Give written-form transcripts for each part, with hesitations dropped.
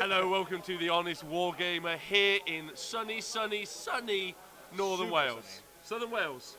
Hello, welcome to the Honest Wargamer here in sunny Northern Wales. Southern Wales.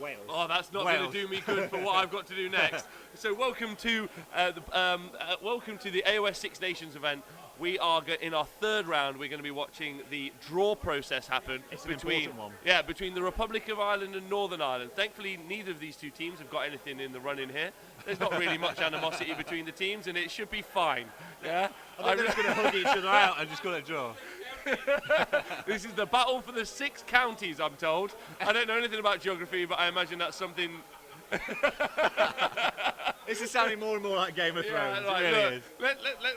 Wales. Oh, that's not going to do me good for what I've got to do next. So welcome to the AoS Six Nations event. We are in our third round. We're going to be watching the draw process happen between the Republic of Ireland and Northern Ireland. Thankfully, neither of these two teams have got anything in the run-in here. There's not really much animosity between the teams, and it should be fine. Yeah, I think they're just going to hug each other out and just going to draw. This is the battle for the 6 counties, I'm told. I don't know anything about geography, but I imagine that's something. This is sounding more and more like Game of Thrones. Yeah, right, it really is.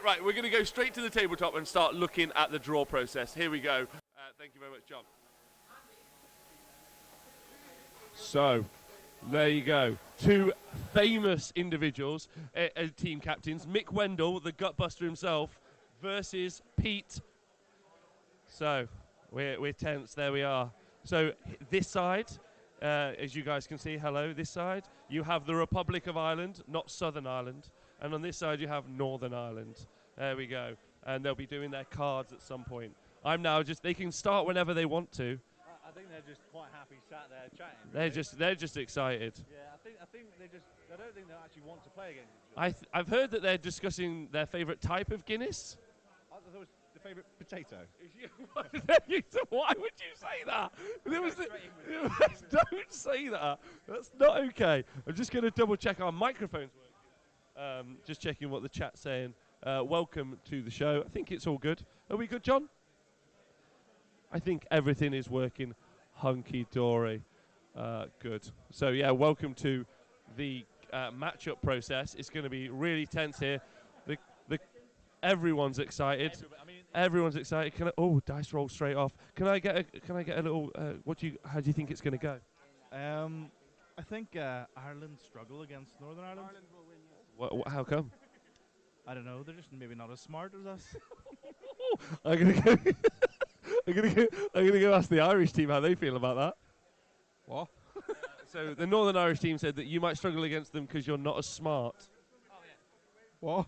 Right, we're going to go straight to the tabletop and start looking at the draw process. Here we go. Thank you very much, John. So, there you go. 2 famous individuals as team captains. Mick Wendell, the gutbuster himself, versus Pete. So, we're tense. There we are. So, this side, as you guys can see, hello, this side, you have the Republic of Ireland, not Southern Ireland. And on this side, you have Northern Ireland. There we go. And they'll be doing their cards at some point. They can start whenever they want to. I think they're just quite happy sat there chatting. Really. They're just excited. Yeah, I think I don't think they actually want to play against each other. I've heard that they're discussing their favourite type of Guinness. I thought it was the favourite potato. Why would you say that? Don't say that. That's not okay. I'm just going to double check our microphones working. Just checking what the chat's saying. Welcome to the show. I think it's all good. Are we good, John? I think everything is working hunky-dory. Good. So, yeah, welcome to the matchup process. It's going to be really tense here. Everyone's excited. Everyone's excited. Dice roll straight off. Can I get a little? How do you think it's going to go? I think Ireland struggle against Northern Ireland. Ireland will win, yes. How come? I don't know. They're just maybe not as smart as us. I'm gonna go ask the Irish team how they feel about that. What? So the Northern Irish team said that you might struggle against them because you're not as smart. What?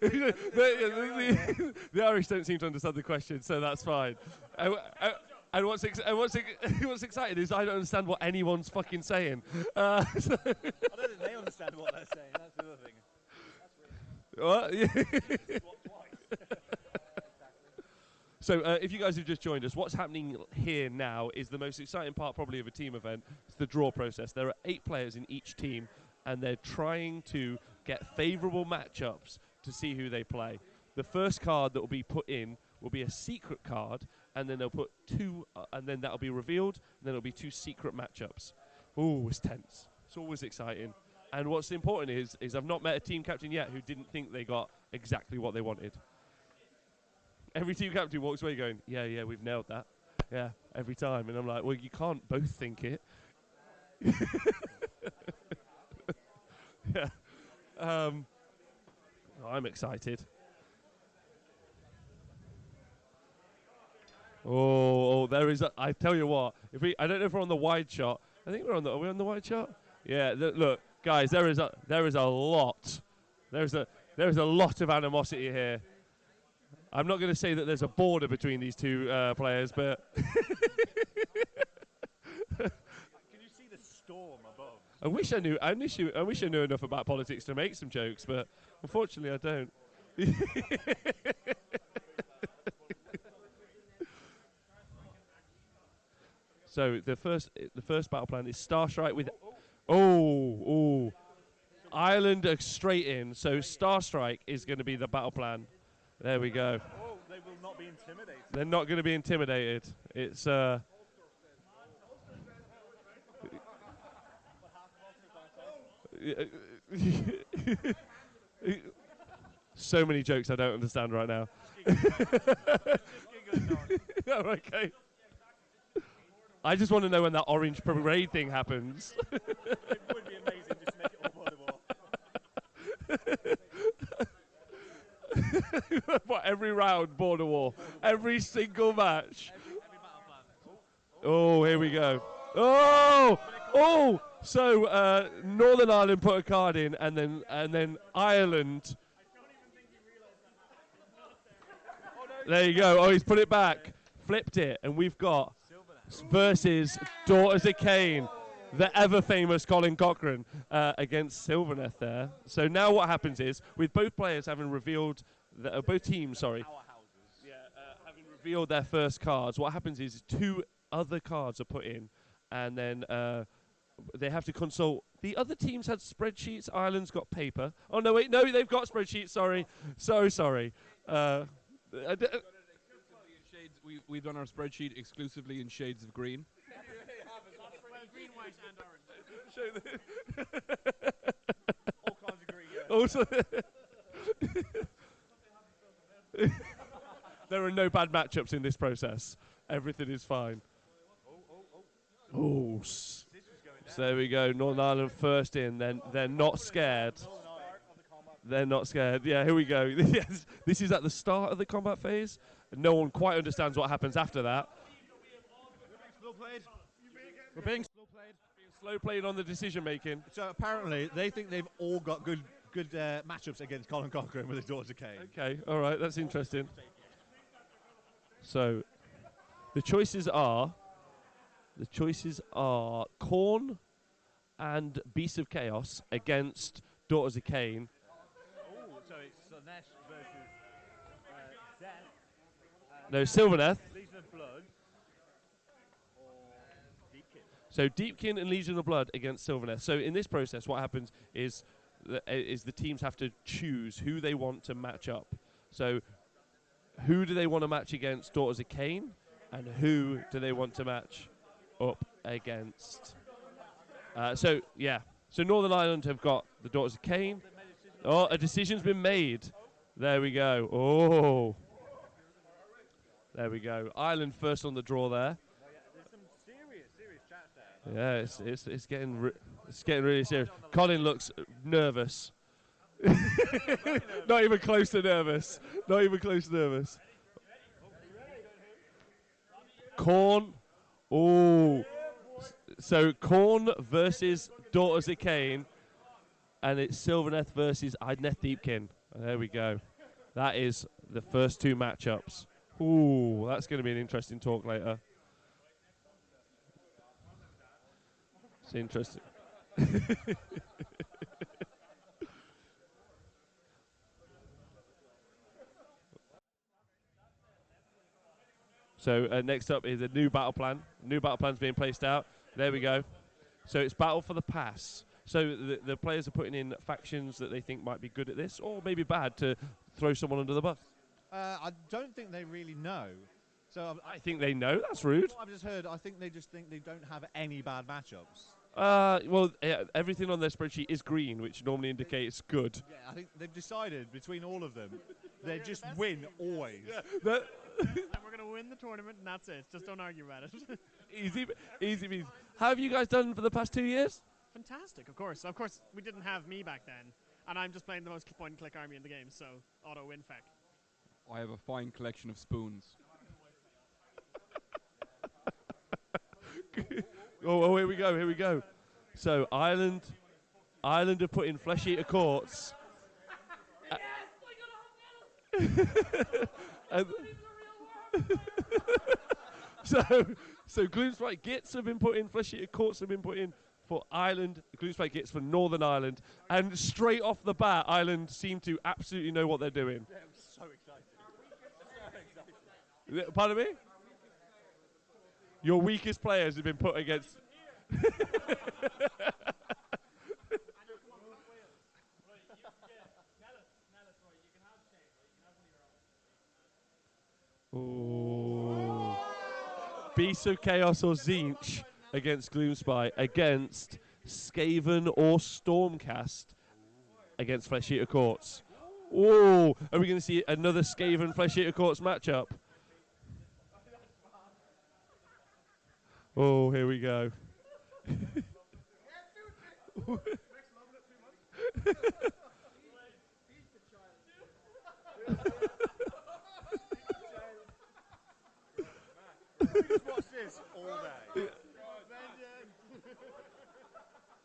The Irish don't seem to understand the question, so that's fine. And what's exciting is I don't understand what anyone's fucking saying. I don't think they understand what they're saying. That's the other thing. What? So if you guys have just joined us, what's happening here now is the most exciting part probably of a team event. It's the draw process. There are 8 players in each team, and they're trying to get favourable matchups to see who they play. The first card that will be put in will be a secret card, and then they'll put 2, and then that'll be revealed, and then it'll be 2 secret matchups. Ooh, it's tense. It's always exciting. And what's important is I've not met a team captain yet who didn't think they got exactly what they wanted. Every team captain walks away going, yeah, we've nailed that. Yeah, every time. And I'm like, well, you can't both think it. Yeah. I'm excited. Oh, there is. I tell you what. I don't know if we're on the wide shot. I think are we on the wide shot? Yeah. Look, guys, there is a lot. There's a lot of animosity here. I'm not going to say that there's a border between these 2 players, but Can you see the storm above? I wish I knew enough about politics to make some jokes, but unfortunately I don't. So the first battle plan is Star Strike with Ireland are straight in, so Star Strike is going to be the battle plan. There we go. Oh, they will not be intimidated. They're not going to be intimidated. It's so many jokes I don't understand right now. Okay. I just want to know when that orange parade thing happens. It would be amazing just to make it all border war. What, every round, border war? Every single match? Every battle plan. Oh, here we go. Oh! So Northern Ireland put a card in, and then Ireland. There you go. Oh, he's put it back, flipped it, and we've got versus Daughters of Cain, the ever famous Colin Cochrane against Sylvaneth there. So now what happens is, with both players having revealed, both teams, sorry, having revealed their first cards, what happens is 2 other cards are put in, and then they have to consult. The other teams had spreadsheets. Ireland's got paper. Oh no, wait, no, they've got spreadsheets. Sorry, so sorry. We've done our spreadsheet exclusively in shades of green. Green, white, and orange. All All kinds of green. Yeah. Also, there are no bad matchups in this process. Everything is fine. Oh, so there we go. Northern Ireland first in. Then they're not scared. They're not scared. Yeah, here we go. Yes, this is at the start of the combat phase. No one quite understands what happens after that. We're being slow played. Slow played on the decision making. So apparently they think they've all got good matchups against Colin Cochrane with his Daughters of Cain. Okay, all right, that's interesting. So the choices are Khorne and Beasts of Chaos against Daughters of Cain. Oh, so it's Sylvaneth versus Death. No, Sylvaneth. Legion of Blood or Deepkin. So Deepkin and Legion of Blood against Sylvaneth. So in this process, what happens is the teams have to choose who they want to match up. So who do they want to match against Daughters of Cain, and who do they want to match up against? So Northern Ireland have got the Daughters of Cain. Oh, a decision's been made. There we go. Oh, there we go. Ireland first on the draw there. There's some serious chats there. Yeah, it's getting really serious. Colin looks nervous. Not even close to nervous. Not even close to nervous. Khorne. Oh. So Khorne versus Daughters of Cain, and it's Sylvaneth versus Idneth Deepkin. There we go. That is the first 2 matchups. Ooh, that's going to be an interesting talk later. It's interesting. So next up is a new battle plan. New battle plan's being placed out. There we go. So it's battle for the pass. So the players are putting in factions that they think might be good at this, or maybe bad, to throw someone under the bus. I don't think they really know. So I think they know. That's rude. I've just heard. I think they just think they don't have any bad matchups. Everything on their spreadsheet is green, which normally indicates good. Yeah, I think they've decided between all of them, they just win always. Yeah. And we're going to win the tournament, and that's it. Just don't argue about it. Easy means. How have you guys done for the past 2 years? Fantastic, of course. Of course, we didn't have me back then, and I'm just playing the most point-and-click army in the game, so auto-win feck. I have a fine collection of spoons. Oh, here we go. So Ireland have put in Flesh Eater Courts. So Gloomspite Gits have been put in, Flesh Eater Courts have been put in for Ireland, Gloomspite Gits for Northern Ireland, and straight off the bat, Ireland seem to absolutely know what they're doing. Yeah, I'm so excited. So excited. Pardon me? Your weakest players have been put against. Ooh. Beast of Chaos or Zinch against Gloomspite, against Skaven or Stormcast against Flesh Eater Courts. Ooh, are we going to see another Skaven Flesh Eater Courts matchup? Oh, here we go. We just watch this all day.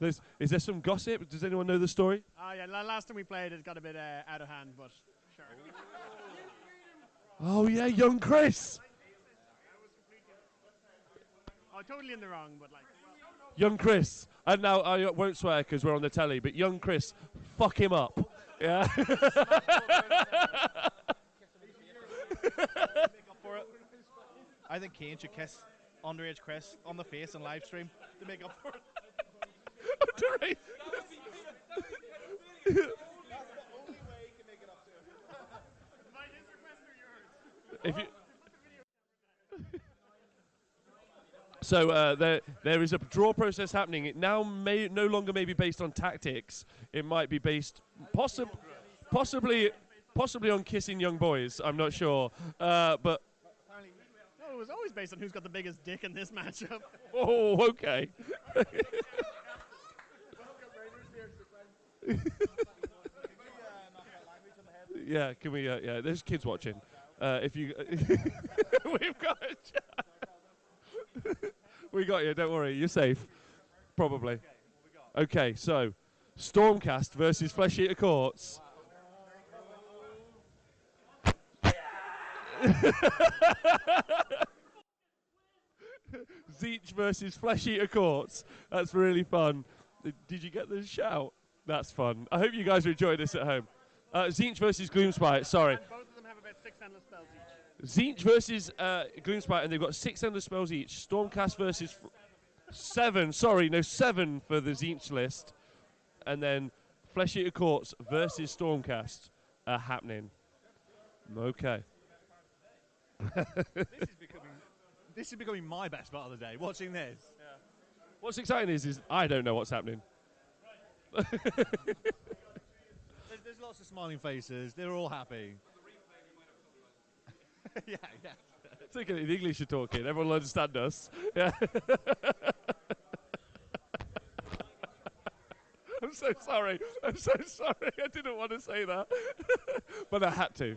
Is there some gossip? Does anyone know the story? Yeah, last time we played, it got a bit out of hand, but sure. Oh yeah, young Chris. Oh, totally in the wrong, but like. Young Chris. And now I won't swear because we're on the telly, but young Chris, fuck him up. Yeah. I think Kane should kiss underage Chris on the face and live stream to make up for it. Right. If you So there is a draw process happening. It now may no longer may be based on tactics. It might be based possibly on kissing young boys. I'm not sure, but No, it was always based on who's got the biggest dick in this matchup. oh, okay. Yeah, can we? Yeah, there's kids watching. If you, we've got a chat. We got you. Don't worry, you're safe. Probably. Okay, so Stormcast versus Flesh Eater Courts. Zeech versus Flesh Eater Courts. That's really fun. Did you get the shout? That's fun. I hope you guys are enjoying this at home. Zeech versus Gloomspite. Sorry. And both of them have about 6 endless spells each. Zeech versus Gloomspite, and they've got 6 endless spells each. Stormcast versus 7. Sorry, no, 7 for the Zeech list. And then Flesh Eater Courts versus Stormcast are happening. Okay. This is becoming my best part of the day. Watching this. What's exciting is I don't know what's happening. There's lots of smiling faces. They're all happy. yeah. It's okay, the English are talking. Everyone will understand us. Yeah. I'm so sorry. I didn't want to say that. But I had to.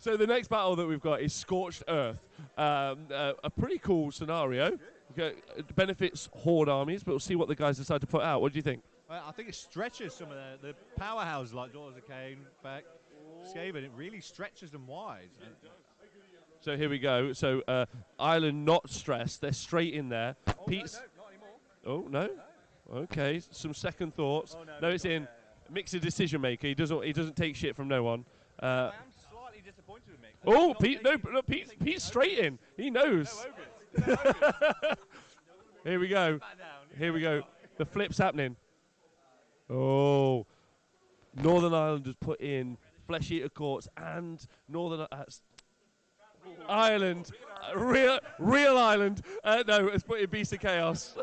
So the next battle that we've got is Scorched Earth. A pretty cool scenario. It benefits Horde armies, but we'll see what the guys decide to put out. What do you think? Well, I think it stretches some of the powerhouses like Daughters of Cain, Beck, Skaven. It really stretches them wide. So here we go. So Ireland not stressed. They're straight in there. Pete's. No, not anymore. Oh no. Okay. Some second thoughts. No, it's in. Mick's a decision maker. He doesn't take shit from no one. I am slightly disappointed with Mick. Oh, Pete! No, Pete's straight in. He knows. Here we go. Here we go. The flip's happening. Oh, Northern Ireland has put in Flesh Eater Courts and Northern Ireland, real Ireland. No, it's put in Beast of Chaos.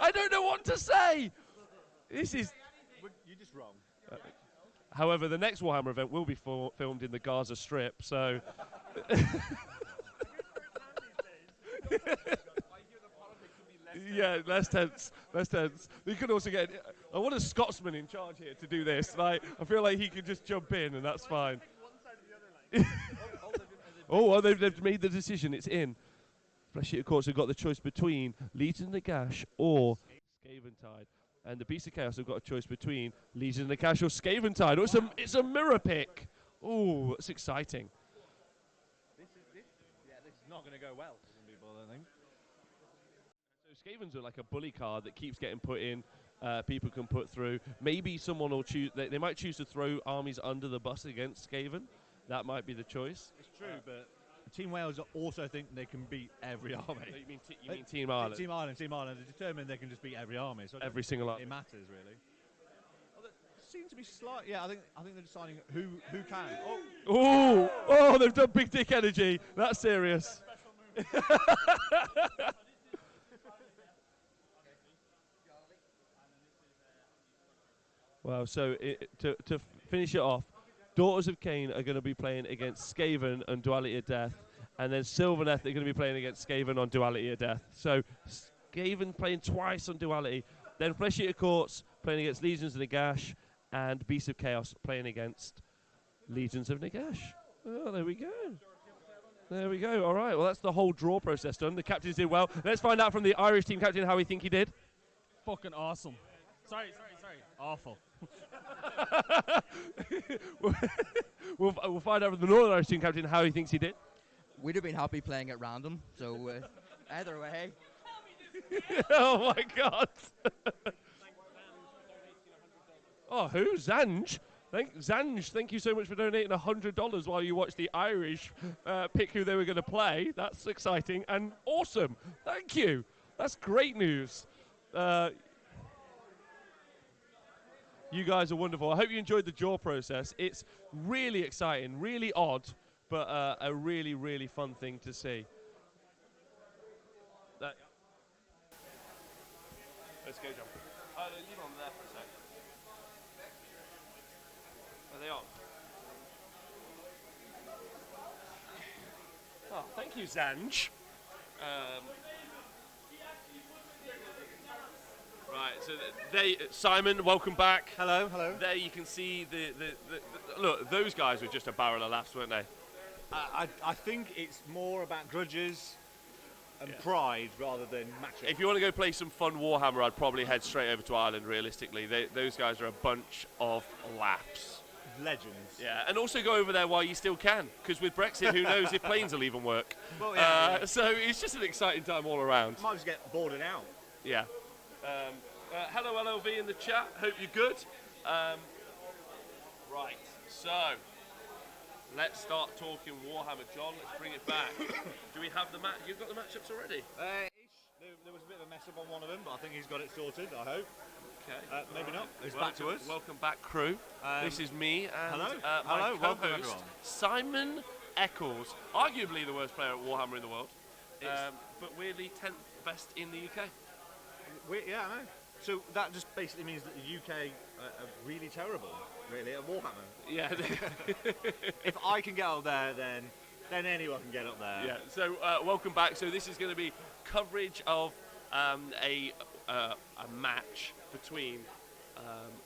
I don't know what to say. This is. You're just wrong. However, the next Warhammer event will be filmed in the Gaza Strip, so. Yeah, less tense. We could also get. I want a Scotsman in charge here to do this. Like, I feel like he could just jump in, and that's fine. Oh, well, they've made the decision. It's in. Flesh Eater Courts have got the choice between Legion of Nagash or Skaventide. And the Beast of Chaos have got a choice between Legion of Nagash or Skaventide. Oh, it's a mirror pick. Oh, that's exciting. This is not going to go well for some people, I don't think. So Skavens are like a bully card that keeps getting put in. People can put through. Maybe someone will choose. They might choose to throw armies under the bus against Skaven. That might be the choice. It's true, but Team Wales also think they can beat every army. You mean Team Ireland? Team Ireland are determined they can just beat every army. So Every single army. It matters really. Well, seems to be slight. Yeah, I think they're deciding who can. Oh, they've done big dick energy. That's serious. Well, so to finish it off, Daughters of Cain are going to be playing against Skaven on Duality of Death, and then Sylvaneth are going to be playing against Skaven on Duality of Death. So Skaven playing twice on Duality, then Flesh Eater Courts playing against Legions of Nagash, and Beasts of Chaos playing against Legions of Nagash. Oh, there we go. There we go. All right. Well, that's the whole draw process done. The captains did well. Let's find out from the Irish team captain how we think he did. Fucking awesome. Sorry. Awful. We'll find out from the Northern Irish team captain how he thinks he did. We'd have been happy playing at random, so either way. Oh my God. Oh, who? Zanj? Thank you so much for donating $100 while you watch the Irish pick who they were going to play. That's exciting and awesome. Thank you. That's great news. You guys are wonderful. I hope you enjoyed the draw process. It's really exciting, really odd, but a really, really fun thing to see. Let's go, John. Leave on there for a sec. Are they on? Oh, thank you, Zanj. Right, so Simon, welcome back. Hello. There you can see the look, those guys were just a barrel of laughs, weren't they? I think it's more about grudges and pride rather than matchup. If you want to go play some fun Warhammer, I'd probably head straight over to Ireland, realistically. Those guys are a bunch of laughs. Legends. Yeah, and also go over there while you still can, because with Brexit, who knows if planes will even work. Well, yeah. So it's just an exciting time all around. Might just get boarded out. Yeah. Hello, LLV in the chat. Hope you're good. Right, so let's start talking Warhammer, John. Let's bring it back. Do we have the match? You've got the matchups already? There was a bit of a mess up on one of them, but I think he's got it sorted, I hope. Okay. Maybe not. It's back to us. Welcome back, crew. This is me and hello. my Welcome, co-host, everyone. Simon Eccles, arguably the worst player at Warhammer in the world, but weirdly 10th best in the UK. Yeah, I know. So that just basically means that the UK are really terrible, really, at Warhammer. Yeah. If I can get up there, then anyone can get up there. Yeah. So welcome back. So this is going to be coverage of a match between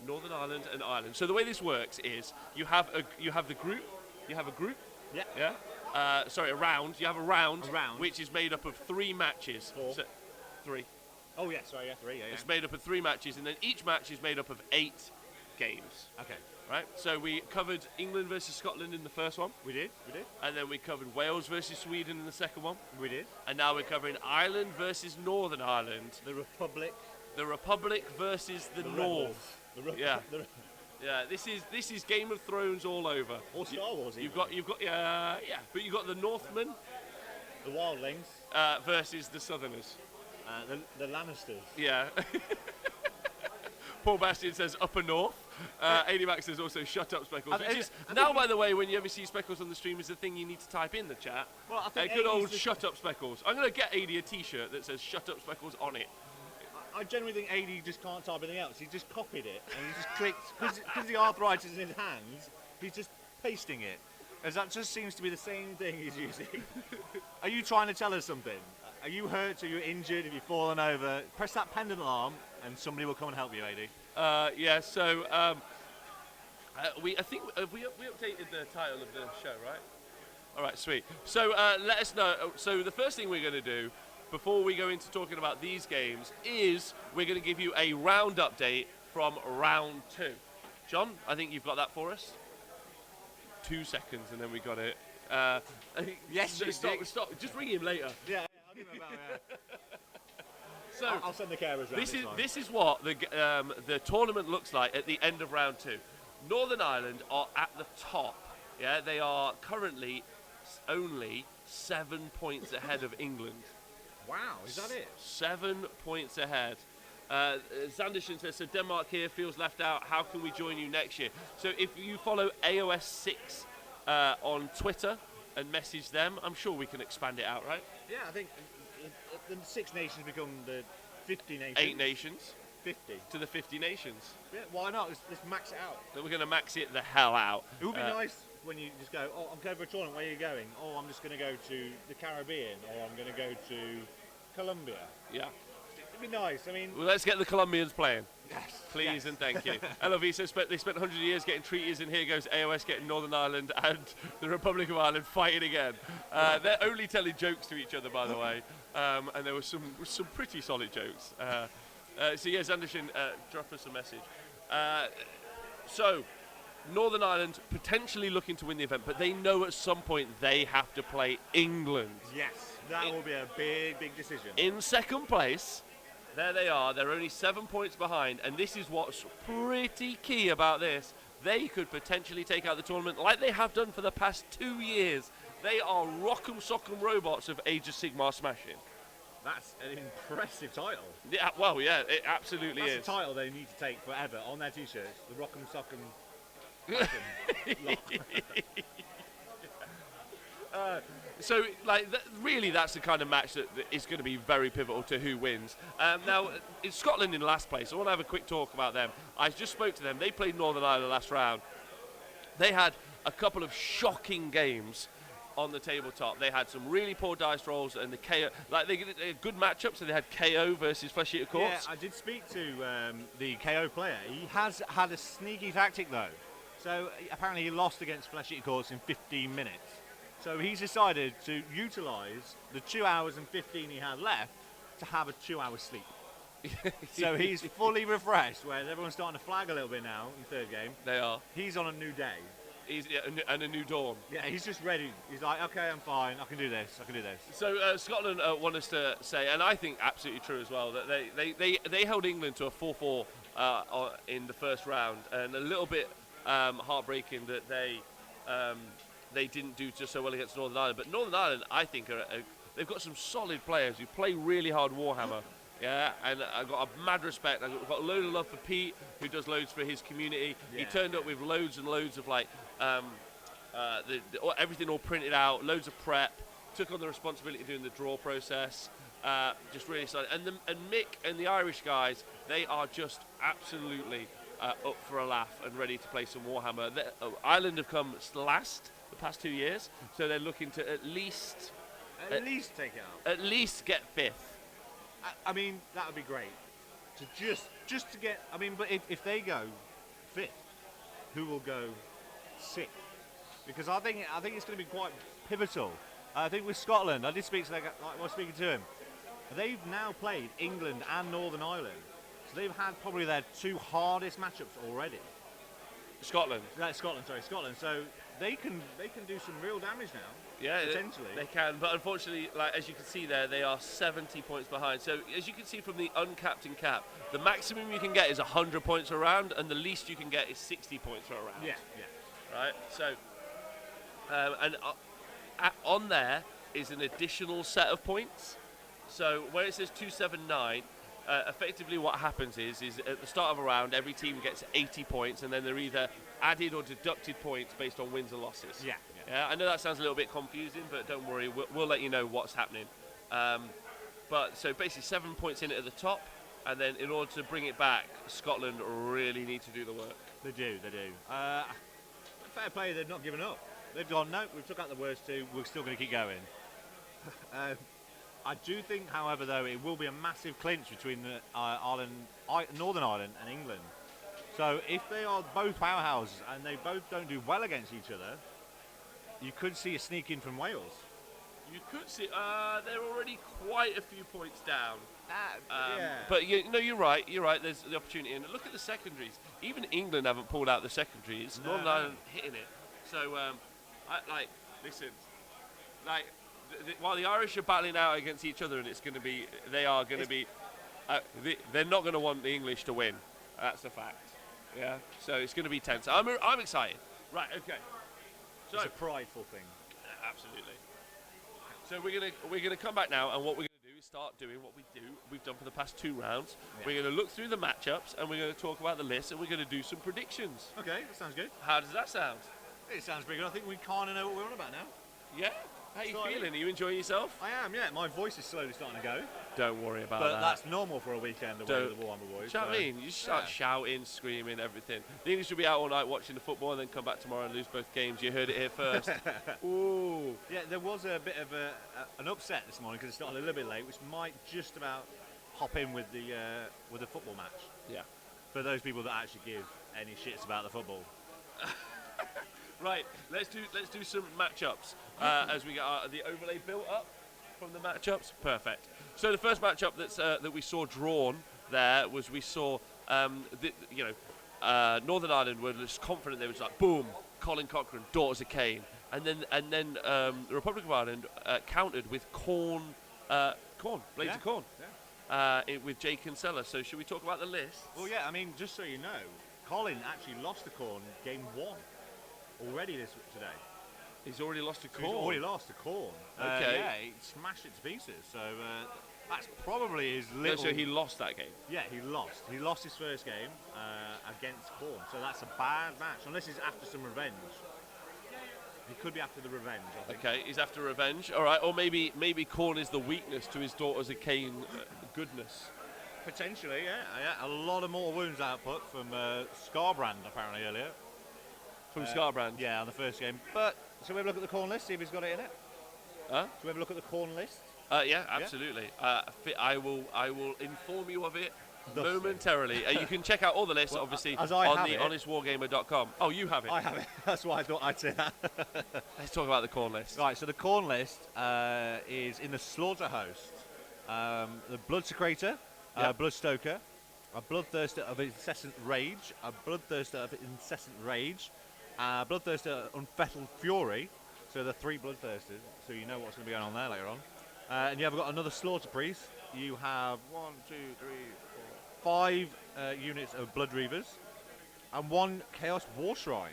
Northern Ireland and Ireland. So the way this works is you have the group. You have a group. Yeah. Yeah. Sorry, a round. You have a round, which is made up of 3 matches. 4. So, 3. Oh yeah, sorry, yeah, 3. Yeah. It's made up of 3 matches, and then each match is made up of 8 games. Okay. Right. So we covered England versus Scotland in the first one. We did. And then we covered Wales versus Sweden in the second one. We did. And now we're covering Ireland versus Northern Ireland. The Republic. The Republic versus the North. Yeah. Yeah, this is Game of Thrones all over. Or Star Wars. You've got but you've got the Northmen, the Wildlings versus the Southerners. The Lannisters. Yeah. Paul Bastian says Upper North. AD Max says also shut up Speckles. Which is now, by the way, when you ever see Speckles on the stream, is the thing you need to type in the chat. Well, I think good old shut up Speckles. I'm going to get AD a t-shirt that says shut up Speckles on it. I generally think AD just can't type anything else. He just copied it and he just clicked, because the arthritis in his hands, he's just pasting it. As that just seems to be the same thing he's using. Are you trying to tell us something? Are you hurt? Are you injured? Have you fallen over? Press that pendant alarm and somebody will come and help you, AD. Yeah, so I think we updated the title of the show, right? All right, sweet. So let us know. So the first thing we're going to do before we go into talking about these games is we're going to give you a round update from round 2. John, I think you've got that for us. 2 seconds and then we got it. Yes, stop. Just ring him later. Yeah, I'll give him a bell, yeah. So I'll send the carers round. This is what the tournament looks like at the end of round 2. Northern Ireland are at the top. Yeah, they are currently only 7 points ahead of England. Wow, is that it? 7 points ahead. Zandershan says, so Denmark here feels left out. How can we join you next year? So if you follow AoS 6 on Twitter and message them, I'm sure we can expand it out, right? Yeah, I think the 6 nations become the 50 nations. 8 nations. 50. To the 50 nations. Yeah, why not? Let's max it out. But we're going to max it the hell out. It would be nice when you just go, oh, I'm going for a tournament, where are you going? Oh, I'm just going to go to the Caribbean, or I'm going to go to Colombia. Yeah. It'd be nice. I mean, Well, let's get the Colombians playing. yes, Please yes. and thank you. LOV they spent 100 years getting treaties, and here goes AoS getting Northern Ireland and the Republic of Ireland fighting again. They're only telling jokes to each other, by the way, and there were some pretty solid jokes. So yes, Anderson, drop us a message. So, Northern Ireland potentially looking to win the event, but they know at some point they have to play England. Yes, that will be a big decision. In second place, there they are. They're only 7 points behind, and this is what's pretty key about this. They could potentially take out the tournament like they have done for the past 2 years. They are rock'em sock'em robots of Age of Sigmar smashing. That's an impressive title. Yeah, well, yeah, it absolutely That's is. a title they need to take forever on their t-shirts. The Rock'em Sock'em. So, like, really, that's the kind of match that is going to be very pivotal to who wins. Now, in Scotland in last place, I want to have a quick talk about them. I just spoke to them. They played Northern Ireland last round. They had a couple of shocking games on the tabletop. They had some really poor dice rolls, and the KO, like they had good matchups. So they had KO versus Flesh Eater Courts. Yeah, I did speak to the KO player. He has had a sneaky tactic though. So apparently he lost against Flesh Eater Courts in 15 minutes. So he's decided to utilise the 2 hours and 15 he had left to have a 2 hour sleep. So he's fully refreshed, whereas everyone's starting to flag a little bit now in third game. They are. He's on a new day. And a new dawn. Yeah, he's just ready. He's like, okay, I'm fine. I can do this. I can do this. So Scotland want us to say, and I think absolutely true as well, that they held England to a 4-4 in the first round, and a little bit heartbreaking that they didn't do just so well against Northern Ireland. But Northern Ireland, I think, they've got some solid players who play really hard Warhammer. Yeah, and I've got a mad respect. I've got a load of love for Pete, who does loads for his community. Yeah. He turned up with loads and loads of like everything all printed out, loads of prep. Took on the responsibility of doing the draw process. Just really excited. And Mick and the Irish guys, they are just absolutely up for a laugh and ready to play some Warhammer. Ireland have come last the past 2 years, so they're looking to at least take it out. At least get fifth. I mean, that would be great. To just to get. I mean, but if they go fifth, who will go sixth? Because I think it's going to be quite pivotal. I think with Scotland, I did speak to I was speaking to him. They've now played England and Northern Ireland, so they've had probably their two hardest matchups already. Scotland. Scotland. So they can do some real damage now. Yeah, potentially they can. But unfortunately, like as you can see there, they are 70 points behind. So as you can see from the uncapped and cap, the maximum you can get is 100 points a round, and the least you can get is 60 points per round. Yeah. Right. So, on there is an additional set of points. So where it says 279. Effectively what happens is at the start of a round every team gets 80 points, and then they're either added or deducted points based on wins and losses. Yeah. I know that sounds a little bit confusing, but don't worry, we'll let you know what's happening. But so basically 7 points in it at the top, and then in order to bring it back, Scotland really need to do the work. They do. Fair play, they've not given up. They've gone, no, we've took out the worst two, we're still going to keep going. I do think, however, though, it will be a massive clinch between Northern Ireland and England. So if they are both powerhouses and they both don't do well against each other, you could see a sneak in from Wales. You could see they're already quite a few points down. Yeah. But you're right. There's the opportunity, and look at the secondaries. Even England haven't pulled out the secondaries. No. Northern Ireland hitting it. So listen, while the Irish are battling out against each other, and they're not going to want the English to win. That's a fact. Yeah. So it's going to be tense. I'm excited. Right. Okay. So It's a prideful thing. absolutely. So we're gonna come back now, and what we're gonna do is start doing what we've done for the past 2 rounds. Yeah. We're gonna look through the matchups, and we're gonna talk about the list, and we're gonna do some predictions. Okay, that sounds good. How does that sound? It sounds pretty good. I think we kind of know what we're on about now. Yeah. How you Slightly. feeling? Are you enjoying yourself? I am, yeah. My voice is slowly starting to go. Don't worry about But that. that's normal for a weekend away with the Warhammer boys. Do you know what I so- mean? You just start Yeah. shouting, screaming, everything. The English will be out all night watching the football, and then come back tomorrow and lose both games. You heard it here first. Ooh. Yeah, there was a bit of an upset this morning because it started a little bit late, which might just about hop in with the football match. Yeah. For those people that actually give any shits about the football. Right, let's do some matchups as we get the overlay built up from the matchups. Perfect. So the first matchup that we saw drawn there was we saw Northern Ireland were just confident. They were just like boom, Colin Cochrane, Daughters of Cain, and then the Republic of Ireland countered with Blades of Corn, with Jay Kinsella. So should we talk about the list? Well, yeah. I mean, just so you know, Colin actually lost to Corn game 1 already today. He's already lost to So Corn. he's already lost to Corn. Okay. Yeah, he smashed it to pieces. So that's probably his No, little. so he lost that game. Yeah, he lost. He lost his first game against Corn. So that's a bad match, unless he's after some revenge. He could be after the revenge, I think. Okay, he's after revenge. All right, or maybe Corn is the weakness to his Daughters of Cain goodness. Potentially, yeah. A lot of mortal wounds output from Scarbrand apparently earlier. From Scarbrand. Yeah, on the first game. But shall we have a look at the Corn list? See if he's got it in it. Huh? Shall we have a look at the Corn list? Yeah, absolutely. I will inform you of it Thusly. momentarily. You can check out all the lists, obviously, as I on have the it. honestwargamer.com. Oh, you have it. I have it. That's why I thought I'd say that. Let's talk about the Corn list. Right, so the Corn list is in the Slaughter Host. The Bloodsecrator, Bloodstoker, a Bloodthirster of Incessant Rage, a Bloodthirster of Incessant Rage, Bloodthirster Unfettered Fury. So the 3 Bloodthirsters, so you know what's going to be going on there later on. And you have got another Slaughter Priest. You have 5 units of Blood Reavers, and 1 Chaos War Shrine,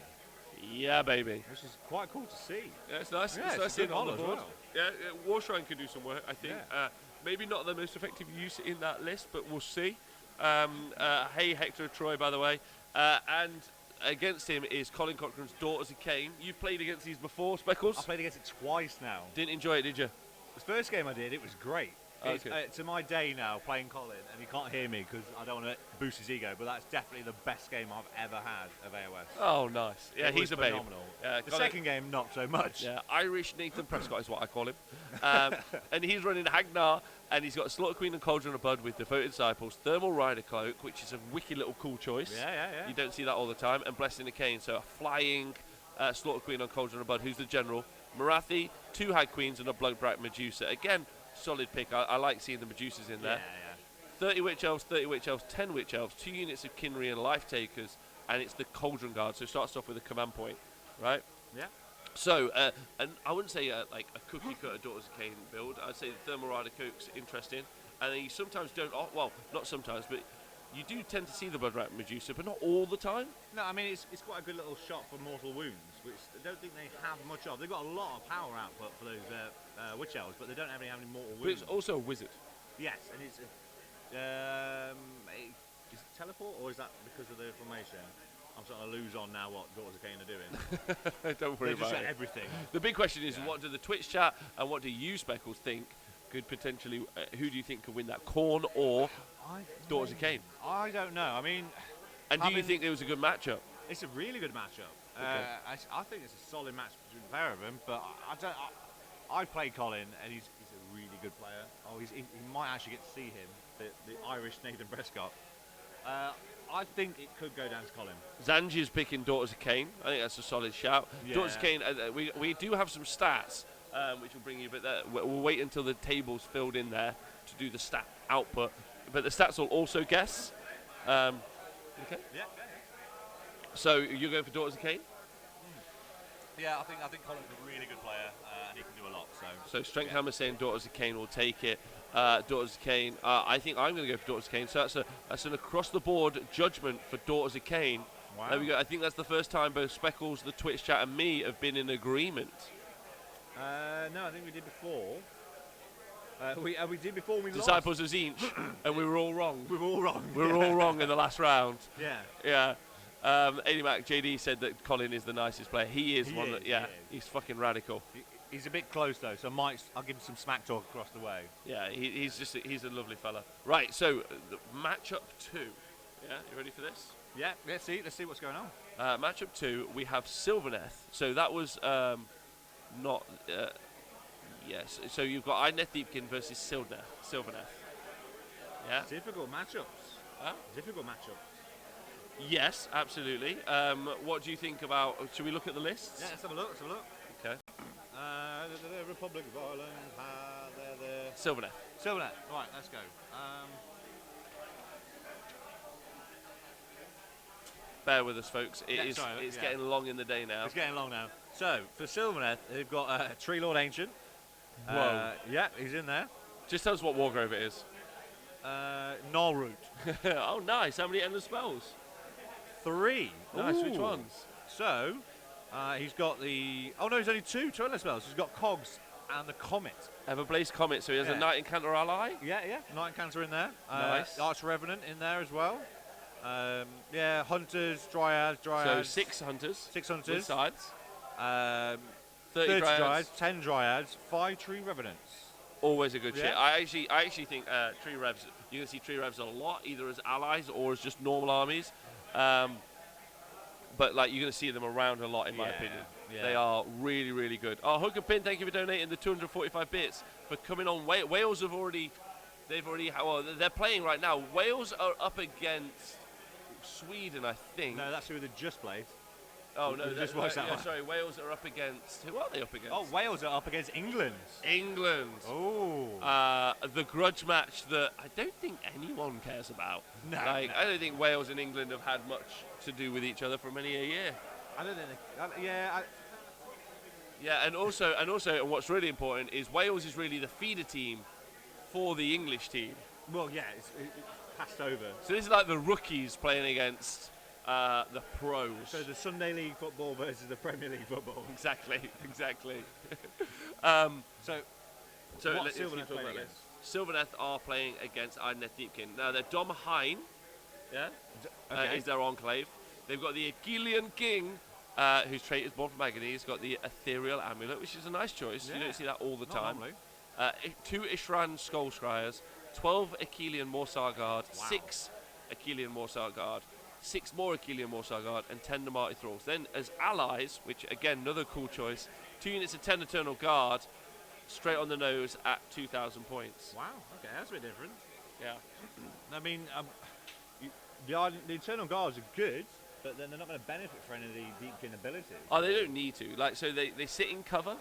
Yeah, baby. which is quite cool to see. Yeah, it's nice. Yeah, it's it's nice a good seeing it on the model as board. well. Yeah, War Shrine could do some work, I think. Yeah. Maybe not the most effective use in that list, but we'll see. Hey, Hector Troy, by the way. And against him is Colin Cochrane's Daughters of Cain. You've played against these before, Speckles? I played against it twice now. Didn't enjoy it, did you? The first game I did, it was great. It's, Okay. to my day now, playing Colin, and he can't hear me because I don't want to boost his ego, but that's definitely the best game I've ever had of AoS. Oh, nice. Yeah, It he's was a babe. phenomenal. Yeah, The Colin- second game, not so much. Yeah, Irish Nathan Prescott is what I call him. And he's running Hagnar, and he's got Slaughter Queen and Cauldron of Blood with Devoted Disciples, Thermal Rider Cloak, which is a wicked little cool choice. Yeah. You don't see that all the time, and Blessing of Cain, so a flying Slaughter Queen on Cauldron of Blood, who's the general. Marathi, 2 Hag Queens, and a Bloodbrack Medusa. Again, solid pick. I like seeing the Medusas in there. 30 Witch Elves, 10 Witch Elves, 2 units of Kinry and Life Takers, and it's the Cauldron Guard, so it starts off with a command point, right? Yeah. So, and I wouldn't say like a cookie cutter Daughters of Cain build. I'd say the Thermal Rider Cook's interesting, and then you sometimes don't. Well, not sometimes, but you do tend to see the Bloodbrack Medusa, but not all the time. No, I mean, it's quite a good little shot for mortal wounds, which I don't think they have much of. They've got a lot of power output for those Witch Elves, but they don't have any mortal But wounds. it's also a wizard. Yes, and it's is it teleport, or is that because of the formation? I'm starting to lose on now what Daughters of Cain are doing. Don't worry They just about got it. everything. The big question is, what do the Twitch chat and what do you, Speckles, think could potentially, who do you think could win that, Corn or Daughters of Cain? I don't know. I mean, And do you having- think it was a good matchup? it's a really good matchup. Okay. I think it's a solid match between the pair of them, but I played Colin, and he's a really good player. He might actually get to see him, the Irish Nathan Prescott. I think it could go down to Colin. Zanji's picking Daughters of Cain. I think that's a solid shout. Yeah. Daughters of Cain, we do have some stats, which will bring you, but we'll wait until the table's filled in there to do the stat output. But the stats will also guess. Okay. Yeah. So you're going for Daughters of Cain? Yeah, I think Colin's a really good player, and he can do a lot. So Strength Hammer saying Daughters of Cain will take it. Daughters of Cain. I think I'm going to go for Daughters of Cain. So that's an across-the-board judgment for Daughters of Cain. Wow. There we go. I think that's the first time both Speckles, the Twitch chat, and me have been in agreement. No, I think we did before. We did before we Disciples of Zinch, and we were all wrong. lost. We were all wrong. We were all wrong in the last round. Yeah. Yeah. AnyMac JD said that Colin is the nicest player. He is He one is, that, he yeah, is. he's fucking radical. He's a bit close though, so I'll give him some smack talk across the way. Yeah, he's a lovely fella. Right, so matchup 2. Yeah, you ready for this? Yeah. Let's see what's going on. Matchup 2, we have Sylvaneth. So that was not. Yes. So you've got Ineth Deepkin versus Sylvaneth. Yeah. Difficult matchups. Huh? Difficult matchups. Yes, absolutely. What do you think about? Should we look at the lists? Yeah, let's have a look. Let's have a look. Okay. The Republic of Ireland. They're Sylvaneth. Sylvaneth. Right, let's go. Bear with us, folks. It's yeah. getting long in the day now. It's getting long now. So for Sylvaneth, they've got Tree Lord Ancient. Whoa. Yeah, he's in there. Just tell us what Wargrove it is. Null Root. Oh, nice. How many endless spells? 3. Nice. Ooh. Which ones? So he's got the. Oh no, he's only 2 endless spells. He's got Cogs and the Comet. Everblaze Comet. So he has a Knight Encounter ally. Yeah. Knight Encounter in there. Nice. Arch Revenant in there as well. Hunters, Dryads. So 6 hunters. 6 With hunters. sides. 30 dryads. Dryads, 10 Dryads, 5 Tree Revenants. Always a good shit. Yeah. I actually think Tree Revs. You're gonna see Tree Revs a lot, either as allies or as just normal armies. But like you're gonna see them around a lot, in my opinion. Yeah. They are really, really good. Oh, Hook and Pin, thank you for donating the 245 bits for coming on. Wales have already. They're playing right now. Wales are up against Sweden, I think. No, that's who they just played. Oh no, just watched that one. sorry. Wales are up against. Who are they up against? Oh, Wales are up against England. England. Oh. The grudge match that I don't think anyone cares about. No, I no. don't think Wales and England have had much to do with each other for many a year. I don't think. Yeah, and also, and what's really important is Wales is really the feeder team for the English team. Well, yeah, it's passed over. So this is like the rookies playing against the pros. So the Sunday League football versus the Premier League football. Exactly. So So what let's keep Sylvaneth talking playing about against? this. Sylvaneth are playing against Idoneth Deepkin. Now they're Dom Hine, is their enclave. They've got the Achillean King, whose trait is born from agony. He's got the Ethereal Amulet, which is a nice choice. You don't see that all the Not time. normally. 2 Ishran Skull Scryers, 12 Achillean Morsar Guard, Wow. 6 Achillean Morsar Guard, 6 more Achillean Morsar Guard, and 10 Namarti Thralls. Then as allies, which again another cool choice, 2 units of 10 Eternal Guard, straight on the nose at 2,000 points. Wow. Okay, that's a bit different. Yeah. I mean, the Eternal Guards are good, but then they're not going to benefit from any of the Deepkin abilities. Oh, they don't need to. Like, so they sit in cover.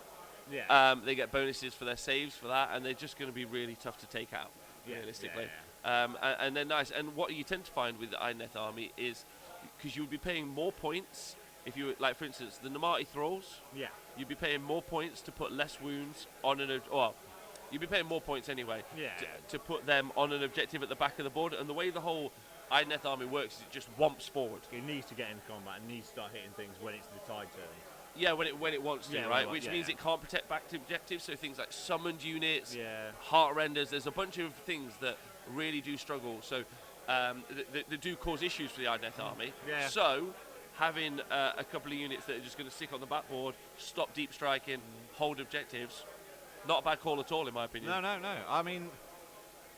Yeah. They get bonuses for their saves for that, and they're just going to be really tough to take out, realistically. And they're nice. And what you tend to find with the Idoneth army is, because you would be paying more points if you, like, for instance, the Namarti Thralls. Yeah. You'd be paying more points to put less wounds on you'd be paying more points anyway to put them on an objective at the back of the board. And the way the whole Idoneth army works is it just whomps forward. It needs to get into combat and needs to start hitting things when it's the tide turn. Yeah, when it wants to, Yeah, right? well, Which yeah. means it can't protect back to objectives. So things like summoned units, Yeah. heart renders. There's a bunch of things that really do struggle. So that do cause issues for the Idoneth army. Yeah. So having a couple of units that are just going to stick on the backboard, stop deep striking, hold objectives, not a bad call at all, in my opinion. No. I mean,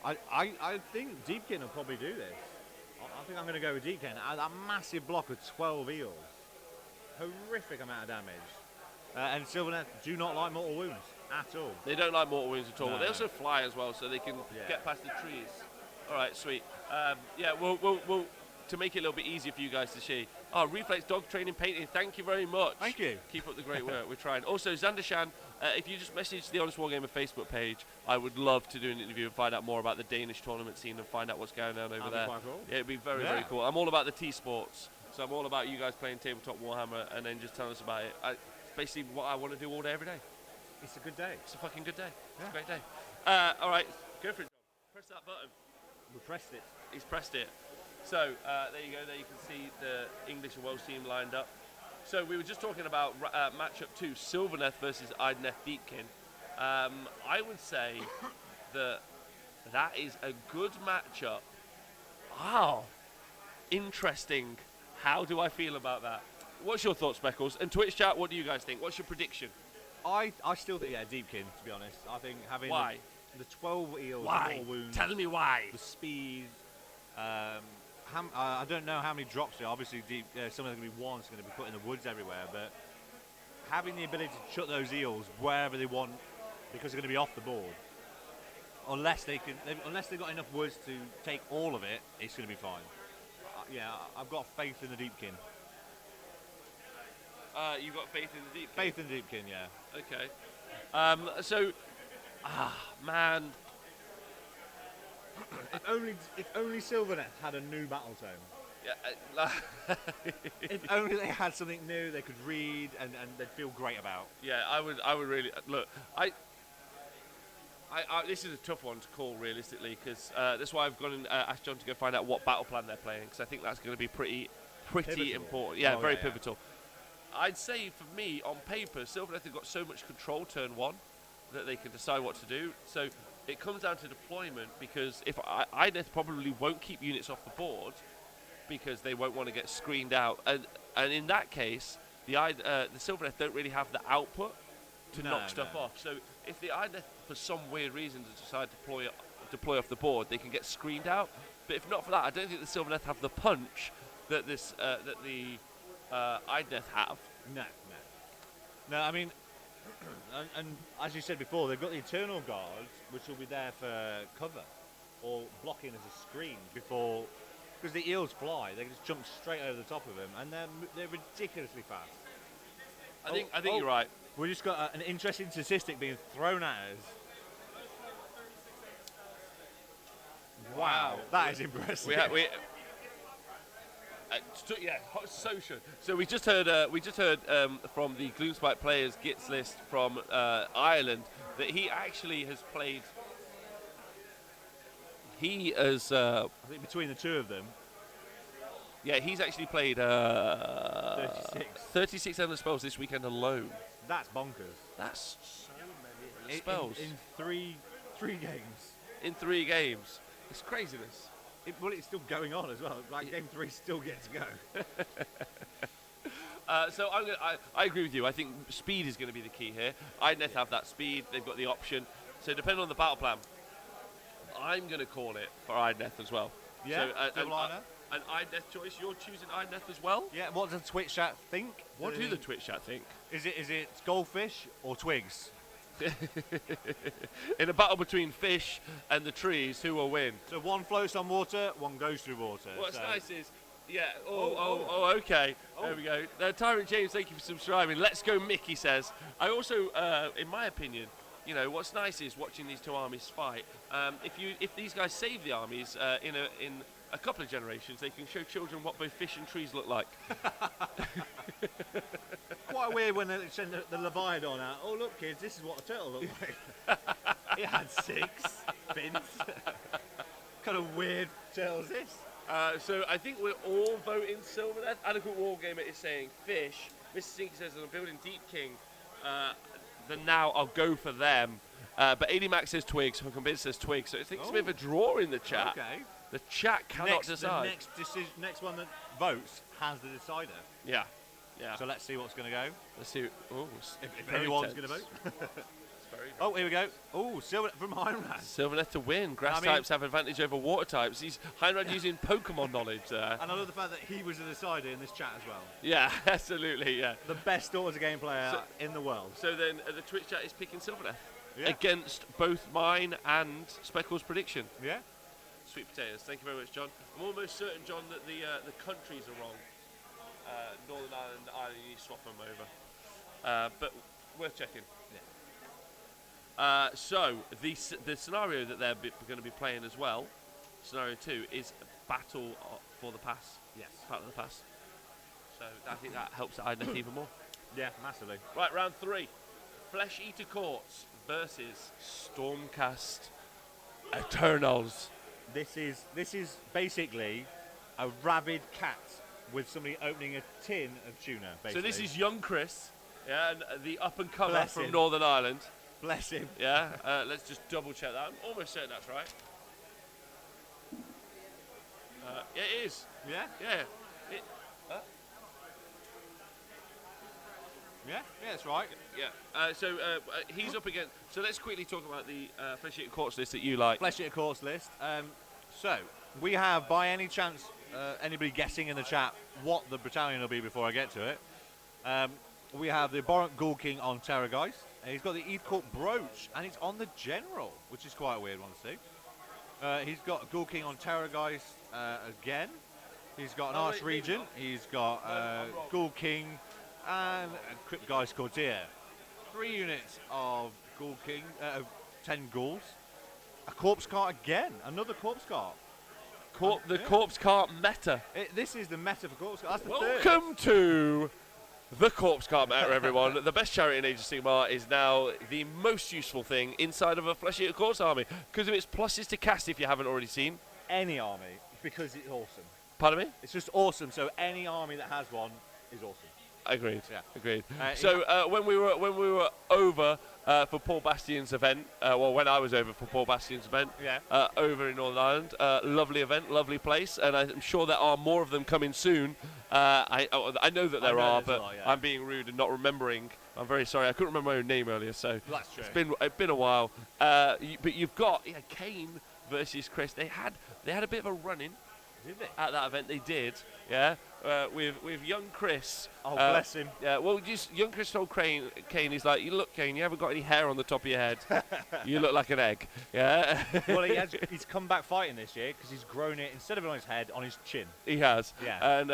I think Deepkin will probably do this. I think I'm going to go with Deepkin. That massive block of 12 eels. Horrific amount of damage. And Sylvaneth do not like mortal wounds at all. They don't like mortal wounds at all. No, They no. also fly as well, so they can Yeah. get past the trees. All right, sweet. We'll to make it a little bit easier for you guys to see. Oh, Reflex Dog Training Painting, thank you very much. Thank you. Keep up the great work. We're trying. Also, Zandershan, if you just message the Honest Wargamer Facebook page, I would love to do an interview and find out more about the Danish tournament scene and find out what's going on over That'd be there. quite cool. Yeah, it'd be very, Yeah. very cool. I'm all about the T-sports, so I'm all about you guys playing tabletop Warhammer and then just telling us about it. It's basically what I want to do all day, every day. It's a good day. It's a fucking good day. It's Yeah. a great day. All right, go for it. Press that button. We pressed it. He's pressed it. So there you go. There you can see the English and Welsh team lined up. So we were just talking about matchup 2, Sylvaneth versus Idoneth Deepkin. I would say that is a good matchup. Wow, interesting. How do I feel about that? What's your thoughts, Speckles? And Twitch chat, what do you guys think? What's your prediction? I still think, Deepkin, to be honest. I think having Why? the 12 eels, Why? the mortal wounds, Tell me why. the speed. I don't know how many drops there are. Obviously, some of them are going to be ones going to be put in the woods everywhere, but having the ability to shut those eels wherever they want because they're going to be off the board. unless they've got enough woods to take all of it, it's going to be fine. Yeah, I've got faith in the Deepkin. You've got faith in the deep. Faith in the Deepkin, yeah. Okay. Man. If only Sylvaneth had a new battle tome. Yeah, If only they had something new they could read and they'd feel great about. yeah, I would really look. This is a tough one to call realistically because that's why I've gone and asked John to go find out what battle plan they're playing because I think that's going to be pretty Pivotal. important. Yeah, Oh, very yeah. pivotal. I'd say for me on paper, Sylvaneth have got so much control turn one that they can decide what to do. So it comes down to deployment because if Ideth probably won't keep units off the board because they won't want to get screened out, and in that case, the Sylvaneth don't really have the output to knock stuff off. So if the Ideth for some weird reason decide to deploy off the board, they can get screened out. But if not for that, I don't think the Sylvaneth have the punch that the Ideth have. No, I mean, and as you said before, they've got the Eternal Guards, which will be there for cover or blocking as a screen before, because the eels fly, they can just jump straight over the top of them, and they're ridiculously fast. I think you're right. We just got an interesting statistic being thrown at us. Wow, that is impressive. Social. So we just heard from the Gloomspite players Gits list from Ireland that he actually has played. He has. I think between the two of them, Yeah, he's actually played 36 endless spells this weekend alone. that's bonkers. That's so many spells in three games. in 3 games. It's craziness. It's still going on as well. Like game 3 still gets to go. So I agree with you. I think speed is going to be the key here. Idneth have that speed. They've got the option. So depending on the battle plan, I'm going to call it for Idneth as well. Yeah, So, double Idneth. An Idneth choice. You're choosing Idneth as well. Yeah, what does Twitch chat think? What do the Twitch chat think? Is it goldfish or twigs? In a battle between fish and the trees, who will win? So one floats on water, one goes through water. What's so nice is, okay. There we go. Tyrant James, thank you for subscribing. Let's go, Mickey says. I also, in my opinion, what's nice is watching these two armies fight. If these guys save the armies in a couple of generations, they can show children what both fish and trees look like. Quite weird when they send the Leviathan out. Oh look, kids, this is what a turtle looked like. It had 6 fins. Kind of weird turtle is this? So I think we're all voting Sylvaneth. Adequate Wargamer is saying fish. Mr. Sink says I'm building Deep King. Then now I'll go for them. But AD Max says twigs. Hunkambid says twigs. So I think it's a bit of a draw in the chat. Okay. The chat cannot decide. The next one that votes has the decider. Yeah. So let's see what's going to go. Let's see. If anyone's going to vote. Oh, here we go. Oh, Sylvaneth from Heinrad. Sylvaneth to win. Grass types have advantage over water types. He's Heinrad using Pokemon knowledge there. And I love the fact that he was the decider in this chat as well. Yeah, absolutely, yeah. The best daughter game player in the world. So then the Twitch chat is picking Sylvaneth against both mine and Speckle's prediction. Yeah. Sweet potatoes. Thank you very much, John. I'm almost certain, John, that the countries are wrong. Northern Ireland, you need to swap them over. But worth checking. Yeah. So the scenario that they're going to be playing as well, scenario 2, is battle for the pass. Yes. Battle of the pass. So I think that helps Idneth even more. Yeah, massively. Right, round 3. Flesh Eater Courts versus Stormcast Eternals. This is basically a rabid cat with somebody opening a tin of tuna, basically. So this is young Chris, and the up-and-comer Bless from him. Northern Ireland. Bless him. Yeah, let's just double-check that. I'm almost certain that's right. Yeah, it is. Yeah? Yeah. Yeah, that's right. Yeah. So he's up against... So let's quickly talk about the Flesh Eater Courts list that you like. Flesh Eater Courts list. So, we have, by any chance, anybody guessing in the chat what the battalion will be before I get to it? We have the Borant Ghoul King on Terrorgeist. And he's got the Eve Court brooch, and it's on the general, which is quite a weird one to see. He's got Ghoul King on Terrorgeist again. He's got an Arch Regent. He's got Ghoul King and a Cryptgeist Courtier. 3 units of Ghoul King, 10 ghouls. A Corpse Cart again, another Corpse Cart. The Corpse Cart meta. This is the meta for Corpse Cart. That's the third. Welcome to the Corpse Cart meta, everyone. The best chariot in Age of Sigmar is now the most useful thing inside of a Flesh Eater Corpse army because of its pluses to cast if you haven't already seen. Any army, because it's awesome. Pardon me? It's just awesome, so any army that has one is awesome. Agreed. Yeah. Agreed. So when we were over for Paul Bastian's event, when I was over for Paul Bastian's event, over in Northern Ireland, lovely event, lovely place, and I'm sure there are more of them coming soon. I know that there are, but I'm being rude and not remembering. I'm very sorry. I couldn't remember my own name earlier, so that's true. It's been a while. But you've got Kane versus Chris. They had a bit of a run-in. Did they? At that event, they did, with young Chris. Oh, bless him. Yeah, well, young Chris told Kane, he's like, you look, Kane, you haven't got any hair on the top of your head. You look like an egg. Yeah. Well, he's come back fighting this year because he's grown it, instead of it on his head, on his chin. He has. Yeah. And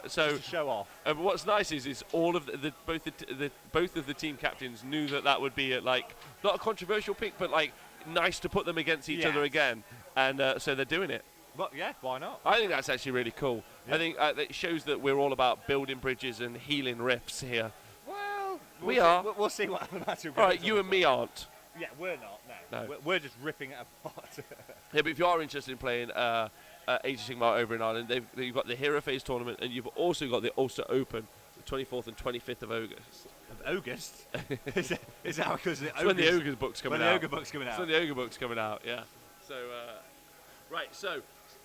so just to show off. What's nice is all of both of the team captains knew that would be not a controversial pick, but nice to put them against each other again, and so they're doing it. Well, yeah, why not? I think that's actually really cool. Yeah. I think it shows that we're all about building bridges and healing rifts here. Well, we are. We'll see what happens. All right, you and me aren't. Yeah, we're not. No. We're just ripping it apart. Yeah, but if you are interested in playing Age of Sigmar over in Ireland, you've got the Hero Phase tournament, and you've also got the Ulster Open, the 24th and 25th of August. Of August? Is that because it's when the Ogre book's coming out? When the Ogre book's coming out. It's when the Ogre book's coming out. Yeah. So, right. So.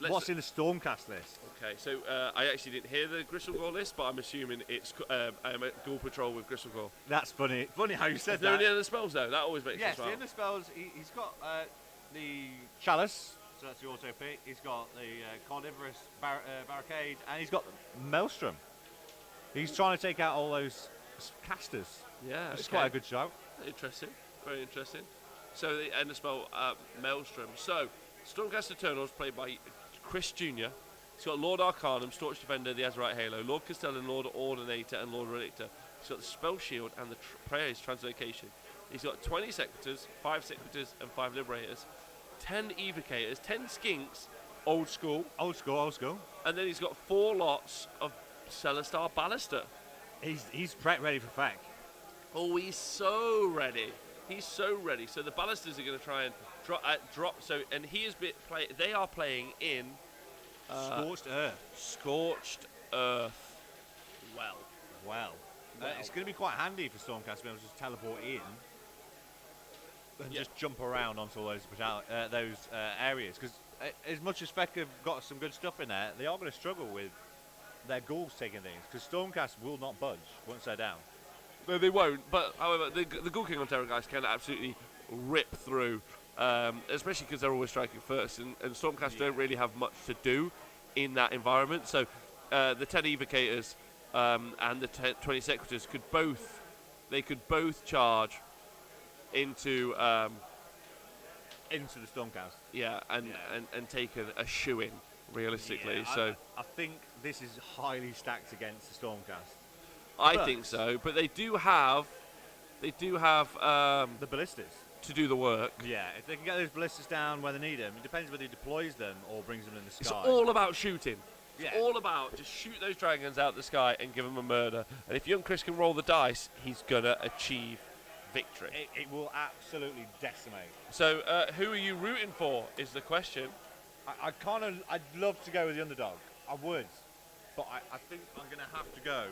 What's in the Stormcast list? Okay, so I actually didn't hear the Gristlegore list, but I'm assuming it's I'm a Ghoul Patrol with Gristlegore. That's funny. Funny how you said that. Is there any other spells though? That always makes sense. Yes, the other spells. He's got the Chalice, so that's the auto pick. He's got the Carnivorous Barricade, and he's got Maelstrom. He's trying to take out all those casters. Yeah, which is quite a good shout. Interesting, very interesting. So the end of spell Maelstrom. So Stormcast Eternals played by Chris Jr. He's got Lord Arcanum, Staunch Defender, the Azerite Halo, Lord Castellan, Lord Ordinator, and Lord Relictor. He's got the Spell Shield and the Prayer's Translocation. He's got 20 Secretors, 5 Secretors, and 5 Liberators, 10 Evocators, 10 Skinks, old school. Old school. And then he's got 4 lots of Celestar Ballista. He's ready for Feck. Oh, he's so ready. He's so ready. So the Ballistas are going to try and drop. So, and he is they are playing in Scorched Earth. Scorched Earth. Well. It's going to be quite handy for Stormcast to be able to just teleport in and just jump around onto all those areas. Because as much as Feck have got some good stuff in there, they are going to struggle with their ghouls taking things. Because Stormcast will not budge once they're down. No, they won't. But however, the Ghoul King on Terrorgeist can absolutely rip through, especially because they're always striking first, and Stormcast don't really have much to do in that environment. So the 10 Evocators and the 20 Secretors could both charge into the Stormcast. Yeah, and take a shoe in realistically. Yeah, so I think this is highly stacked against the Stormcast. I think so, but they do have the ballistas to do the work. Yeah, if they can get those ballistas down where they need them, it depends whether he deploys them or brings them in the sky. It's all about shooting. Yeah. It's all about just shoot those dragons out the sky and give them a murder. And if young Chris can roll the dice, he's gonna achieve victory. It will absolutely decimate. So, who are you rooting for? Is the question. I'd love to go with the underdog. I would, but I think I'm gonna have to go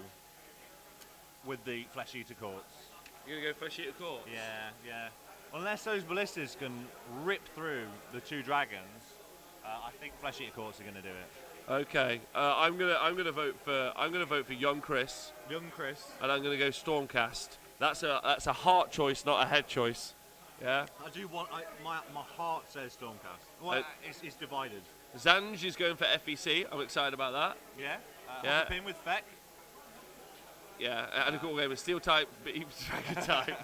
with the Flesh Eater Courts. You're going to go Flesh Eater Courts? Yeah. Unless those ballistas can rip through the 2 dragons, I think Flesh Eater Courts are going to do it. Okay. I'm gonna vote for young Chris. Young Chris. And I'm going to go Stormcast. That's a heart choice, not a head choice. Yeah. I do want. My heart says Stormcast. Well, it's divided. Zanj is going for FEC. I'm excited about that. Yeah. Yeah. Hop in with Feck. Yeah, and a cool game of Steel type, beat Dragon type.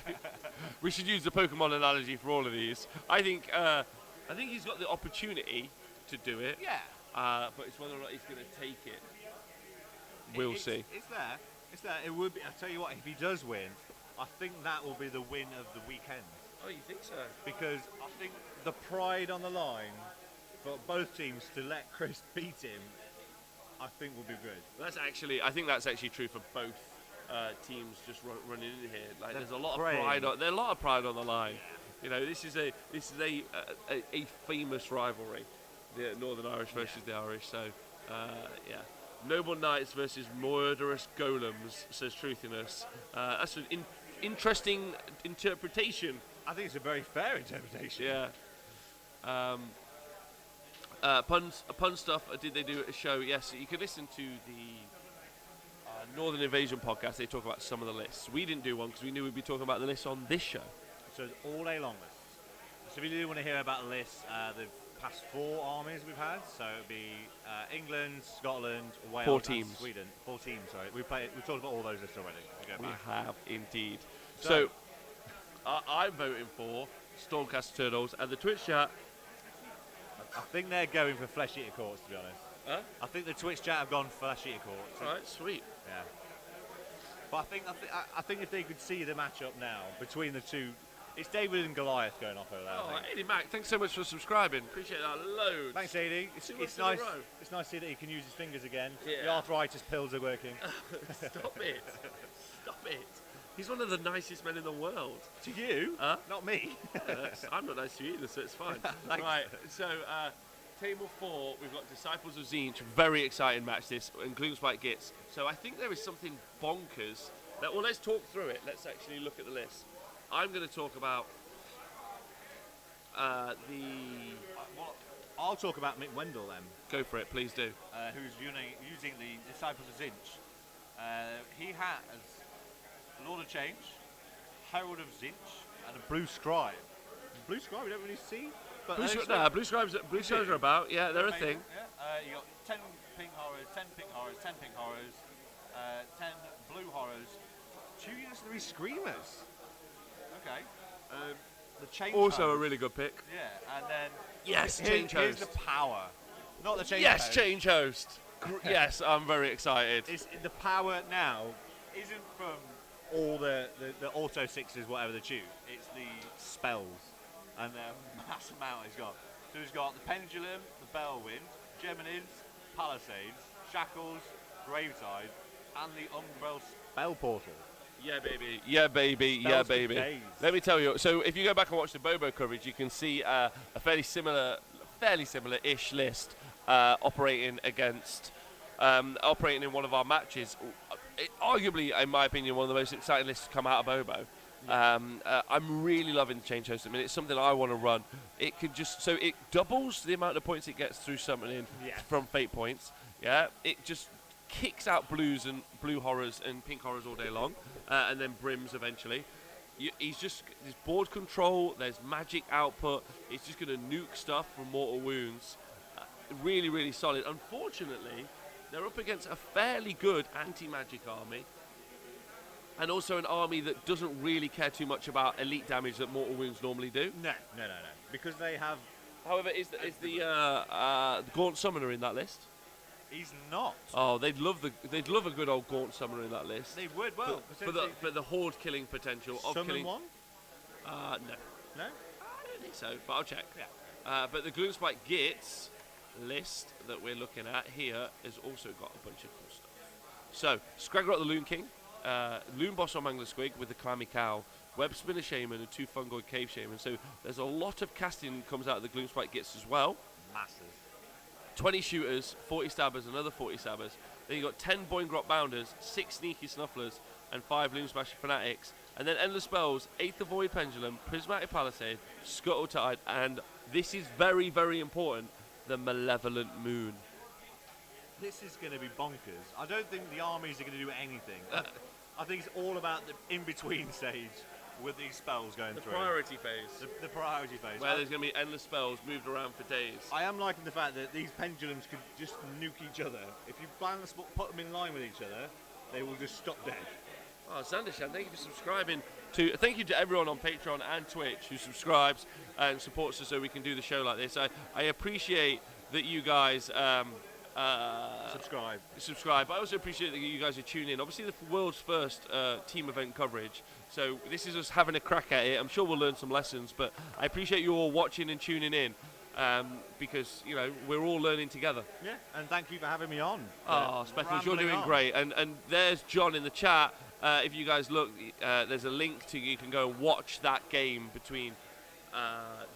We should use the Pokemon analogy for all of these. I think he's got the opportunity to do it. Yeah. But it's whether or not he's going to take it. We'll see. It's there. It's there. It would be. I'll tell you what. If he does win, I think that will be the win of the weekend. Oh, you think so? Because I think the pride on the line for both teams to let Chris beat him, I think will be good. I think that's actually true for both teams just running in here. Like, there's a lot of praying. pride. There's a lot of pride on the line. You know, this is a famous rivalry, the Northern Irish versus the Irish. So, yeah. Noble Knights versus murderous golems, says Truthiness. That's an interesting interpretation. I think it's a very fair interpretation. Yeah. Pun stuff. Did they do a show? Yes. You could listen to the Northern Invasion podcast. They talk about some of the lists. We didn't do one because we knew we'd be talking about the lists on this show. So it's all day long lists. So if you do want to hear about the lists, the past 4 armies we've had. So it would be England, Scotland, Wales, 4 and teams. Sweden. 4 teams. Sorry, we've talked about all those lists already. We have indeed. So So I'm voting for Stormcast Turtles and the Twitch chat. I think they're going for Flesh Eater Courts, to be honest. Huh? I think the Twitch chat have gone for Flesh Eater Courts. All right, sweet. Yeah. But I think if they could see the matchup now between the two, it's David and Goliath going off over there. Oh, I think. Eddie Mac, thanks so much for subscribing. Appreciate that loads. Thanks, Eddie. It's 2 months nice. in a row. It's nice to see that he can use his fingers again. Yeah. The arthritis pills are working. Stop it. Stop it. He's one of the nicest men in the world. To you, Huh? not me. I'm not nice to you either, so it's fine. Thanks. Right, so table 4, we've got Disciples of Zinch. Very exciting match this, including Spike Gitz. So I think there is something bonkers. Well, let's talk through it. Let's actually look at the list. I'm going to talk about I'll talk about Mick Wendell then, Go for it, please do. who's using the Disciples of Zinch. He has Lord of Change, Herald of Zinch, and a Blue Scribe. Blue Scribe we don't really see. But Blue Scribes are about. Yeah, they're a thing. Yeah. You got 10 pink horrors, 10 pink horrors, 10 pink horrors, 10 blue horrors, 2 units of 3 screamers. Okay. The change Also a host. really good pick. Yeah, and then Yes, here's change host. the power, not the change Yes, host. change host. Yes, I'm very excited. It's the power now isn't from all the auto 6s, whatever they choose. It's the spells and the mass amount he's got. So he's got the Pendulum, the Bellwind, Geminids, Palisades, Shackles, Gravetide, and the Umbral Spell Portal. Yeah, baby. Yeah, baby. Yeah, Spells for baby. days. Let me tell you. So, if you go back and watch the Bobo coverage, you can see a fairly similar-ish list operating in one of our matches. Arguably, in my opinion, one of the most exciting lists to come out of Bobo. I'm really loving the change host. I mean, it's something I want to run. It could it doubles the amount of points it gets through summoning from fate points. Yeah, it just kicks out blues and blue horrors and pink horrors all day long, and then brims eventually. There's board control, there's magic output. It's just going to nuke stuff from mortal wounds. Really, really solid. Unfortunately, they're up against a fairly good anti-magic army, and also an army that doesn't really care too much about elite damage that mortal wounds normally do. No. Because they have. However, is the Gaunt Summoner in that list? He's not. Oh, they'd love a good old Gaunt Summoner in that list. They would, well. For the horde killing potential of Summon killing. one? No. No? I don't think so, but I'll check. Yeah. But the Gloomspike Gitz list that we're looking at here has also got a bunch of cool stuff. So, Scragrot the Loon King, Loon Boss on Mangler Squig with the Clammy Cow, Web Spinner Shaman, and 2 Fungoid Cave Shaman. So, there's a lot of casting comes out of the Gloomspike Gitz as well. Massive. 20 shooters, 40 stabbers, another 40 stabbers. Then you got 10 Boingrot Bounders, 6 Sneaky Snufflers, and 5 Loom Smasher Fanatics. And then Endless Spells, 8th the Void Pendulum, Prismatic Palisade, Scuttle Tide, and this is very, very important, the Malevolent Moon. This is going to be bonkers. I don't think the armies are going to do anything. I think it's all about the in-between stage with these spells going through. Priority phase. The priority phase. Where there's going to be endless spells moved around for days. I am liking the fact that these pendulums could just nuke each other. If you balance, put them in line with each other, they will just stop dead. Oh, Zandershan, thank you for subscribing. Thank you to everyone on Patreon and Twitch who subscribes and supports us so we can do the show like this. I appreciate that you guys subscribe. But I also appreciate that you guys are tuning in. Obviously, the world's first team event coverage. So this is us having a crack at it. I'm sure we'll learn some lessons, but I appreciate you all watching and tuning in because, you know, we're all learning together. Yeah, and thank you for having me on. Oh, Speckles, you're doing great. And there's John in the chat. If you guys look, there's a link to you can go and watch that game between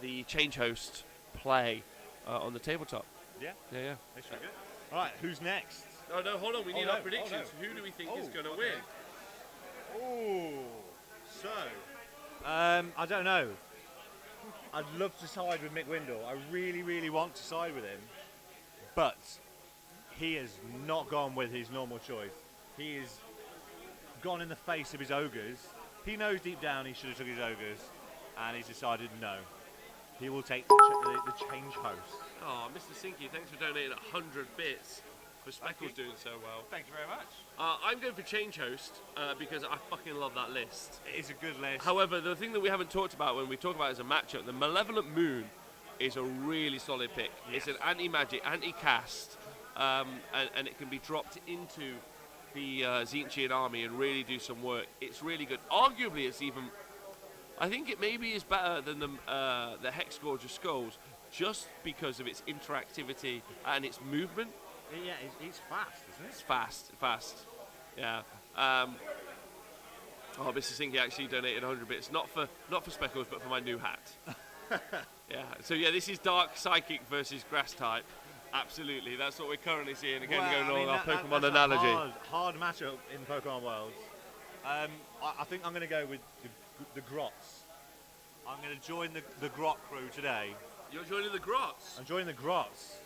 the change host play on the tabletop. Yeah. Yeah. That's really good. All right, who's next? Oh, no, hold on. We need our predictions. Who do we think is going to win? Oh, so I don't know. I'd love to side with Mick Windle. I really, really want to side with him, but he has not gone with his normal choice. He has gone in the face of his ogres. He knows deep down he should have took his ogres, and he's decided no. He will take the change host. Oh, Mr. Sinky, thanks for donating 100 bits for Speckles doing so well. Thank you very much. I'm going for change host because I fucking love that list. It is a good list. However, the thing that we haven't talked about when we talk about it as a matchup, the Malevolent Moon is a really solid pick. Yes. It's an anti-magic, anti-cast, and it can be dropped into the Tzeentchian army and really do some work. It's really good. Arguably, it's even... I think it maybe is better than the Hexgorger Skulls just because of its interactivity and its movement. Yeah, it's fast, isn't it? It's fast. Yeah. Oh, Mr. Sinky actually donated 100 bits, not for Speckles, but for my new hat. Yeah. So yeah, this is Dark Psychic versus Grass type. Absolutely, that's what we're currently seeing. Again, going on our Pokemon analogy. That's a hard matchup in the Pokemon world. I think I'm going to go with the Grots. I'm going to join the Grot crew today. You're joining the Grots? I'm joining the Grots.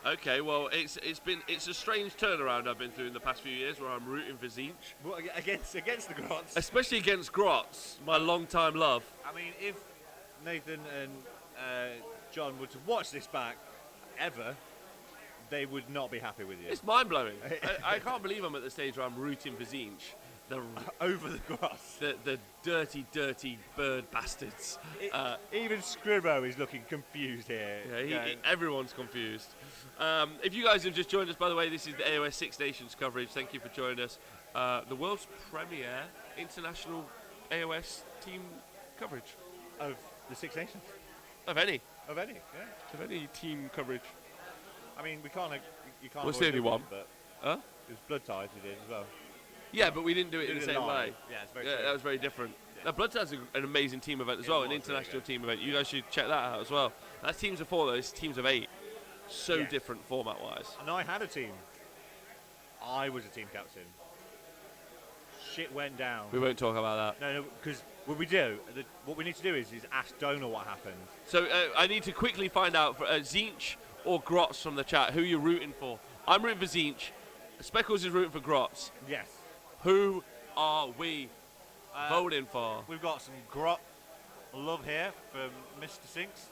Okay, well, it's a strange turnaround I've been through in the past few years where I'm rooting for Tzeentch. Well, against the Grots. Especially against Grots, my long-time love. I mean, if Nathan and John were to watch this back, ever, they would not be happy with you. It's mind-blowing. I can't believe I'm at the stage where I'm rooting for Tzeentch. Over the Grots. The dirty, dirty bird bastards. Even Scribbo is looking confused here. Yeah, everyone's confused. If you guys have just joined us, by the way, this is the AoS Six Nations coverage. Thank you for joining us. The world's premier international AoS team coverage. Of the Six Nations? Of any. Of any, yeah. Of any team coverage. I mean, you can't... What's the only one? But huh? It was Blood Ties we did as well. Yeah, but we didn't do it in the same way. Yeah, it's very that was very different. Yeah. Now, Blood Ties is an amazing team event as well, an international team event. You guys should check that out as well. That's teams of 4, though. It's teams of 8. So different format-wise. And I had a team. I was a team captain. Shit went down. We won't talk about that. No, because what we need to do is ask Donal what happened. So I need to quickly find out for Tzeentch or Grots from the chat who you're rooting for. I'm rooting for Tzeentch. Speckles is rooting for Grots. Yes. Who are we voting for? We've got some Grot love here from Mr. Sinks.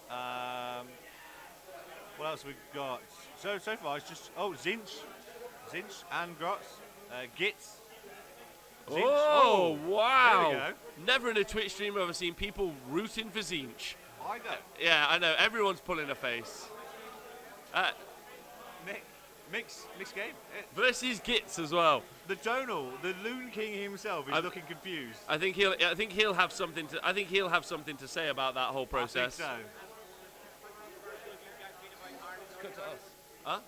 What else have we got? So far it's just Tzeentch and Grots. Gits. Tzeentch. Oh, wow! There we go. Never in a Twitch stream have I seen people rooting for Tzeentch. I know. Yeah, I know. Everyone's pulling a face. Mixed game. Versus Gits as well. The Donal, the Loon King himself, is looking confused. I think he'll have something to say about that whole process. I think so. Cut to us. Huh?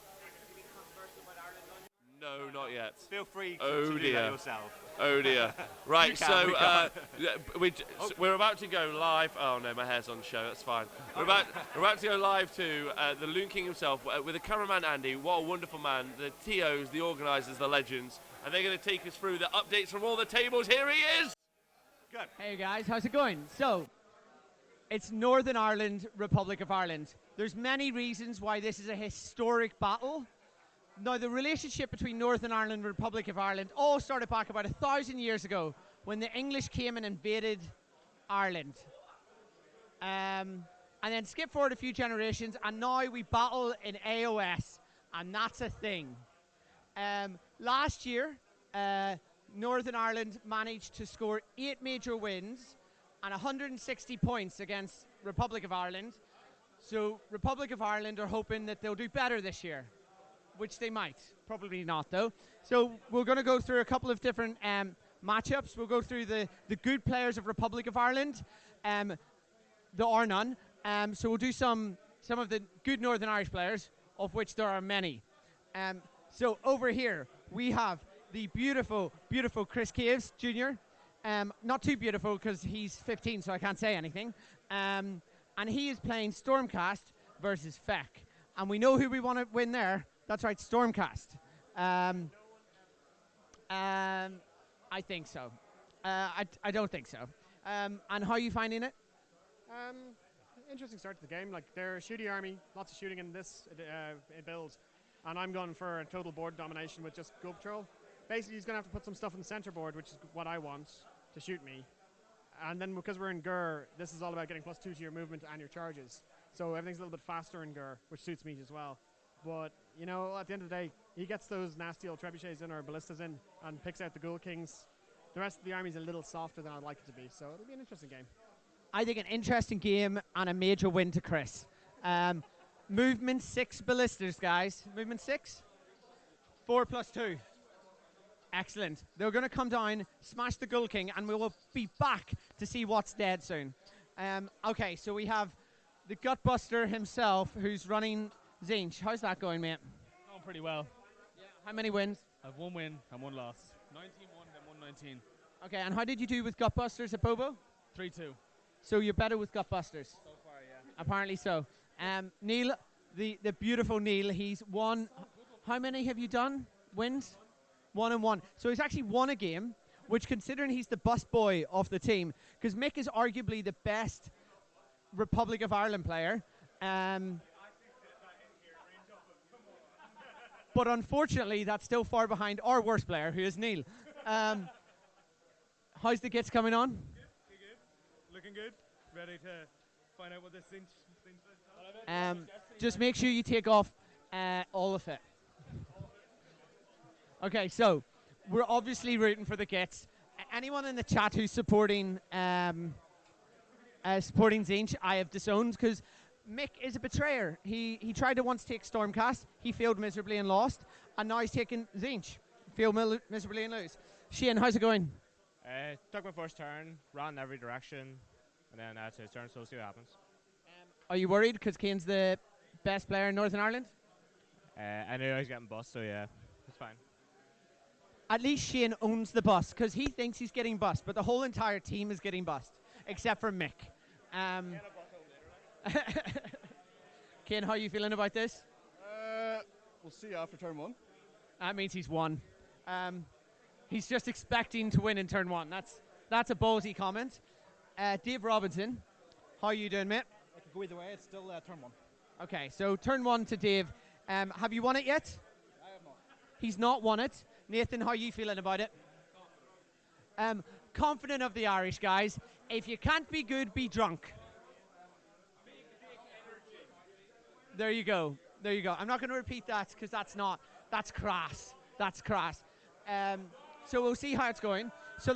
No, not yet. Feel free to do that yourself. Oh dear. Right, we're about to go live. Oh no, my hair's on show. That's fine. We're about to go live to the Loon King himself with the cameraman Andy. What a wonderful man. The TOs, the organisers, the legends, and they're going to take us through the updates from all the tables. Here he is. Good. Hey guys, how's it going? So, it's Northern Ireland, Republic of Ireland. There's many reasons why this is a historic battle. Now, the relationship between Northern Ireland and Republic of Ireland all started back about 1,000 years ago when the English came and invaded Ireland. And then skip forward a few generations, and now we battle in AoS, and that's a thing. Last year, Northern Ireland managed to score 8 major wins and 160 points against Republic of Ireland. So Republic of Ireland are hoping that they'll do better this year, which they might. Probably not, though. So we're going to go through a couple of different matchups. We'll go through the good players of Republic of Ireland. There are none. So we'll do some of the good Northern Irish players, of which there are many. So over here, we have the beautiful, beautiful Chris Caves Jr. Not too beautiful because he's 15, so I can't say anything. And he is playing Stormcast versus Feck. And we know who we want to win there. That's right, Stormcast. I think so. I don't think so. And how are you finding it? Interesting start to the game. Like, they're a shooty army, lots of shooting in this build. And I'm going for a total board domination with just Go Patrol. Basically, he's going to have to put some stuff on the center board, which is what I want, to shoot me. And then because we're in Gur, this is all about getting +2 to your movement and your charges. So everything's a little bit faster in Gur, which suits me as well. But, you know, at the end of the day, he gets those nasty old trebuchets in or ballistas in and picks out the Ghoul Kings. The rest of the army's a little softer than I'd like it to be, so it'll be an interesting game. I think an interesting game and a major win to Chris. Movement 6 ballistas, guys. Movement 6? 4 + 2. Excellent. They're going to come down, smash the Ghoul King, and we will be back to see what's dead soon. Okay, so we have the Gutbuster himself who's running Zinch. How's that going, mate? Going pretty well. Yeah. How many wins? I have 1 win and 1 loss. 19-1 and 119. Okay, and how did you do with Gutbusters at Bobo? 3-2. So you're better with Gutbusters? So far, yeah. Apparently so. Neil, the beautiful Neil, he's won. How many have you done? Wins? 1 and 1. So he's actually won a game, which, considering he's the bus boy of the team, because Mick is arguably the best Republic of Ireland player. But unfortunately, that's still far behind our worst player, who is Neil. How's the kits coming on? Good. Looking good. Ready to find out what this thing's just make sure you take off all of it. Okay, so we're obviously rooting for the kits. Anyone in the chat who's supporting Zinch, I have disowned, because Mick is a betrayer. He tried to once take Stormcast, he failed miserably and lost, and now he's taking Zinch, failed miserably and lose. Shane, how's it going? Took my first turn, ran in every direction, and then to his turn, so we'll see what happens. Are you worried because Kane's the best player in Northern Ireland? I knew I was getting bust, so yeah, it's fine. At least Shane owns the bus, because he thinks he's getting bust, but the whole entire team is getting bust, except for Mick. Kane, how are you feeling about this? We'll see after turn 1. That means he's won. He's just expecting to win in turn 1. That's a ballsy comment. Dave Robinson, how are you doing, mate? I could go either way. It's still turn 1. Okay, so turn 1 to Dave. Have you won it yet? I have not. He's not won it. Nathan, how are you feeling about it? Confident of the Irish, guys. If you can't be good, be drunk. There you go. There you go. I'm not going to repeat that because that's crass. That's crass. So we'll see how it's going. So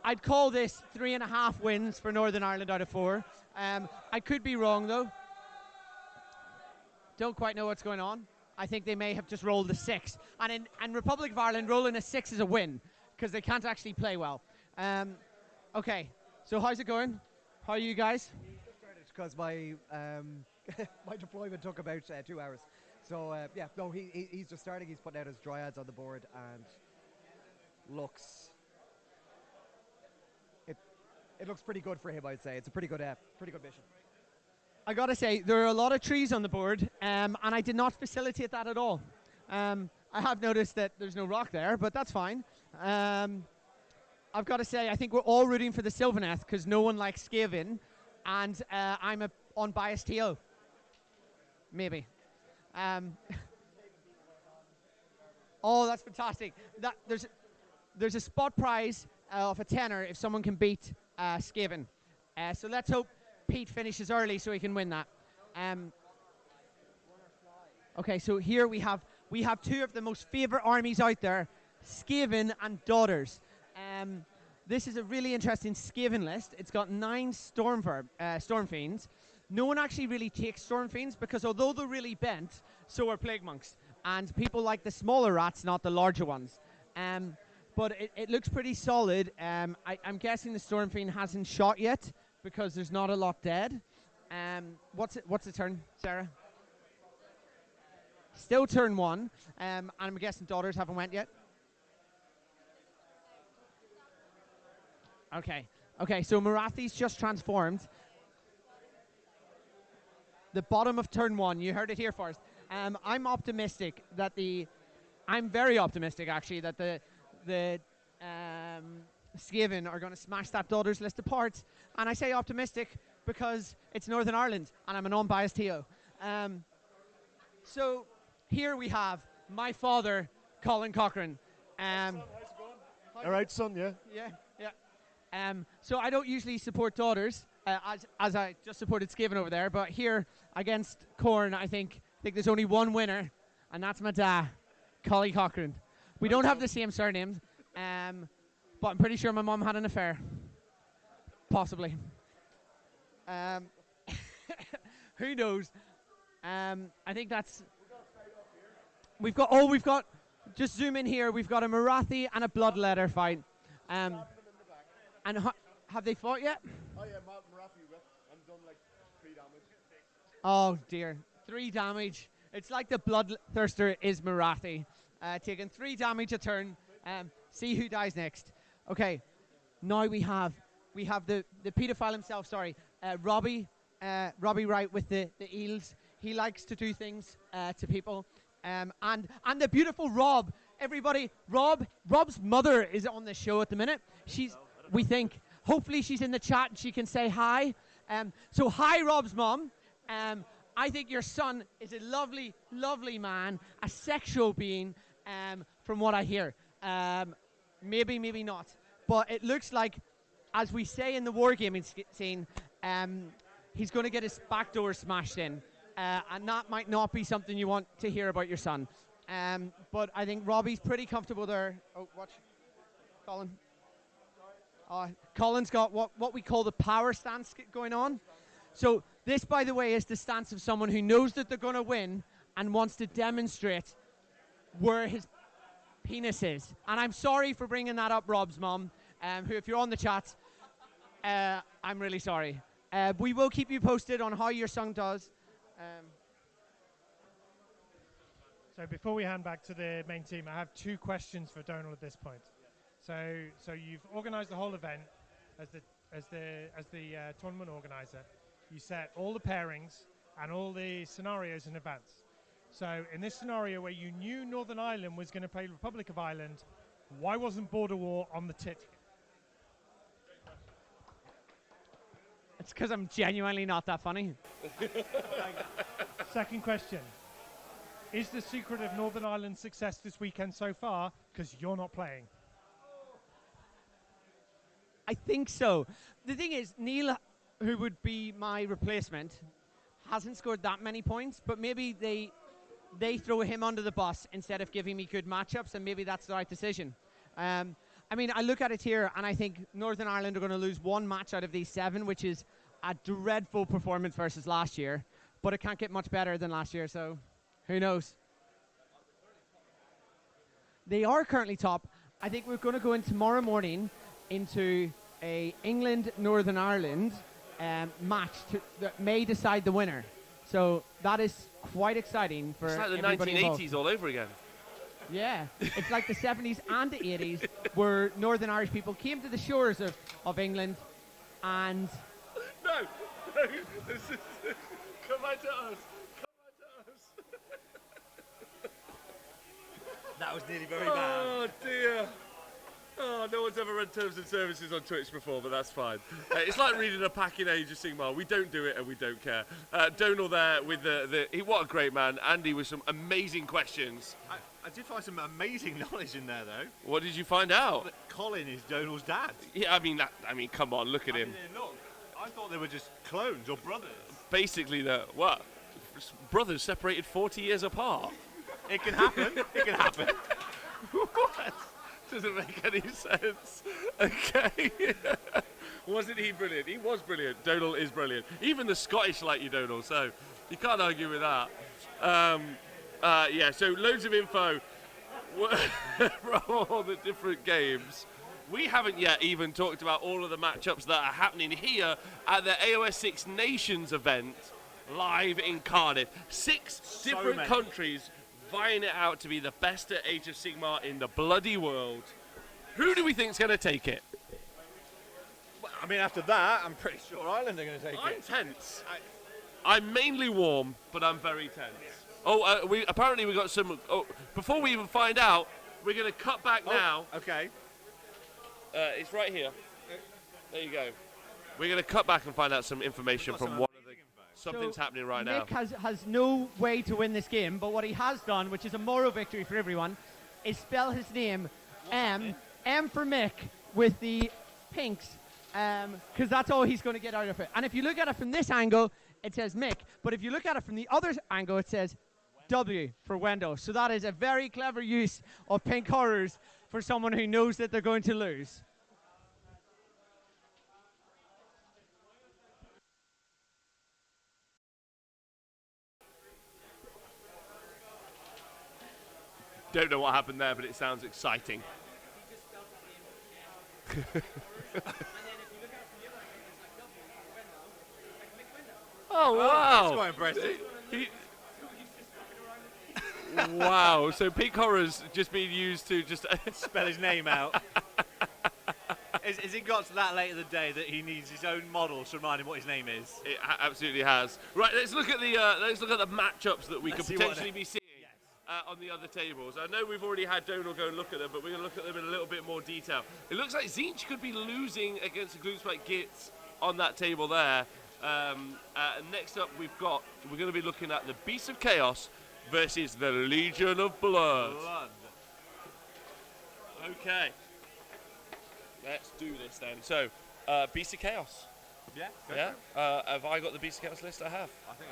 I'd call this 3.5 wins for Northern Ireland out of 4. I could be wrong, though. Don't quite know what's going on. I think they may have just rolled a 6. And Republic of Ireland, rolling a 6 is a win because they can't actually play well. Okay, so how's it going? How are you guys? Because my my deployment took about 2 hours. So yeah, no, he's just starting. He's putting out his dryads on the board and looks. It looks pretty good for him, I'd say. It's a pretty good mission. I gotta say, there are a lot of trees on the board, and I did not facilitate that at all. I have noticed that there's no rock there, but that's fine. I've got to say, I think we're all rooting for the Sylvaneth because no one likes Skaven, and I'm a unbiased TO. Maybe. Oh, that's fantastic. There's a spot prize of a tenner if someone can beat Skaven. So let's hope Pete finishes early so he can win that. Okay, so here we have 2 of the most favorite armies out there, Skaven, and Daughters. This is a really interesting Skaven list. It's got 9 Storm Fiends. No one actually really takes Storm Fiends because although they're really bent, so are Plague Monks. And people like the smaller rats, not the larger ones. But it looks pretty solid. I'm guessing the Storm Fiend hasn't shot yet because there's not a lot dead. What's the turn, Sarah? Still turn 1. And I'm guessing Daughters haven't went yet. Okay, so Marathi's just transformed. The bottom of turn 1, you heard it here first. I'm optimistic that I'm very optimistic actually that the Skaven are going to smash that Daughters list apart. And I say optimistic because it's Northern Ireland and I'm an unbiased TO. So here we have my father, Colin Cochran. How's it going? All right, son, yeah. Yeah. So I don't usually support Daughters, as I just supported Skaven over there, but here against Corn, I think there's only one winner, and that's my dad, Colin Cochran. We don't have the same surnames, but I'm pretty sure my mum had an affair. Possibly. Who knows? I think that's... We've got... Just zoom in here. We've got a Marathi and a Bloodletter fight. And have they fought yet? Oh yeah, Marathi whip. I'm done like 3 damage. Oh dear, 3 damage. It's like the Bloodthirster is Marathi, taking 3 damage a turn. See who dies next. Okay, now we have the paedophile himself. Sorry, Robbie Wright with the eels. He likes to do things to people. And the beautiful Rob. Everybody, Rob's mother is on the show at the minute. We think. Hopefully she's in the chat and she can say hi. So hi, Rob's mom. I think your son is a lovely, lovely man, a sexual being, from what I hear. Maybe, maybe not. But it looks like, as we say in the wargaming scene, he's going to get his back door smashed in. And that might not be something you want to hear about your son. But I think Robbie's pretty comfortable there. Oh, watch. Colin. Colin's got what we call the power stance going on. So this, by the way, is the stance of someone who knows that they're going to win and wants to demonstrate where his penis is. And I'm sorry for bringing that up, Rob's mom, who, if you're on the chat, I'm really sorry. We will keep you posted on how your son does. So before we hand back to the main team, I have 2 questions for Donal at this point. So you've organised the whole event as the tournament organizer. You set all the pairings and all the scenarios in advance. So in this scenario where you knew Northern Ireland was going to play Republic of Ireland, why wasn't Border War on the tit? It's because I'm genuinely not that funny. Second question. Is the secret of Northern Ireland's success this weekend so far because you're not playing? I think so. The thing is, Neil, who would be my replacement, hasn't scored that many points, but maybe they throw him under the bus instead of giving me good matchups, and maybe that's the right decision. I mean, I look at it here, and I think Northern Ireland are going to lose 1 match out of these 7, which is a dreadful performance versus last year, but it can't get much better than last year, so who knows? They are currently top. I think we're going to go in tomorrow morning into a England-Northern Ireland match that may decide the winner. So that is quite exciting for everybody. It's like the 1980s involved. all over again. Yeah, it's like the 70s and the 80s where Northern Irish people came to the shores of England and... No, this is... Come back to us. That was nearly very bad. Oh dear. Oh, no one's ever read terms and services on Twitch before, but that's fine. It's like reading a pack in Age of Sigmar. We don't do it and we don't care. Donal there with what a great man. Andy with some amazing questions. I did find some amazing knowledge in there, though. What did you find out? That Colin is Donal's dad. Yeah, I mean, come on, look at him. Look, I thought they were just clones or brothers. Basically, what? Brothers separated 40 years apart. It can happen. It can happen. What? Doesn't make any sense. Okay. Wasn't he brilliant? He was brilliant. Donal is brilliant. Even the Scottish like you, Donal, so you can't argue with that. Yeah, so loads of info from all the different games. We haven't yet even talked about all of the matchups that are happening here at the AoS 6 Nations event live in Cardiff. Six different countries vying it out to be the best at Age of Sigmar in the bloody world. Who do we think is going to take it? Well, I mean, after that, I'm pretty sure Ireland are going to take it. I'm tense. I'm mainly warm, but I'm very tense. Oh, we got some. Oh, before we even find out, we're going to cut back now. Okay. It's right here. There you go. We're going to cut back and find out some information from one of the. Something's happening right now. Nick has no way to win this game, but what he has done, which is a moral victory for everyone, is spell his name M for Mick with the pinks, because that's all he's going to get out of it. And if you look at it from this angle, it says Mick, but if you look at it from the other angle, it says W for Wendell. So that is a very clever use of pink horrors for someone who knows that they're going to lose. Don't know what happened there, but it sounds exciting. Oh, wow. That's quite impressive. Wow, so pink horrors just being used to just spell his name out. Has it got to that late in the day that he needs his own model to remind him what his name is? It absolutely has. Right, let's look at the matchups that we could potentially be seeing on the other tables. I know we've already had Donal go and look at them, but we're going to look at them in a little bit more detail. It looks like Zinch could be losing against the Gloomspike Gitz on that table there. Next up, we're going to be looking at the Beast of Chaos versus the Legion of Blood. Okay. Let's do this then. So, Beast of Chaos. Yeah. Have I got the Beast of Chaos list? I have. I think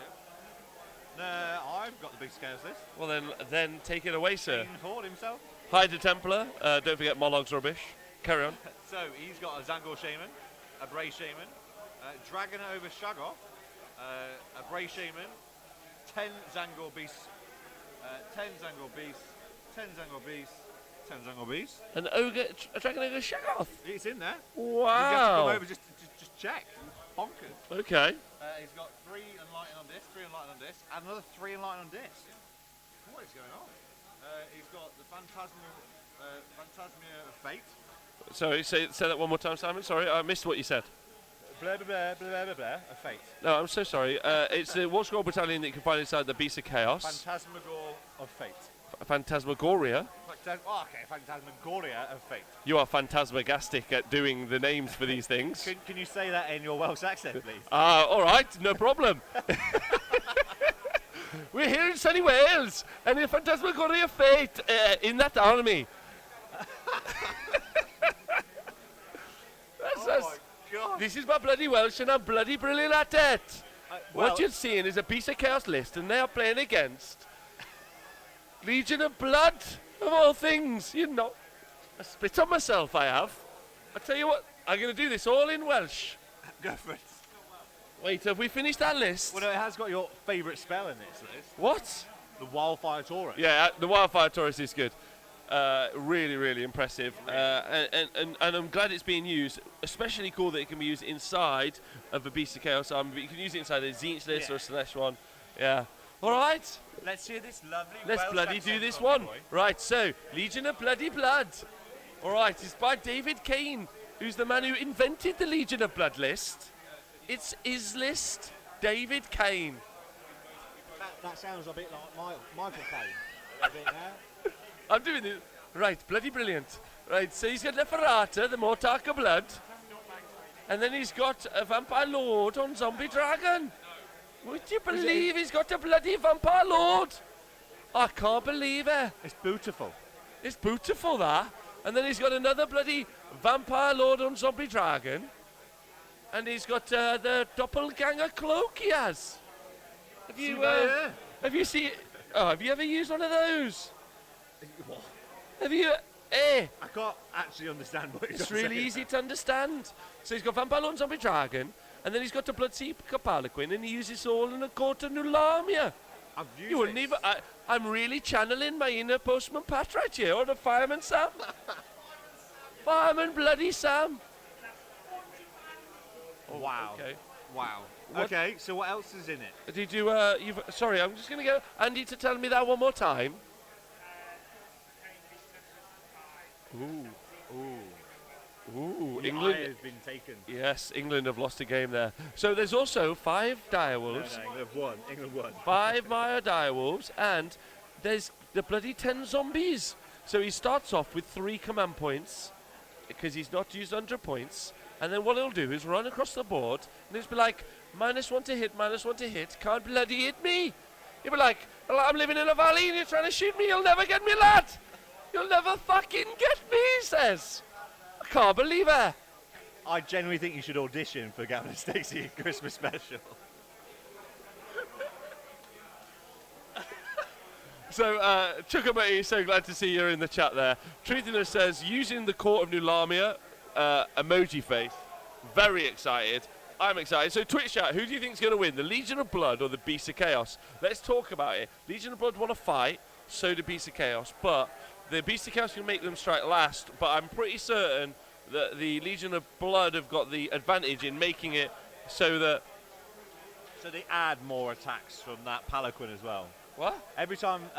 I've got the big scales list. Well, then take it away, sir. Dean Ford himself. Hide the Templar. Don't forget Molog's rubbish. Carry on. So he's got a Zangor Shaman, a Bray Shaman, Dragon over Shaggoth, a Bray Shaman, 10 Zangor Beasts, 10 Zangor Beasts, 10 Zangor Beasts, 10 Zangor Beasts. An ogre, a Dragon over Shaggoth. It's in there. Wow. You have to come over just check. Bonkers. Okay. He's got 3 Enlighten on disc, 3 Enlighten on disc, and another 3 Enlighten on disc. What is going on? He's got the Phantasmia of Fate. Sorry, say that one more time, Simon. Sorry, I missed what you said. Blah, blah, blah, blah, blah, blah, of Fate. No, I'm so sorry. It's the War Scroll Battalion that you can find inside the Beast of Chaos. Phantasmagor of Fate. Phantasmagoria. Phantasmagoria of Fate. You are phantasmagastic at doing the names for these things. Can you say that in your Welsh accent, please? All right, no problem. We're here in sunny Wales, and the Phantasmagoria of Fate in that army. Oh my God. This is my bloody Welsh, and I'm bloody brilliant at it. What you're seeing is a Beast of Chaos list, and they are playing against Legion of Blood, of all things. You know, I spit on myself, I have. I tell you what, I'm going to do this all in Welsh. Go for it. Wait, have we finished that list? Well, no, it has got your favourite spell in this list. What? The Wildfire Taurus. Yeah, the Wildfire Taurus is good. Really, really impressive. And I'm glad it's being used. Especially cool that it can be used inside of a Beast of Chaos army, but you can use it inside a Zinch list or a Slash one. Yeah. All right. Let's hear this lovely Let's Welsh bloody accent do this from one. you, boy. Right, so, Legion of Bloody Blood. All right, it's by David Kane, who's the man who invented the Legion of Blood list. It's his list, David Kane. That sounds a bit like Michael Caine. A bit now. I'm doing it. Right, bloody brilliant. Right, so he's got Neferata, the Mortark of Blood. And then he's got a Vampire Lord on Zombie Dragon. Would you believe he's got a bloody Vampire Lord? I can't believe it. It's beautiful. It's beautiful, that. And then he's got another bloody Vampire Lord on Zombie Dragon. And he's got the Doppelganger cloak he has. Have you seen? Oh, have you ever used one of those? What? Have you? Eh? I can't actually understand what you're It's saying. really easy to understand. So he's got Vampire Lord Zombie Dragon, and then he's got a Bloodseeker Paladin, and he uses all in a court of Nulamia. I've used You wouldn't this. even. I'm really channeling my inner Postman Pat right here, or the Fireman Sam. Fireman Bloody Sam. Wow. Okay. Wow. What- Okay, so what else is in it? Did you? Sorry, I'm just gonna go. Andy, to tell me that one more time. Ooh, The England. eye has been taken. Yes, England have lost a game there. So there's also 5 direwolves, No, England have won. England won. 5 Maya direwolves, and there's the bloody 10 zombies. So he starts off with 3 command points because he's not used 100 points. And then what he'll do is run across the board and he'll be like, -1 to hit, can't bloody hit me. He'll be like, I'm living in a valley and you're trying to shoot me, you'll never get me, lad. You'll never fucking get me, he says. I can't believe it. I genuinely think you should audition for Gavin and Stacey Christmas special. So, Chukamati, so glad to see you in the chat there. Truthiness says, using the Court of Nulamia, emoji face. Very excited. I'm excited. So, Twitch chat, who do you think is going to win? The Legion of Blood or the Beast of Chaos? Let's talk about it. Legion of Blood want to fight, so do Beast of Chaos. But the Beast of Chaos can make them strike last. But I'm pretty certain that the Legion of Blood have got the advantage in making it so that... So they add more attacks from that Palanquin as well. What? Every time...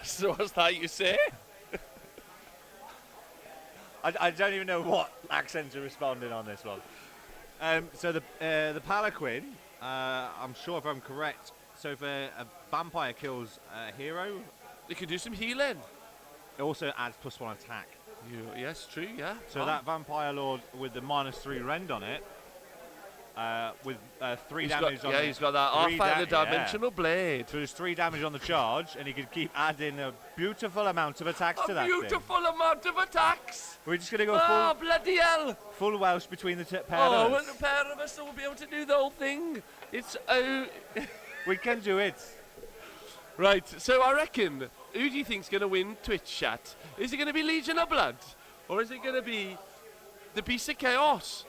So what's that you say? I don't even know what accents are responding on this one. So the Palanquin, I'm sure if I'm correct, so if a vampire kills a hero... They could do some healing. It also adds +1 attack. Yes, true, yeah. So that Vampire Lord with the -3 rend on it, with 3 damage on it. Yeah, he's got that half out of the dimensional blade. So there's 3 damage on the charge, and he could keep adding a beautiful amount of attacks to that thing. A beautiful amount of attacks! We're just going to go Oh, bloody hell! full Welsh between the pair Oh, of when us. the pair of us will be able to do the whole thing. It's... We can do it. Right, so I reckon, who do you think's going to win Twitch chat? Is it going to be Legion of Blood? Or is it going to be the Beast of Chaos?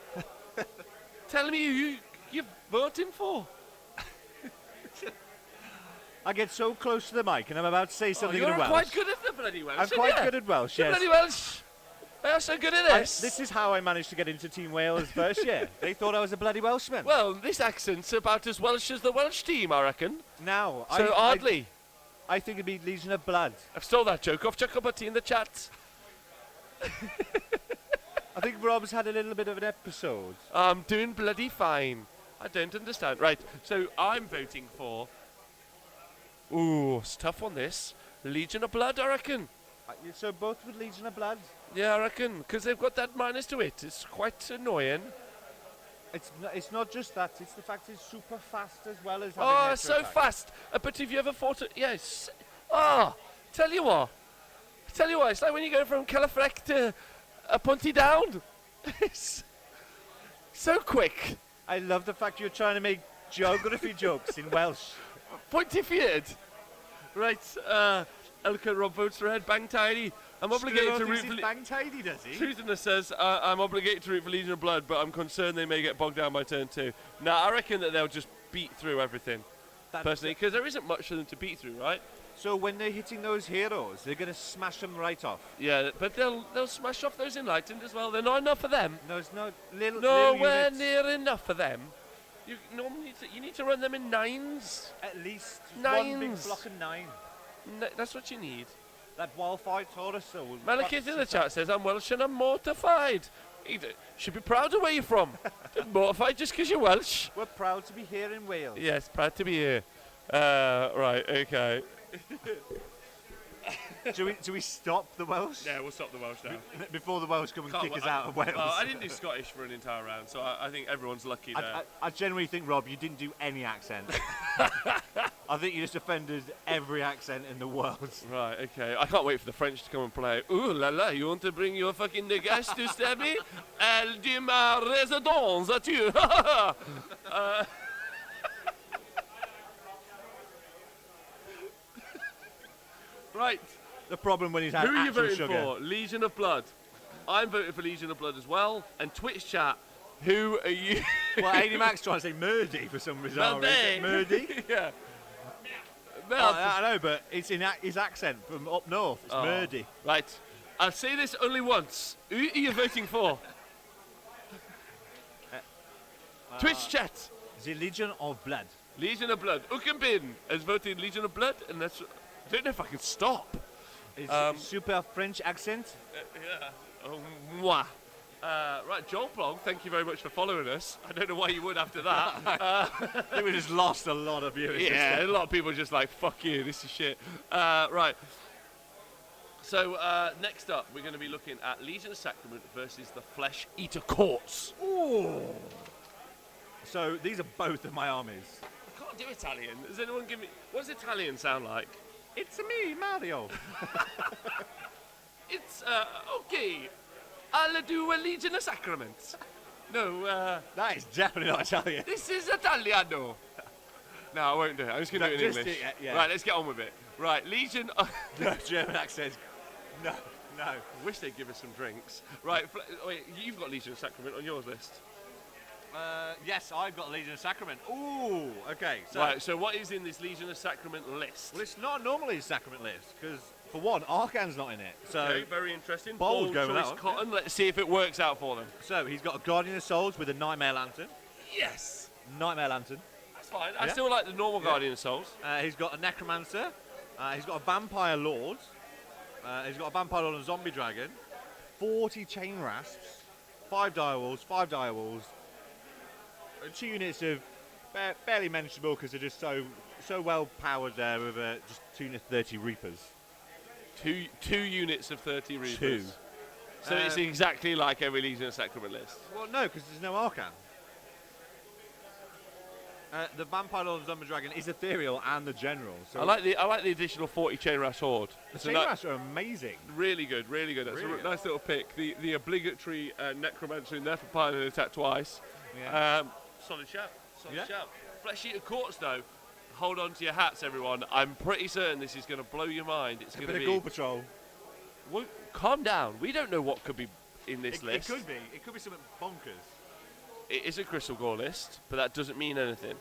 Tell me who you're voting for. I get so close to the mic, and I'm about to say something in You're Welsh. quite good at the bloody Welsh. I'm quite good at Welsh, You're yes. bloody Welsh. You're so good at this. This is how I managed to get into Team Wales first year. They thought I was a bloody Welshman. Well, this accent's about as Welsh as the Welsh team, I reckon. Now, So hardly. I think it'd be Legion of Blood. I've stole that joke off Chuckabutty in the chat. I think Rob's had a little bit of an episode. I'm doing bloody fine. I don't understand. Right, so I'm voting for... Ooh, it's tough on this. Legion of Blood, I reckon. So both with Legion of Blood? Yeah, I reckon, because they've got that minus to it. It's quite annoying. It's not just that, it's the fact it's super fast as well as having Oh, extra it's so attack. fast. But if you ever fought it... Yes. Tell you what, it's like when you go from Califrec to Punty Down. It's so quick. I love the fact you're trying to make geography jokes in Welsh. Pointy feared. Right, Elka Rob votes for Red Bang Tidy. I'm obligated to root for... Bang tidy, does he? Truthiness says, I'm obligated to root for Legion of Blood, but I'm concerned they may get bogged down by turn 2. Now, I reckon that they'll just beat through everything, personally, because there isn't much for them to beat through, right? So when they're hitting those heroes, they're going to smash them right off. Yeah, but they'll smash off those Enlightened as well. They're not enough for them. No, it's not little Nowhere units. near enough for them. You normally you need to run them in 9s. At least 9s. one big block of 9. That's what you need. That wildfire Taurus, though. Malekith in the chat says, I'm Welsh and I'm mortified. You should be proud of where you're from. Don't mortified just because you're Welsh. We're proud to be here in Wales. Yes, proud to be here. Right, okay. Do we stop the Welsh? Yeah, we'll stop the Welsh now. Before the Welsh come and kick us out of Wales. Well, I didn't do Scottish for an entire round, so I think everyone's lucky there. I generally think, Rob, you didn't do any accent. I think you just offended every accent in the world. Right, okay. I can't wait for the French to come and play. Ooh la la, you want to bring your fucking guest to stab me? Elle dit ma résidence à tu. Right, the problem when he's had Who are you actual voting sugar. for? Legion of Blood. I'm voting for Legion of Blood as well. And Twitch chat, who are you? Well, AD Max trying to say Murdy for some bizarre reason. Murdy? Yeah. Oh, I know, but it's in his accent from up north. It's Murdy. Right. I'll say this only once. Who are you voting for? Twitch chat. The Legion of Blood. Legion of Blood. Ukenbin has voted Legion of Blood, and that's. I don't know if I can stop. It's super French accent. Yeah. Oh, mwah. Right, Joel Plong, thank you very much for following us. I don't know why you would after that. I think we just lost a lot of viewers. Yeah, a lot of people just like, fuck you, this is shit. Right. So, next up, we're going to be looking at Legion of Sacrament versus the Flesh Eater Courts. Ooh. So, these are both of my armies. I can't do Italian. Does anyone give me... What does Italian sound like? It's me, Mario. It's, okay. I'll do a Legion of Sacrament. No, that is definitely not Italian. This is Italiano. No, I won't do it. I'm just going to do it in English. Yeah. Right, let's get on with it. Right, Legion of... No, German accent. No. I wish they'd give us some drinks. Right, wait, you've got Legion of Sacrament on yours list. Yes, I've got Legion of Sacrament. Ooh, okay. So, right, so what is in this Legion of Sacrament list? Well, it's not normally a Sacrament list, because, for one, Arcan's not in it. So okay, very interesting. Bold going choice, with that Cotton. Let's see if it works out for them. So, he's got a Guardian of Souls with a Nightmare Lantern. Yes! Nightmare Lantern. That's fine. I still like the normal Guardian of Souls. He's got a Necromancer. He's got a Vampire Lord. He's got a Vampire Lord and a Zombie Dragon. 40 Chain Rasps. 5 Direwolves. 2 units of barely mentionable because they're just so well powered there with just 2 30 Reapers. Two units of 30 Reapers. 2. So it's exactly like every Legion of Sacrament list. Well, no, because there's no Arcan. The Vampire Lord and Zombie Dragon is ethereal and the general. So I like the additional 40 Chain Rash Horde. The Chain Rash are amazing. Really good. That's really a nice little pick. The obligatory Necromancer in there for piling an attack twice. Yeah. Solid shout. Flesh Eater Courts, though. Hold on to your hats, everyone. I'm pretty certain this is going to blow your mind. It's going to be a Ghoul Patrol. Well, calm down. We don't know what could be in this list. It could be. It could be something bonkers. It is a Crystal Gore list, but that doesn't mean anything.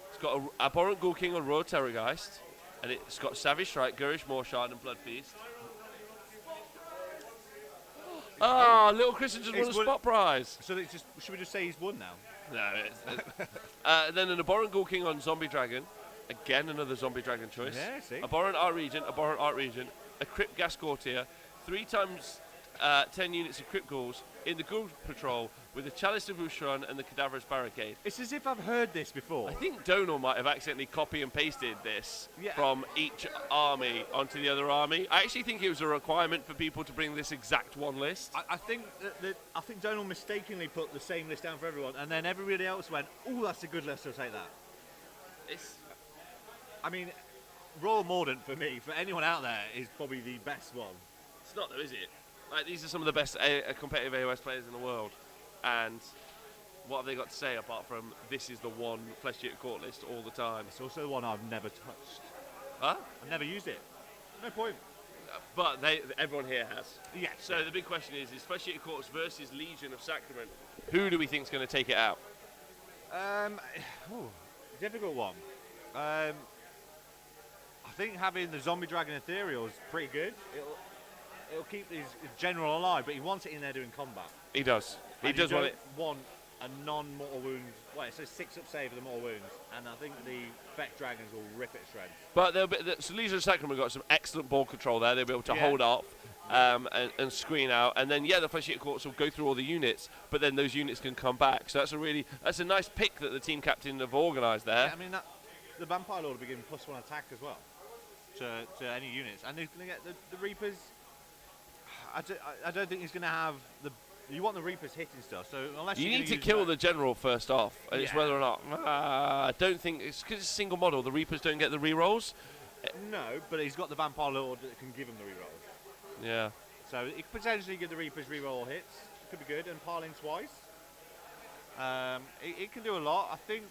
It's got a Abhorrent Ghoul King on Royal Terrorgeist, and it's got Savage Strike, Gurish Morshard, and Blood Feast. Little Christian just won a spot prize. So should we just say he's won now? No. Then an Abhorrent Ghoul King on Zombie Dragon. Again, another Zombie Dragon choice. Yeah, see. Abhorrent Art Regent, a Crypt Gas Courtier, 3 times 10 units of Crypt Ghouls in the Ghoul Patrol with the Chalice of Ushran and the Cadaverous Barricade. It's as if I've heard this before. I think Donal might have accidentally copy and pasted this from each army onto the other army. I actually think it was a requirement for people to bring this exact one list. I think I think Donal mistakenly put the same list down for everyone, and then everybody else went, "Oh, that's a good list. I'll take that." I mean, Royal Mordant for me, for anyone out there, is probably the best one. It's not though, is it? Like, these are some of the best competitive AoS players in the world, and what have they got to say apart from this is the one Flesh Eater Court list all the time? It's also the one I've never touched. Huh? I've never used it. No point. But everyone here has. Yes. So the big question is Flesh Eater Courts versus Legion of Sacrament. Who do we think is going to take it out? Difficult one. I think having the Zombie Dragon Ethereal is pretty good. It'll keep his general alive, but he wants it in there doing combat. He does. He does want it. Want a non-mortal wound. Well, it's a 6-up save for the mortal wounds, and I think the Vex Dragons will rip it to shreds. But so Legion of Sacrament got some excellent ball control there. They'll be able to hold up and screen out, and then the Flesh Eater Courts will go through all the units, but then those units can come back. So that's a nice pick that the team captain have organised there. Yeah, I mean the Vampire Lord will be given +1 attack as well to any units, and he's going to get the Reapers. I don't think he's going to have the. You want the Reapers hitting stuff, so unless you need to kill the general first off, and it's whether or not. I don't think it's because it's a single model. The Reapers don't get the rerolls. No, but he's got the Vampire Lord that can give him the rerolls. Yeah. So he could potentially give the Reapers reroll hits. Could be good, and piling twice. It can do a lot. I think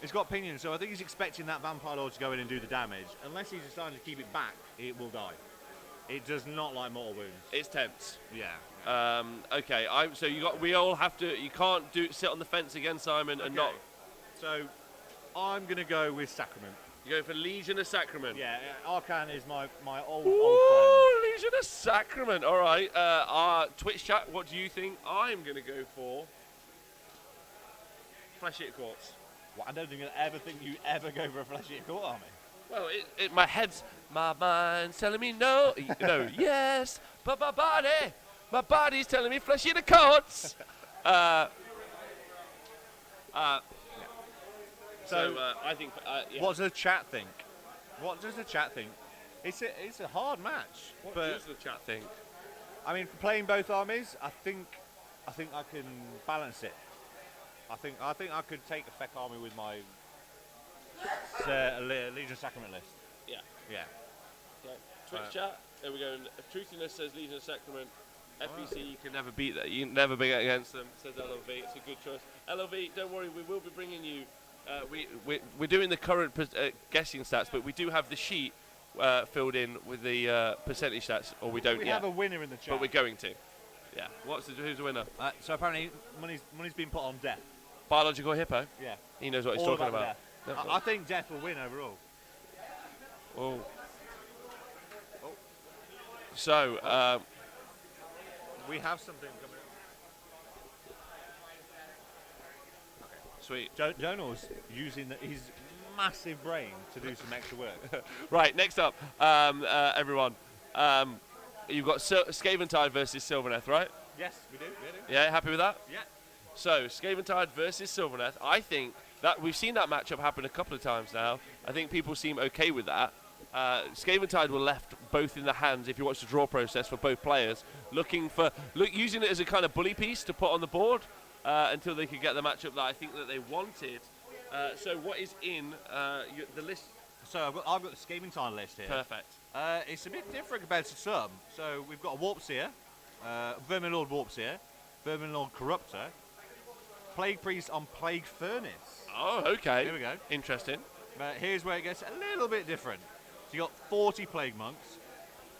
It's got pinions, so I think he's expecting that Vampire Lord to go in and do the damage. Unless he's deciding to keep it back, it will die. It does not like mortal wounds. It's tense. Yeah. Okay. So we all have to. You can't sit on the fence again, Simon, and not. So I'm going to go with Sacrament. You go for Legion of Sacrament. Yeah, Arcan is my old friend. Legion of Sacrament. All right. Our Twitch chat. What do you think? I'm going to go for Flesh Eater Quartz. Well, I don't think I'd ever think you ever go for a Flesh Eater Court Army. Well, my mind's telling me no, no, yes, but my body's telling me Flesh Eater Quartz. So I think. Yeah. What does the chat think? What does the chat think? It's a hard match. What but does the chat think? I mean, for playing both armies, I think I can balance it. I think I could take a Feck army with my Legion Sacrament list. Yeah. Yeah. Okay. Twitch chat. There we go. Truthiness says Legion of Sacrament. FEC, you can never beat that. You can never be against them. Says LLV. It's a good choice. LLV, don't worry. We will be bringing you. We're doing the current guessing stats, but we do have the sheet filled in with the percentage stats, or we don't We yet. have a winner in the chat. But we're going to. Yeah. Who's the winner? So apparently, money's been put on Death. Biological Hippo. Yeah. He knows what he's All talking about. Death. I think Death will win overall. Oh. So. We have something coming up. Sweet. Donal's using his massive brain to do some extra work. Right, next up, everyone. You've got Skaven Tide versus Sylvaneth, right? Yes, we do. Yeah, happy with that? Yeah. So, Skaven Tide versus Sylvaneth. I think that we've seen that matchup happen a couple of times now. I think people seem okay with that. Skaven Tide were left both in the hands, if you watch the draw process, for both players, using it as a kind of bully piece to put on the board until they could get the matchup that I think that they wanted. So what is in the list? So I've got the Skaven Tide list here. Perfect. It's a bit different compared to some. So we've got a Warpseer, Vermin Lord Warpseer, Vermin Lord Corruptor, Plague Priest on Plague Furnace. Oh, okay. Here we go. Interesting. Here's where it gets a little bit different. So you got 40 Plague Monks,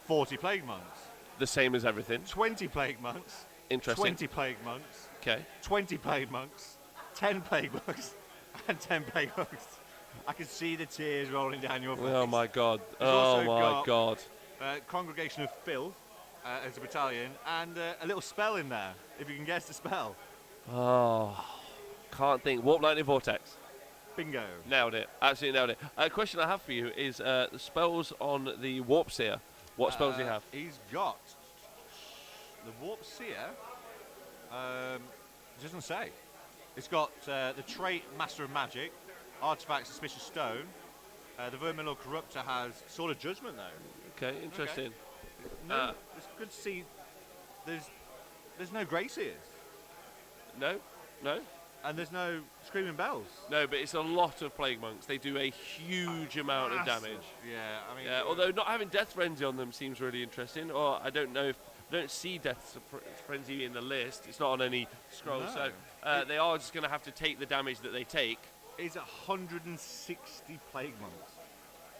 40 Plague Monks. The same as everything. 20 Plague Monks. Interesting. 20 Plague Monks. Okay. 20 Plague Monks, 10 Plague Monks, and 10 Plague Monks. I can see the tears rolling down your face. Oh my God. There's Oh also my got, God. Congregation of Filth as a battalion, and a little spell in there, if you can guess the spell. Oh, can't think. Warp Lightning Vortex. Bingo. Nailed it. Absolutely nailed it. A question I have for you is the spells on the Warpseer. What spells do you have? He's got the Warpseer. Doesn't say. It's got the trait Master of Magic, Artifact Suspicious Stone. The Vermin Lord Corruptor has Sword of Judgment though. Okay, interesting. No, it's good to see. There's no Graceers. No. And there's no Screaming Bells. No, but it's a lot of Plague Monks. They do a huge amount of damage. Yeah, I mean. Yeah, although not having Death Frenzy on them seems really interesting. Or I don't know if I don't see Death Frenzy in the list. It's not on any scroll, No. so they are just going to have to take the damage that they take. Is 160 Plague Monks.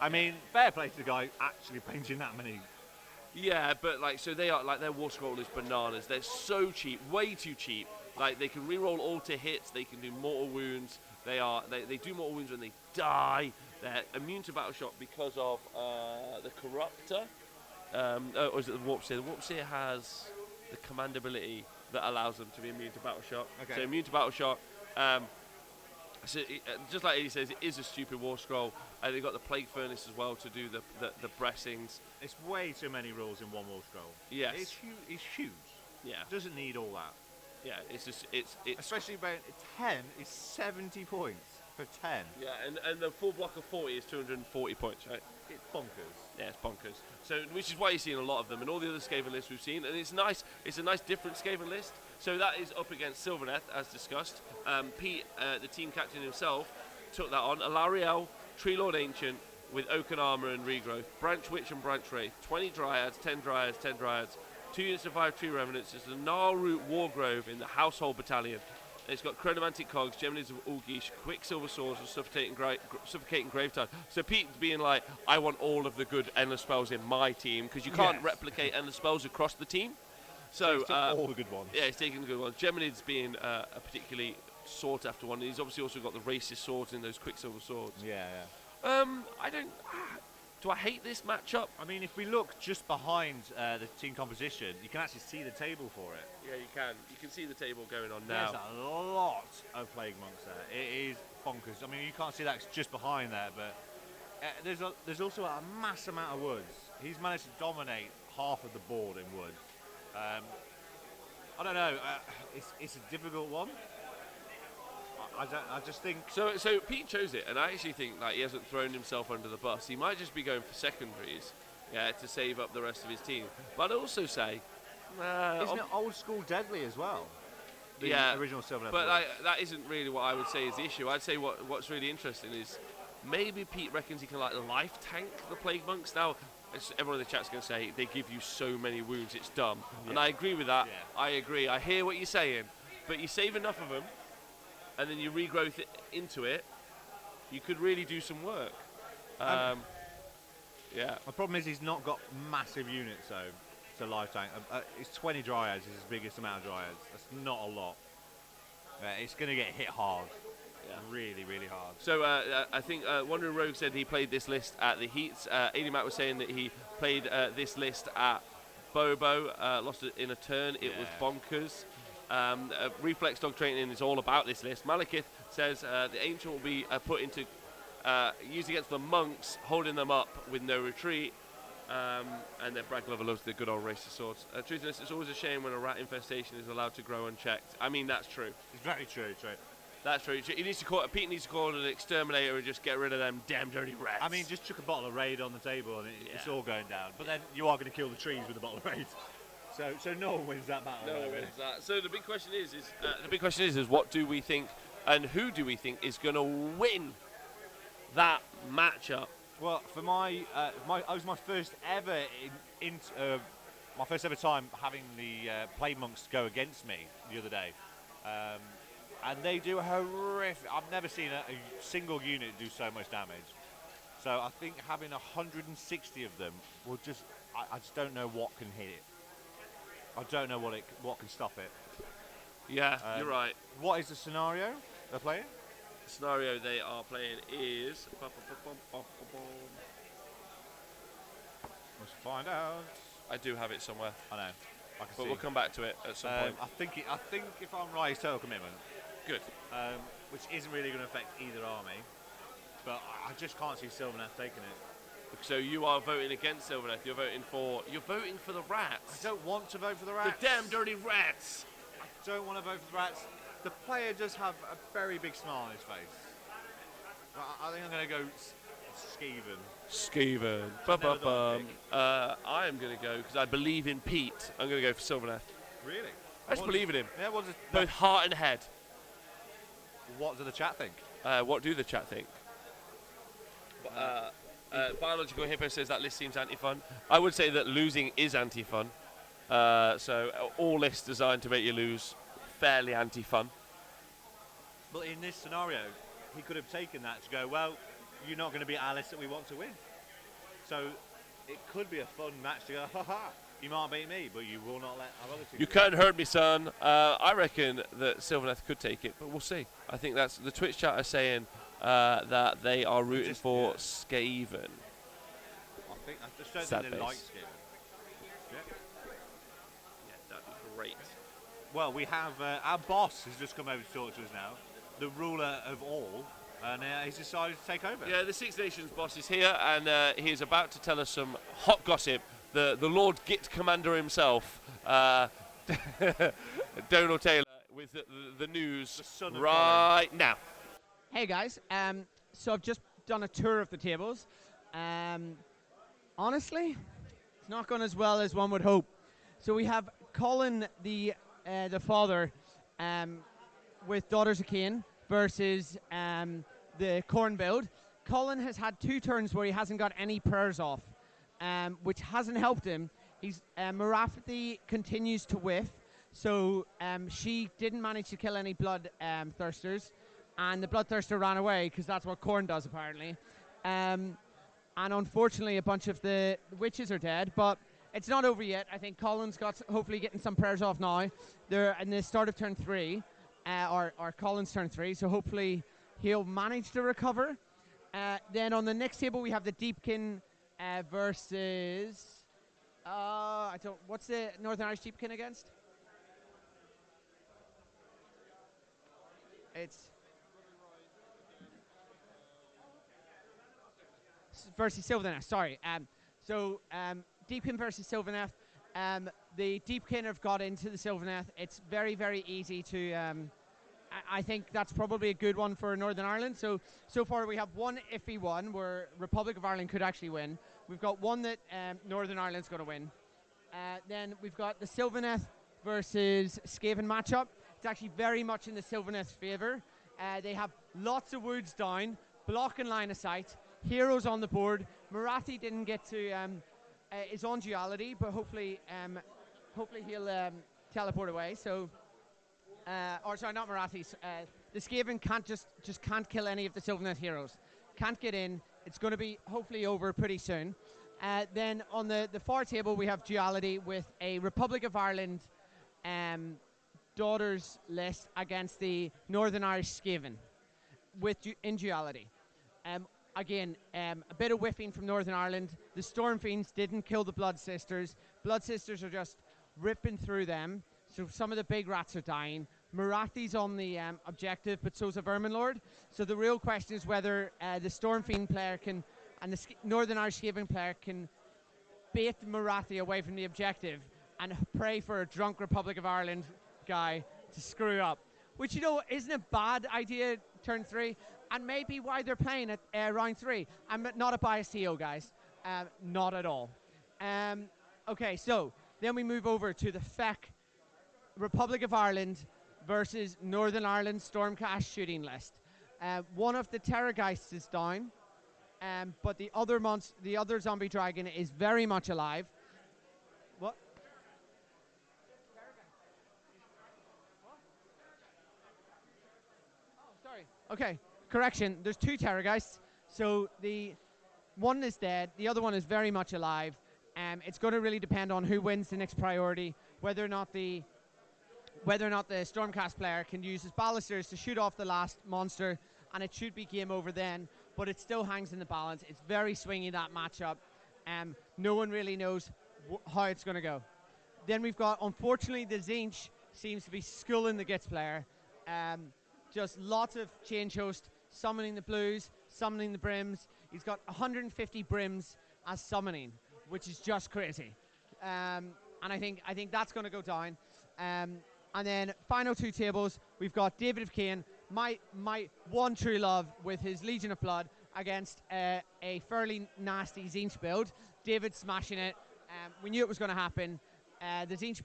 I mean, fair play to the guy actually painting that many. Yeah, but so they are their war scroll is bananas. They're so cheap, way too cheap. They can reroll all to hits. They can do mortal wounds. They do mortal wounds when they die. They're immune to battle shock because of the Corruptor. Or is it the Warpseer? The Warpseer has the command ability that allows them to be immune to battle shock. Okay. So immune to battle shock. Just like Eddie says, it is a stupid war scroll. They've got the Plague Furnace as well to do the blessings. It's way too many rules in one war scroll. Yes. It's huge. Yeah. Doesn't need all that. Yeah, it's especially about 10 is 70 points for 10. Yeah, and the full block of 40 is 240 points, right? It's bonkers. Yeah, it's bonkers. So, which is why you're seeing a lot of them, and all the other Skaven lists we've seen, and it's nice. It's a nice different Skaven list. So that is up against Sylvaneth, as discussed. Pete, the team captain himself, took that on. Alariel, Tree Lord Ancient, with Oaken Armor and Regrowth. Branch Witch and Branch Wraith. 20 Dryads, 10 Dryads, 10 Dryads. 2 units of 5 Tree Revenants. It's the Gnarl Root Wargrove in the Household Battalion. It's got Chronomantic Cogs, Geminids of Ulgish, Quicksilver Swords, and Suffocating Gravetide. So Pete being like, I want all of the good Endless spells in my team, because you can't replicate Endless spells across the team. So all the good ones. Yeah, he's taking the good ones. Geminids being a particularly sought after one. He's obviously also got the racist swords in those Quicksilver Swords. Yeah. I don't... Do I hate this matchup? I mean, if we look just behind the team composition, you can actually see the table for it. Yeah, you can. You can see the table going on now. There's a lot of Plague Monks there. It is bonkers. I mean, you can't see that, it's just behind there, but there's also a mass amount of woods. He's managed to dominate half of the board in wood. I don't know. It's a difficult one. I just think... So Pete chose it, and I actually think he hasn't thrown himself under the bus. He might just be going for secondaries to save up the rest of his team. But I'd also say... Isn't it old school deadly as well? The original Sylvaneth. But that isn't really what I would say is the issue. I'd say what's really interesting is maybe Pete reckons he can life tank the Plague Monks. Now, everyone in the chat's going to say they give you so many wounds, it's dumb. Yeah. And I agree with that. Yeah. I agree. I hear what you're saying. But you save enough of them, and then you regrowth it into it, you could really do some work. Yeah. The problem is he's not got massive units, though, to life tank. It's 20 Dryads is his biggest amount of Dryads. That's not a lot. It's going to get hit hard. Yeah. Really, really hard. So I think Wandering Rogue said he played this list at the Heats. AD Matt was saying that he played this list at Bobo, lost it in a turn. It was bonkers. Reflex Dog Training is all about this list. Malekith says the Ancient will be put into used against the monks, holding them up with no retreat. And then Brad Glover loves the good old racist swords. Truthiness, it's always a shame when a rat infestation is allowed to grow unchecked. I mean, that's true. It's very true. That's true. Pete needs to call an exterminator and just get rid of them damn dirty rats. I mean, just chuck a bottle of Raid on the table and it's all going down. But then you are going to kill the trees with a bottle of Raid. So no one wins that battle. No one wins that. So the big question is what do we think and who do we think is going to win that matchup? Well, for it was my first ever my first ever time having the Plague Monks go against me the other day, and they do horrific. I've never seen a single unit do so much damage. So I think having 160 of them will just. I just don't know what can hit it. I don't know what can stop it. Yeah, you're right. What is the scenario they're playing? The scenario they are playing is... Let's find out. I do have it somewhere. I know. But we'll come back to it at some point. I think if I'm right, it's total commitment. Good. Which isn't really going to affect either army. But I just can't see Sylvaneth taking it. So you are voting against Sylvaneth. You're voting for the rats. I don't want to vote for the rats. The damn dirty rats. I don't want to vote for the rats. The player does have a very big smile on his face. I think I'm going to go Skaven. I am going to go, because I believe in Pete, I'm going to go for Sylvaneth. Really? I just believe in him. Yeah, both heart and head. What do the chat think? What do the chat think? Biological Hippo says that list seems anti-fun. I would say that losing is anti-fun. So all lists designed to make you lose, fairly anti-fun. But in this scenario, he could have taken that to go, well, you're not going to be our list that we want to win. So it could be a fun match to go, ha-ha, you might beat me, but you will not let our other team. You can't hurt me, son. I reckon that Sylvaneth could take it, but we'll see. I think that's the Twitch chat are saying that they are rooting for Skaven. I just don't think they like Skaven. Yeah, that'd be great. Well, we have our boss has just come over to talk to us now, the ruler of all, and he's decided to take over. Yeah, the Six Nations boss is here, and he is about to tell us some hot gossip. The Lord Git Commander himself, Donald Taylor, with the news right now. Hey guys, so I've just done a tour of the tables. Honestly, it's not going as well as one would hope. So we have Colin, the father, with Daughters of Cain versus the Corn build. Colin has had 2 turns where he hasn't got any prayers off, which hasn't helped him. He's Marapathy continues to whiff, So she didn't manage to kill any blood thirsters, and the bloodthirster ran away because that's what Khorne does apparently. And unfortunately, a bunch of the witches are dead, but it's not over yet. I think Colin's got hopefully getting some prayers off now. They're in the start of turn 3, or Colin's turn 3, so hopefully he'll manage to recover. Then on the next table we have the Deepkin versus what's the Northern Irish Deepkin against? It's versus Sylvaneth. Sorry. Deepkin versus Sylvaneth. The Deepkin have got into the Sylvaneth. It's very, very easy to. I think that's probably a good one for Northern Ireland. So far we have one iffy one where Republic of Ireland could actually win. We've got one that Northern Ireland's going to win. Then we've got the Sylvaneth versus Skaven matchup. It's actually very much in the Sylvaneth's favour. They have lots of woods down, blocking line of sight, heroes on the board. Marathi didn't get to is on duality, but hopefully he'll teleport away. So, or sorry, not Marathi. The Skaven can't kill any of the Sylvaneth heroes. Can't get in. It's going to be hopefully over pretty soon. Then on the far table we have duality with a Republic of Ireland daughters list against the Northern Irish Skaven in duality. Again, a bit of whiffing from Northern Ireland. The Storm Fiends didn't kill the Blood Sisters. Blood Sisters are just ripping through them. So some of the big rats are dying. Marathi's on the objective, but so's a Vermin Lord. So the real question is whether the Storm Fiend player can, and the Northern Irish Skaven player can bait Marathi away from the objective and pray for a drunk Republic of Ireland guy to screw up. Which, you know, isn't a bad idea, turn 3, and maybe why they're playing at round 3. I'm not a biased CEO, guys. Not at all. Okay, so then we move over to the FEC Republic of Ireland versus Northern Ireland Stormcast shooting list. One of the Terrorgeists is down, but the other zombie dragon is very much alive. What? Oh, sorry. Okay, correction. There's 2 Terrorgeists. So the one is dead. The other one is very much alive. It's going to really depend on who wins the next priority, whether or not the Stormcast player can use his ballisters to shoot off the last monster, and it should be game over then, but it still hangs in the balance. It's very swingy, that matchup. No one really knows how it's going to go. Then we've got, unfortunately, the Zinch seems to be schooling the Gits player. Just lots of change host, summoning the blues, summoning the brims. He's got 150 brims as summoning, which is just crazy. And I think that's going to go down. And then final 2 tables, we've got David of Cain, my one true love with his Legion of Blood against a fairly nasty Zinch build. David smashing it. We knew it was going to happen. The Zinch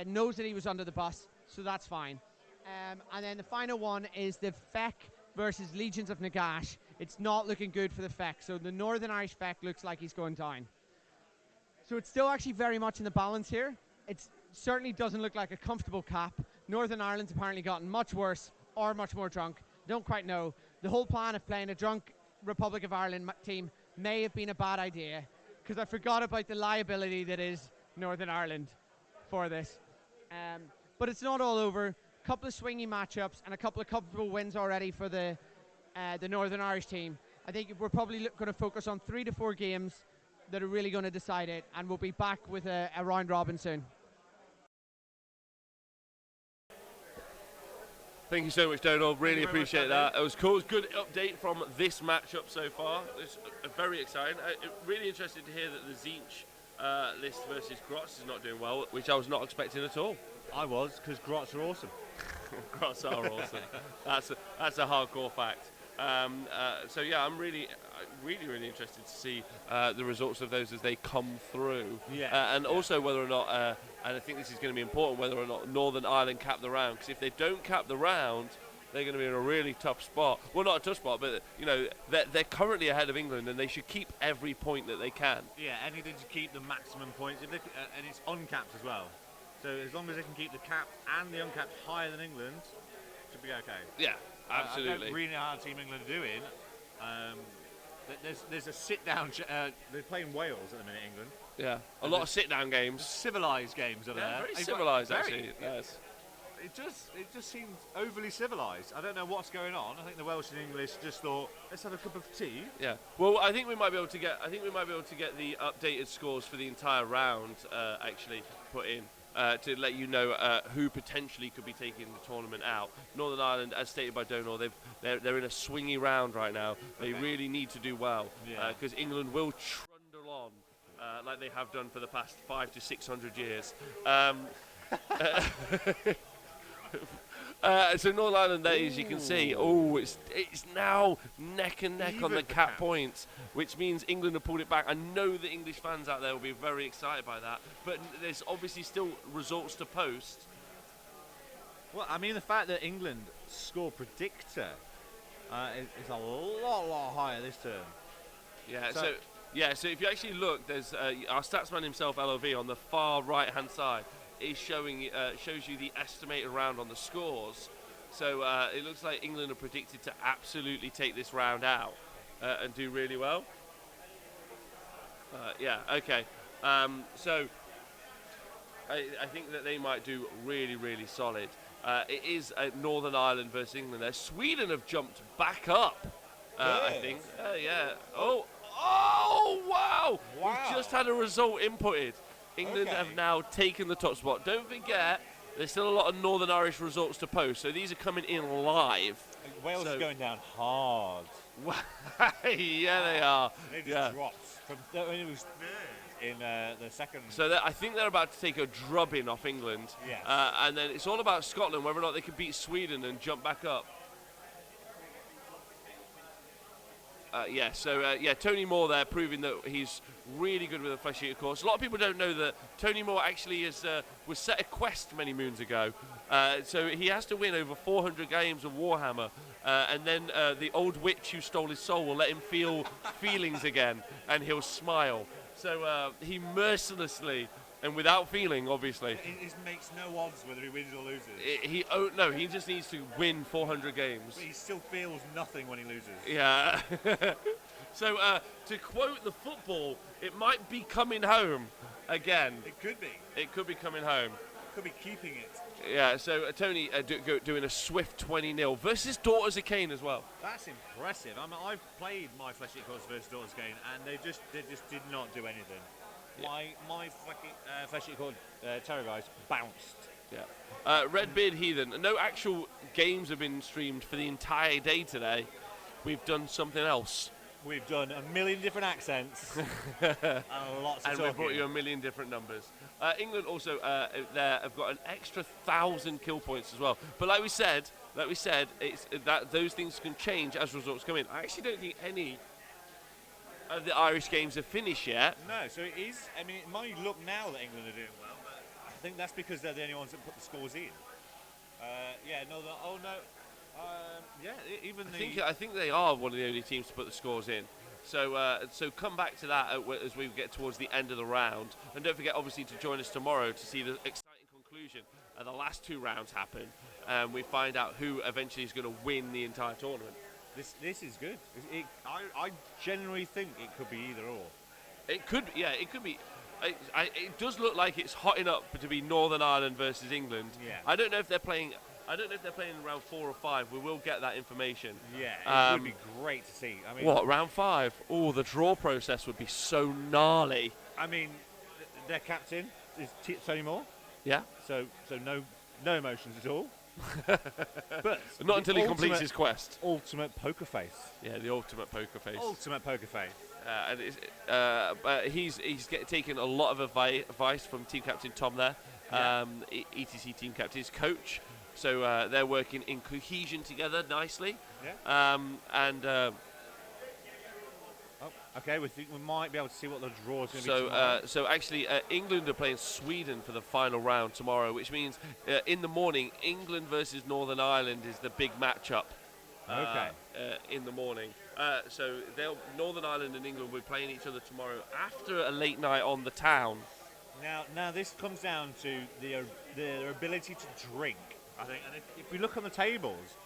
knows that he was under the bus, so that's fine. And then the final one is the FEC versus Legions of Nagash. It's not looking good for the FEC, so the Northern Irish FEC looks like he's going down. So it's still actually very much in the balance here. It certainly doesn't look like a comfortable cap. Northern Ireland's apparently gotten much worse or much more drunk. Don't quite know. The whole plan of playing a drunk Republic of Ireland team may have been a bad idea, because I forgot about the liability that is Northern Ireland for this. But it's not all over. A couple of swingy matchups and a couple of comfortable wins already for the Northern Irish team. I think we're probably going to focus on 3 to 4 games that are really going to decide it, and we'll be back with a round robin soon. Thank you so much, Donald. Really appreciate that. It was cool. It was a good update from this matchup so far. It's very exciting. Really interested to hear that the Zinch list versus Grotz is not doing well, which I was not expecting at all. I was, because Grotz are awesome. Grotz are awesome. That's a hardcore fact. So yeah, I'm really interested to see the results of those as they come through. And also whether or not, and I think this is going to be important, whether or not Northern Ireland cap the round. Because if they don't cap the round, they're going to be in a really tough spot. Well, not a tough spot, but you know they're currently ahead of England, and they should keep every point that they can. Yeah, anything to keep the maximum points, and it's uncapped as well. So as long as they can keep the capped and the uncapped higher than England, should be okay. Yeah, I absolutely. don't really know how Team England are doing. There's a sit-down. They're playing Wales at the minute, England. Yeah, a lot of sit-down games. Civilised games are there. Very civilised, actually. Very. Yes. It just seems overly civilised. I don't know what's going on. I think the Welsh and English just thought, let's have a cup of tea. Yeah. Well, I think we might be able to get. I think we might be able to get the updated scores for the entire round actually put in. To let you know who potentially could be taking the tournament out. Northern Ireland, as stated by Donal, they're in a swingy round right now. They really need to do well because England will trundle on like they have done for the past 500 to 600 years. So Northern Ireland, there, as you can see, it's now neck and neck on the cap points, which means England have pulled it back. I know the English fans out there will be very excited by that, but there's obviously still results to post. Well, I mean, the fact that England score predictor is a lot higher this term. Yeah. So if you actually look, there's our statsman himself, LOV, on the far right-hand side. Is shows you the estimated round on the scores. So it looks like England are predicted to absolutely take this round out and do really well. Yeah, okay. So I think that they might do really, really solid. It is Northern Ireland versus England there. Sweden have jumped back up, I think. Yeah. Oh, wow! We've just had a result inputted. England have now taken the top spot. Don't forget, there's still a lot of Northern Irish results to post, so these are coming in live. Wales is going down hard. Yeah, they are. They just dropped from it was third in the second. So I think they're about to take a drubbing off England. Yes. And then it's all about Scotland, whether or not they can beat Sweden and jump back up. Tony Moore there proving that he's really good with a flesh eater course. A lot of people don't know that Tony Moore actually was set a quest many moons ago. So he has to win over 400 games of Warhammer. And then the old witch who stole his soul will let him feel feelings again, and he'll smile. So he mercilessly, and without feeling, obviously. It makes no odds whether he wins or loses. He just needs to win 400 games. But he still feels nothing when he loses. Yeah. So to quote the football, it might be coming home again. It could be. It could be coming home. Could be keeping it. Yeah, so Tony doing a swift 20-0 versus Daughters of Cain as well. That's impressive. I mean, I've played my Flesh Eater Course versus Daughters of Cain, and they just did not do anything. Yeah. My Flesh Eater Course Terror guys bounced. Yeah. Redbeard Heathen. No actual games have been streamed for the entire day today. We've done something else. We've done a million different accents and lots of and we've brought you a million different numbers. England also have got an extra 1,000 kill points as well. But like we said, it's that those things can change as results come in. I actually don't think any of the Irish games have finished yet. No, so it is. I mean, it might look now that England are doing well, but I think that's because they're the only ones that put the scores in. I think they are one of the only teams to put the scores in. So come back to that as we get towards the end of the round, and don't forget obviously to join us tomorrow to see the exciting conclusion. The last two rounds happen, and we find out who eventually is going to win the entire tournament. This is good. I generally think it could be either or. It could be. It does look like it's hotting up to be Northern Ireland versus England. Yeah. I don't know if they're playing in round 4 or 5. We will get that information. Yeah, it would be great to see. I mean, what, round 5? Oh, the draw process would be so gnarly. I mean, their captain is Tony Moore. Yeah. So no emotions at all. But not until he completes his quest. Ultimate poker face. Yeah, the ultimate poker face. Ultimate poker face. And he's taken a lot of advice from team captain Tom there, ETC team captain's coach. So they're working in cohesion together nicely. Yeah. Okay, we think we might be able to see what the draw is going to be tomorrow. So actually, England are playing Sweden for the final round tomorrow, which means in the morning, England versus Northern Ireland is the big matchup. In the morning. So Northern Ireland and England will be playing each other tomorrow after a late night on the town. Now this comes down to their ability to drink, I think. And if we look on the tables,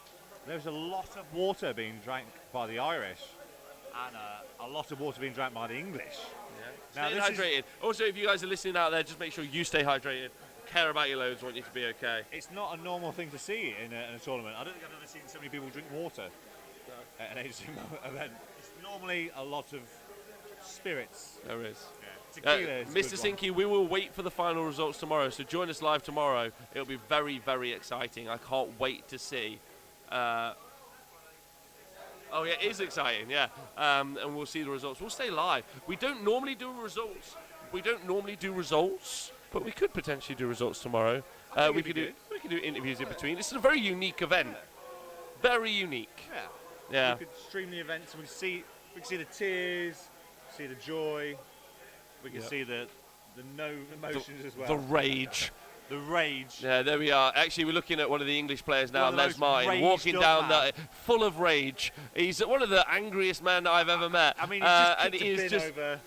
there's a lot of water being drank by the Irish, and a lot of water being drank by the English. Stay hydrated. Also, if you guys are listening out there, just make sure you stay hydrated. Care about your loads. Want you to be okay. It's not a normal thing to see in a tournament. I don't think I've ever seen so many people drink water at an AoS event. It's normally a lot of spirits. There is. Tequila is a Mr. good one. Sinky, we will wait for the final results tomorrow, so join us live tomorrow. It'll be very, very exciting. I can't wait to see. Oh, yeah, it is exciting, yeah. And we'll see the results. We'll stay live. We don't normally do results. But we could potentially do results tomorrow. We could do interviews in between. This is a very unique event. Very unique. Yeah. We could stream the events and we can see the tears, see the joy. We can see the no emotions as well. The rage. The rage. Yeah, there we are. Actually, we're looking at one of the English players now, One of Les those Martin, walking raged down up full of rage. He's one of the angriest men I've ever met. I mean, he's just and tipped a he is bin just over.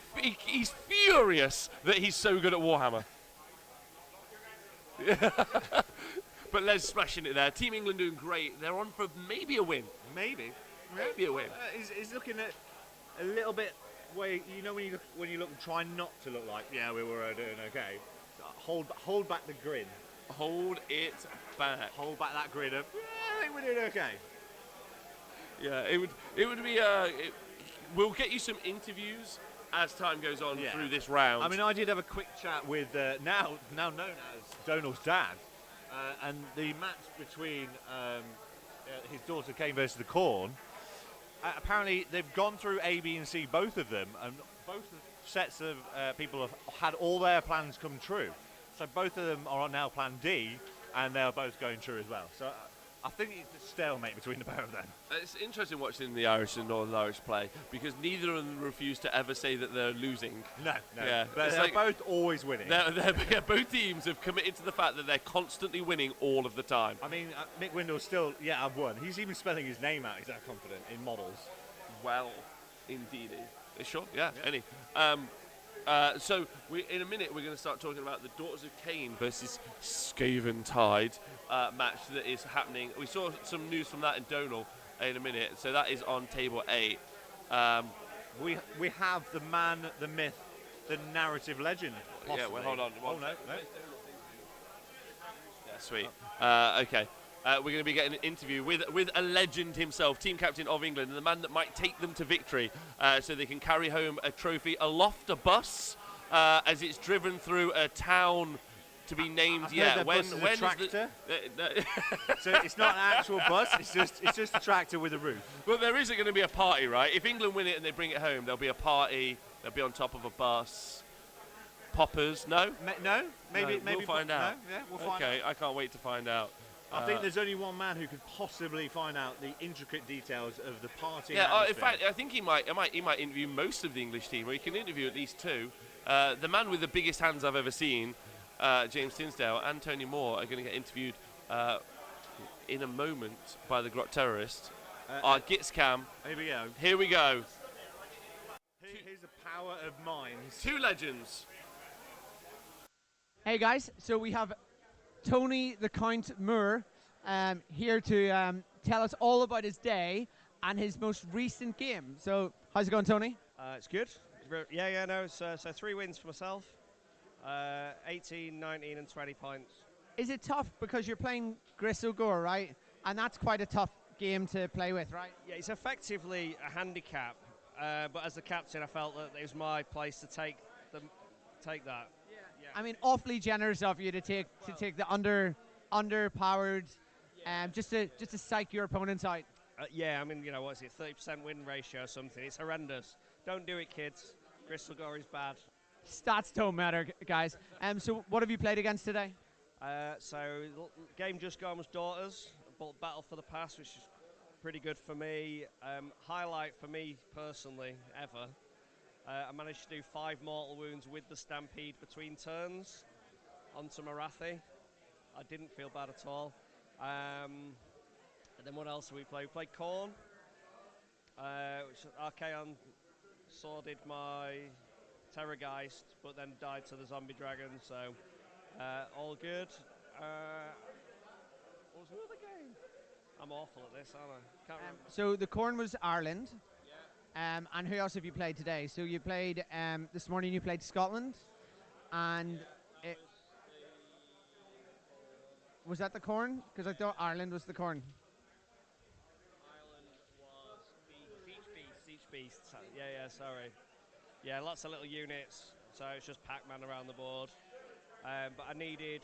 he's furious that he's so good at Warhammer. But Les smashing it there. Team England doing great. They're on for maybe a win. Maybe a win. He's looking at a little bit where you know when you look and try not to look like we were doing okay. Hold back the grin. Hold it back. Hold back that grin of I think we're doing okay. Yeah, it would be. We'll get you some interviews as time goes on through this round. I mean, I did have a quick chat with now known as Donald's dad, and the match between his daughter Kane versus the Corn. Apparently, they've gone through A, B, and C, both of them, and both sets of people have had all their plans come true. So both of them are on now Plan D, and they're both going true as well. So I think it's a stalemate between the pair of them. It's interesting watching the Irish and Northern Irish play because neither of them refuse to ever say that they're losing. No. Yeah, But they're both always winning. Both teams have committed to the fact that they're constantly winning all of the time. I mean, Mick Windle's still, I've won. He's even spelling his name out. He's that confident in models. Well, indeed. Sure, yeah. Any. So in a minute we're going to start talking about the Daughters of Cain versus Skaven Tide match that is happening. We saw some news from that in Donal in a minute. So that is on table 8. We have the man, the myth, the narrative legend. Possibly. Yeah, well, hold on. Oh, no. Yeah, sweet. Okay. We're going to be getting an interview with a legend himself, team captain of England, and the man that might take them to victory so they can carry home a trophy aloft a bus as it's driven through a town to be named. When a tractor? So it's not an actual bus, it's just a tractor with a roof. Well, there is going to be a party, right? If England win it and they bring it home, there'll be a party, they'll be on top of a bus. Poppers, no? Maybe we'll find out. No, we'll find out. Okay, I can't wait to find out. I think there's only one man who could possibly find out the intricate details of the party. Yeah, in fact, I think he might interview most of the English team, or he can interview at least 2. The man with the biggest hands I've ever seen, James Tinsdale, and Tony Moore are going to get interviewed in a moment by the Grot terrorist. Our Gits cam. Here we go. Here we go. Here's the power of minds. 2 legends. Hey guys, so we have Tony the Count Moore here to tell us all about his day and his most recent game. So, how's it going, Tony? It's good. So 3 wins for myself, 18, 19 and 20 points. Is it tough because you're playing Gristle Gore, right? And that's quite a tough game to play with, right? Yeah, it's effectively a handicap, but as the captain I felt that it was my place to take that. I mean, awfully generous of you to take the underpowered, just to psych your opponents out. I mean, what is it, 30% win ratio or something? It's horrendous. Don't do it, kids. Gristle Gore is bad. Stats don't matter, guys. So what have you played against today? Game just gone was Daughters, Battle for the Past, which is pretty good for me. Highlight for me personally ever. I managed to do 5 mortal wounds with the Stampede between turns onto Marathi. I didn't feel bad at all. And then what else did we play? We played Khorne, which Archaon sworded my Terrorgeist, but then died to the zombie dragon, so all good. What was the other game? I'm awful at this, aren't I? Can't remember. So the corn was Ireland. And who else have you played today? So you played this morning. You played Scotland, and was that the corn? Because I thought Ireland was the corn. Ireland was Siege Beasts. Yeah, sorry. Yeah, lots of little units. So it's just Pac-Man around the board. But I needed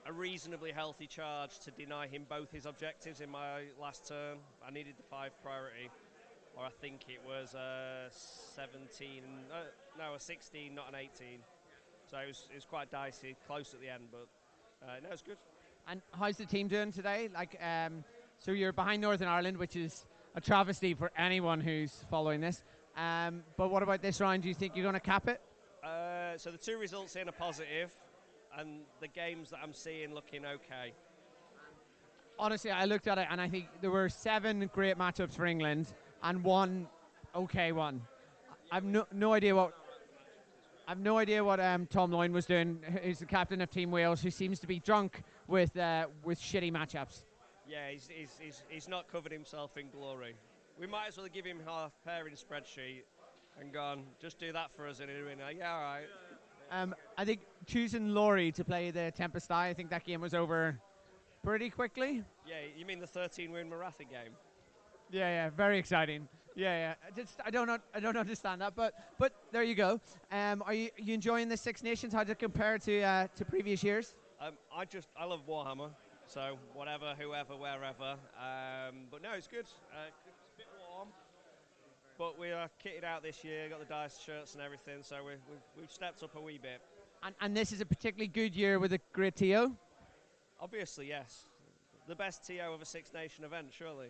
a reasonably healthy charge to deny him both his objectives in my last turn. I needed the 5 priority. Or I think it was a 17, a 16, not an 18. So it was quite dicey, close at the end, but no, it's good. And how's the team doing today? Like, so you're behind Northern Ireland, which is a travesty for anyone who's following this. But what about this round? Do you think you're going to cap it? So the 2 results in are positive, and the games that I'm seeing looking okay. Honestly, I looked at it, and I think there were 7 great matchups for England, and 1 okay one. I've no idea what Tom Loyne was doing. Who's the captain of Team Wales, who seems to be drunk with shitty matchups. Yeah, he's not covered himself in glory. We might as well give him half pairing spreadsheet and gone, just do that for us in a winner. Yeah, all right. I think choosing Laurie to play the Tempest Eye, I think that game was over pretty quickly. Yeah, you mean the 13-win Maratha game? Yeah, very exciting. Yeah. I don't understand that, but there you go. Are you enjoying the Six Nations? How does it compare to previous years? I love Warhammer, so whatever, whoever, wherever. But no, it's good. It's a bit warm, but we are kitted out this year. Got the dice shirts and everything, so we've stepped up a wee bit. And this is a particularly good year with a great TO. Obviously, yes. The best TO of a Six Nation event, surely.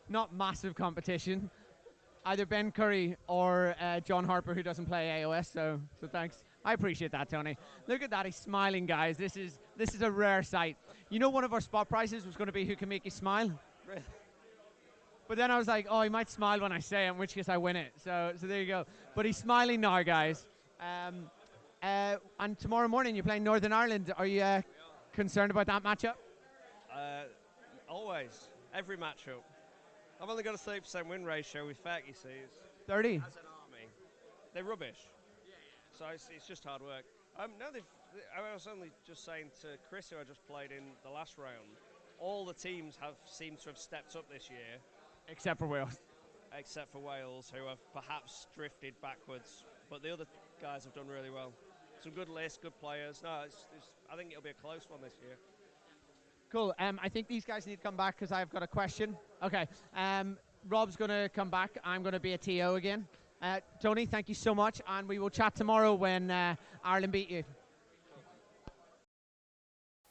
Not massive competition. Either Ben Curry or John Harper, who doesn't play AoS. So thanks. I appreciate that, Tony. Look at that, he's smiling, guys. This is a rare sight. You know, one of our spot prizes was going to be who can make you smile. Really? But then I was like, oh, he might smile when I say it, in which case I win it. So there you go. But he's smiling now, guys. And tomorrow morning you're playing Northern Ireland. Are you concerned about that matchup? Always. Every matchup. I've only got a 30% win ratio with FEC, you see. 30? As an army. They're rubbish. So it's just hard work. I was only just saying to Chris, who I just played in the last round, all the teams seemed to have stepped up this year. Except for Wales. Except for Wales, who have perhaps drifted backwards. But the other guys have done really well. Some good lists, good players. No, I think it'll be a close one this year. Cool. I think these guys need to come back because I've got a question. Okay. Rob's going to come back. I'm going to be a TO again. Tony, thank you so much, and we will chat tomorrow when Ireland beat you.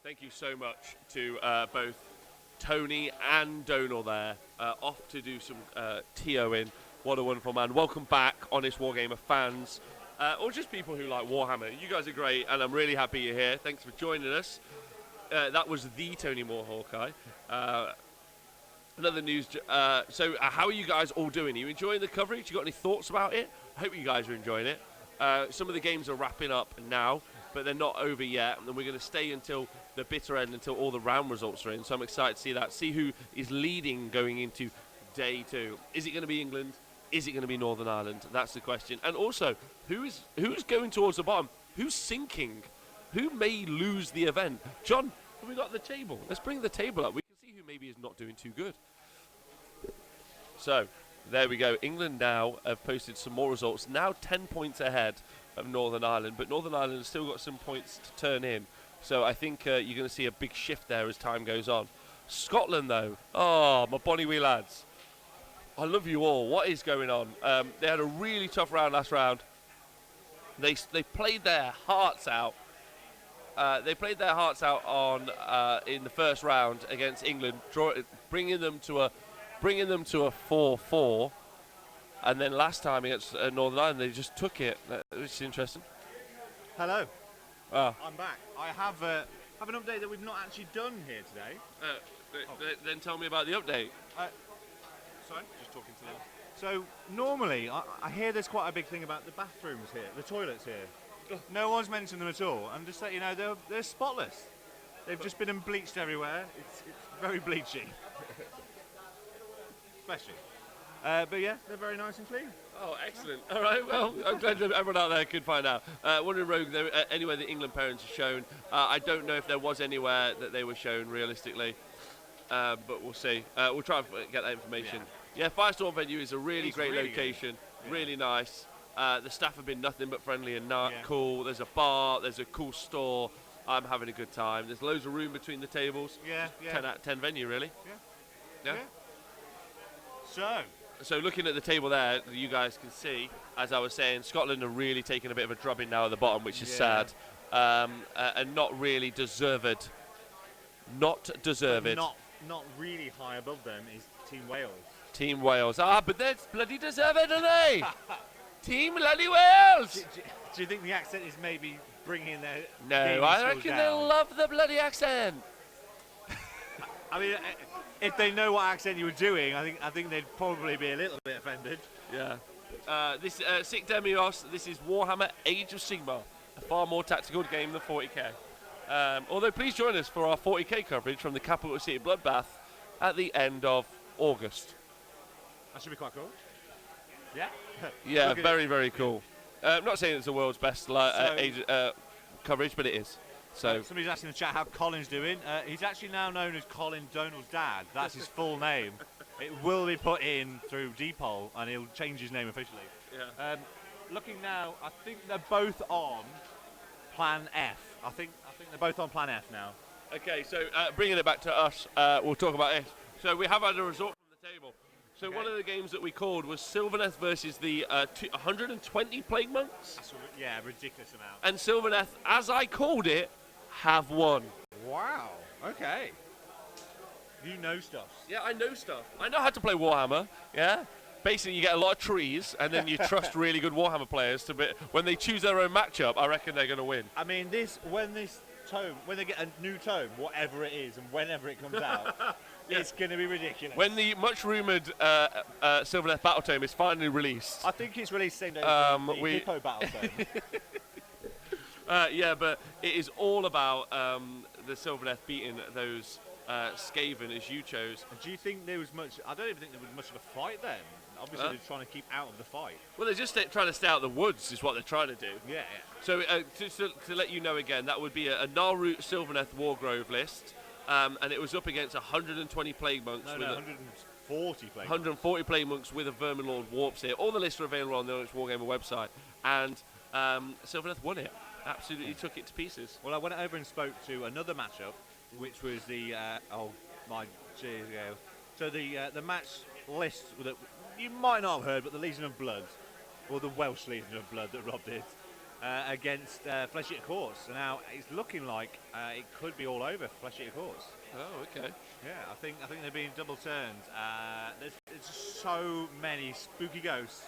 Thank you so much to both Tony and Donal there, off to do some TOing. What a wonderful man. Welcome back, Honest Wargamer fans, or just people who like Warhammer. You guys are great, and I'm really happy you're here. Thanks for joining us. That was the Tony Moore Hawkeye. Another news. So how are you guys all doing? Are you enjoying the coverage? You got any thoughts about it? I hope you guys are enjoying it. Some of the games are wrapping up now, but they're not over yet, and we're going to stay until the bitter end, until all the round results are in. So I'm excited to see that. See who is leading going into day 2. Is it going to be England? Is it going to be Northern Ireland? That's the question. And also, who's going towards the bottom? Who's sinking? Who may lose the event? John, have we got the table? Let's bring the table up. We can see who maybe is not doing too good. So, there we go. England now have posted some more results. Now 10 points ahead of Northern Ireland, but Northern Ireland has still got some points to turn in. So I think you're going to see a big shift there as time goes on. Scotland, though. Oh, my bonny wee lads. I love you all. What is going on? They had a really tough round last round. They played their hearts out. They played their hearts out on in the first round against England, bringing them to a 4-4, and then last time against Northern Ireland they just took it, which is interesting. Hello. I'm back. I have an update that we've not actually done here today. Then tell me about the update. Sorry? Just talking to them. So normally, I hear there's quite a big thing about the bathrooms here, the toilets here. No one's mentioned them at all. And just let you know, they're spotless. They've just been bleached everywhere. It's very bleachy. Bless you. But yeah, they're very nice and clean. Oh, excellent. All right, well, I'm glad that everyone out there could find out. Wondering, Rogue, anywhere the England parents are shown. I don't know if there was anywhere that they were shown realistically, but we'll see. We'll try and get that information. Yeah, Firestorm venue is a really great location, really nice. The staff have been nothing but friendly and cool. There's a bar, there's a cool store. I'm having a good time. There's loads of room between the tables. 10 out of 10 venue, really. Yeah. So looking at the table there, you guys can see, as I was saying, Scotland are really taking a bit of a drubbing now at the bottom, which is sad, and not really deserved. Not deserved. Not really high above them is Team Wales. Team Wales. But they're bloody deserved, aren't they? Team bloody Wales. Do you think the accent is maybe bringing their No, I reckon they love the bloody accent. I mean, if they know what accent you were doing, I think they'd probably be a little bit offended. Yeah. This Sic Demios. This is Warhammer Age of Sigmar, a far more tactical game than 40k. Although, please join us for our 40k coverage from the capital city Bloodbath at the end of August. That should be quite cool. Yeah. Yeah, very, very cool. I'm not saying it's the world's best coverage, but it is. So somebody's asking in the chat how Colin's doing. He's actually now known as Colin Donald's dad. That's his full name. It will be put in through Dpol, and he'll change his name officially. Yeah. Looking now, I think they're both on Plan F. I think they're both on Plan F now. Okay, so bringing it back to us, we'll talk about it. So we have had a result from the table. So one of the games that we called was Sylvaneth versus the 120 Plague Monks. Yeah, ridiculous amount. And Sylvaneth, as I called it, have won. Wow. Okay. You know stuff. Yeah, I know stuff. I know how to play Warhammer. Yeah. Basically, you get a lot of trees, and then you trust really good Warhammer players to be. When they choose their own matchup, I reckon they're going to win. I mean, when they get a new tome, whatever it is, and whenever it comes out, it's going to be ridiculous. When the much-rumoured Sylvaneth Battle Tome is finally released. I think it's released same day as the Hippo Battle Tome. Yeah, but it is all about the Sylvaneth beating those Skaven, as you chose. And do you think there was much? I don't even think there was much of a fight then. Obviously, they're trying to keep out of the fight. Well, they're just trying to stay out of the woods, is what they're trying to do. Yeah. So to let you know again, that would be a Nalroot Sylvaneth Wargrove list, and it was up against 120 Plague Monks. No, 140 Plague 140 Plague Monks with a Vermin Lord Warps here. All the lists are available on the Onyx Wargamer website, and Sylvaneth won it. Absolutely took it to pieces. Well, I went over and spoke to another matchup, which was the oh my jeez, yeah. So the match list that you might not have heard, but the Legion of Blood, or the Welsh Legion of Blood that Rob did, against Flesh Eater Courts. So now it's looking like it could be all over for Flesh Eater Courts. Oh, okay. Yeah, I think they're being double turned. There's so many spooky ghosts.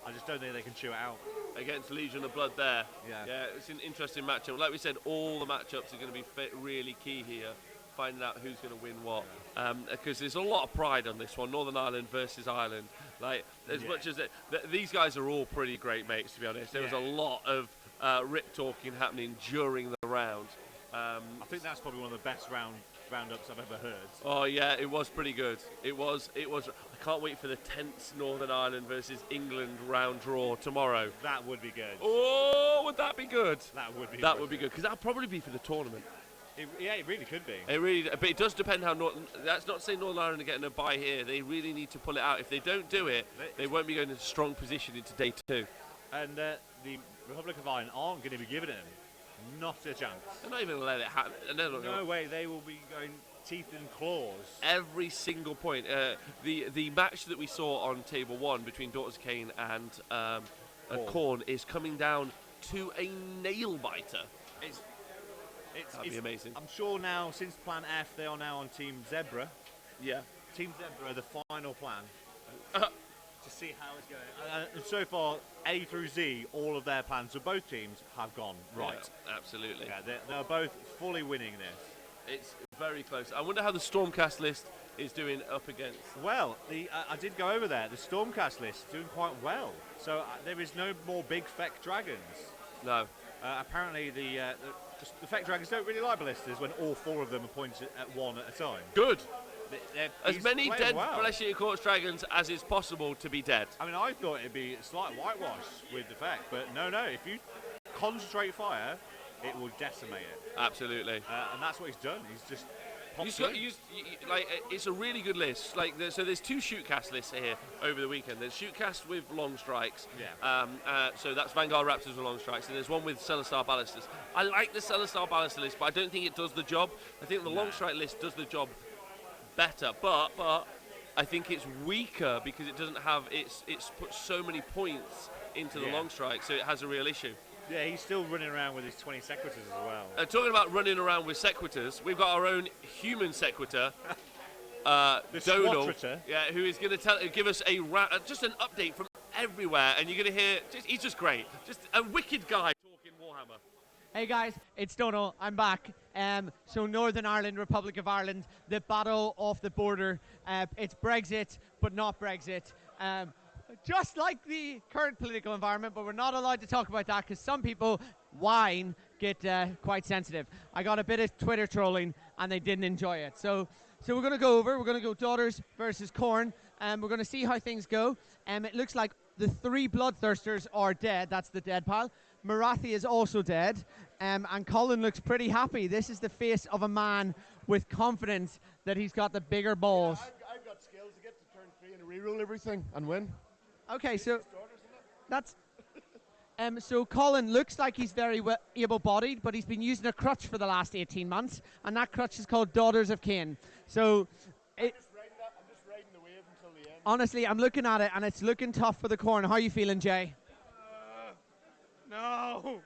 I just don't think they can chew it out. Against Legion of Blood there. Yeah, it's an interesting matchup. Like we said, all the matchups are going to be really key here, finding out who's going to win what. Because there's a lot of pride on this one, Northern Ireland versus Ireland. Like, as much as these guys are all pretty great mates, to be honest. There was a lot of rip talking happening during the round. I think that's probably one of the best roundups I've ever heard. Oh yeah, it was pretty good. It was. I can't wait for the tense Northern Ireland versus England round draw tomorrow. That would be good. Oh, would that be good? That would be. That would be good because that'll probably be for the tournament. It really could be. It really, but it does depend how that's not saying Northern Ireland are getting a bye here. They really need to pull it out. If they don't do it, they won't be going into strong position into day 2. And the Republic of Ireland aren't going to be giving it them. Not a chance. They're not even going to let it happen. No way. They will be going teeth and claws. Every single point. The match that we saw on table 1 between Daughters of Cain and Khorne is coming down to a nail biter. That'd be amazing. I'm sure now, since Plan F, they are now on Team Zebra. Yeah. Team Zebra, the final plan. To see how it's going. And so far, A through Z, all of their plans for both teams have gone right. Yeah, absolutely. Yeah, they're both fully winning this. It's very close. I wonder how the Stormcast list is doing up against. Well, I did go over there. The Stormcast list is doing quite well. So there is no more big Feck dragons. No. Apparently the Feck dragons don't really like ballistas when all 4 of them are pointed at one at a time. Good. As He's many playing dead well. Fleshy Quartz dragons as is possible to be dead. I mean, I thought it'd be a slight whitewash with the Feck, but no. If you concentrate fire, it will decimate it. Absolutely. And that's what he's done. He's just it's a really good list. So there's 2 shootcast lists here over the weekend. There's shootcast with long strikes. Yeah. So that's Vanguard Raptors with long strikes, and there's one with Celestar Ballistas. I like the Celestar Ballista list, but I don't think it does the job. I think the long strike list does the job better, but I think it's weaker because it doesn't have it's put so many points into the long strike, so it has a real issue. Yeah, he's still running around with his 20 sequitors as well. Talking about running around with sequitors, we've got our own human sequitor, Donal, who is going to give us just an update from everywhere, and you're going to hear, he's just great. Just a wicked guy talking Warhammer. Hey guys, it's Donal. I'm back. So Northern Ireland, Republic of Ireland, the battle off the border. It's Brexit, but not Brexit. Just like the current political environment, but we're not allowed to talk about that because some people get quite sensitive. I got a bit of Twitter trolling and they didn't enjoy it. So we're going to go Daughters versus Khorne, and we're going to see how things go. It looks like the 3 Bloodthirsters are dead. That's the dead pile. Marathi is also dead, and Colin looks pretty happy. This is the face of a man with confidence that he's got the bigger balls. Yeah, I've got skills to get to turn 3 and reroll everything and win. Okay, so that's so Colin looks like he's very able-bodied, but he's been using a crutch for the last 18 months, and that crutch is called Daughters of Cain. So I'm just riding the wave until the end. Honestly, I'm looking at it, and it's looking tough for the Khorne. How are you feeling, Jay? No.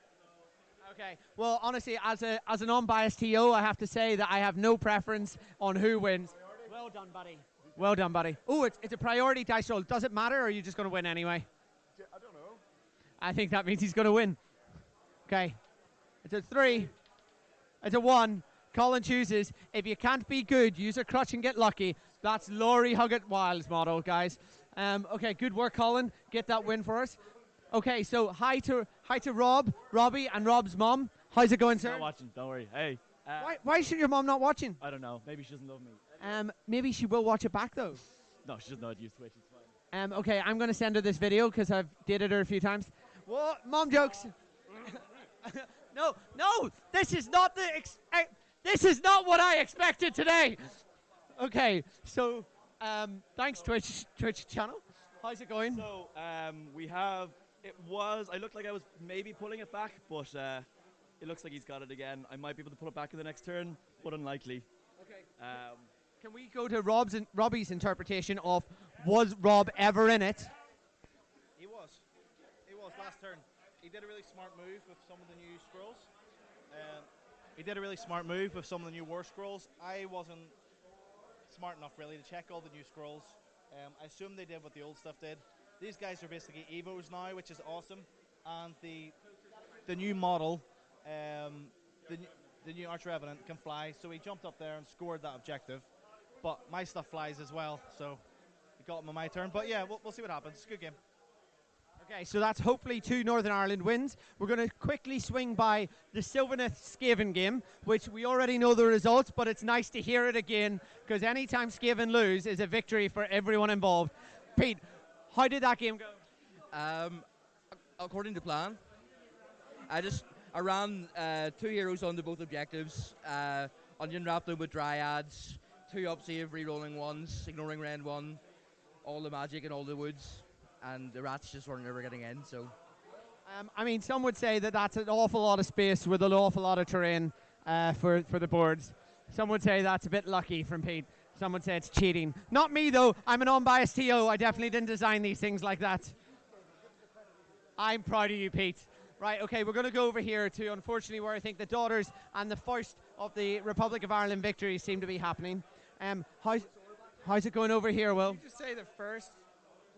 Okay. Well, honestly, as an unbiased TO, I have to say that I have no preference on who wins. Well done, buddy. Well done, buddy. Oh, it's a priority dice roll. Does it matter, or are you just going to win anyway? I don't know. I think that means he's going to win. Okay. It's a 3. It's a 1. Colin chooses. If you can't be good, use a crutch and get lucky. That's Laurie Huggett Wiles model, guys. Okay, good work, Colin. Get that win for us. Okay, so hi to Robbie, and Rob's mom. How's it going, sir? Not watching, don't worry. Hey. Why should your mom not watching? I don't know. Maybe she doesn't love me. Maybe she will watch it back, though. No, she doesn't know how to use Twitch. It's fine. Okay, I'm going to send her this video because I've dated her a few times. What? Mom jokes. No, this is not this is not what I expected today. Okay, so thanks Twitch channel. How's it going? So I looked like I was maybe pulling it back, but it looks like he's got it again. I might be able to pull it back in the next turn, but unlikely. Okay. Can we go to Robbie's interpretation of, was Rob ever in it? He was last turn. He did a really smart move with some of the new war scrolls. I wasn't smart enough really to check all the new scrolls. I assume they did what the old stuff did. These guys are basically Evos now, which is awesome. And the new model, the new Arch-Revenant can fly, so he jumped up there and scored that objective. But my stuff flies as well, so it got him on my turn. But yeah, we'll see what happens. It's a good game. Okay, so that's hopefully 2 Northern Ireland wins. We're going to quickly swing by the Sylvaneth Skaven game, which we already know the results, but it's nice to hear it again, because anytime Skaven lose is a victory for everyone involved. Pete, how did that game go? According to plan. I ran 2 heroes onto both objectives. Onion wrapped them with Dryads, 2 up save, re-rolling 1s, ignoring Rend 1, all the magic and all the woods. And the rats just weren't ever getting in, so. I mean, some would say that that's an awful lot of space with an awful lot of terrain for the boards. Some would say that's a bit lucky from Pete. Some would say it's cheating. Not me, though. I'm an unbiased TO. I definitely didn't design these things like that. I'm proud of you, Pete. Right, okay, we're going to go over here to, unfortunately, where I think the Daughters and the first of the Republic of Ireland victories seem to be happening. How's it going over here, Will? Did you just say the first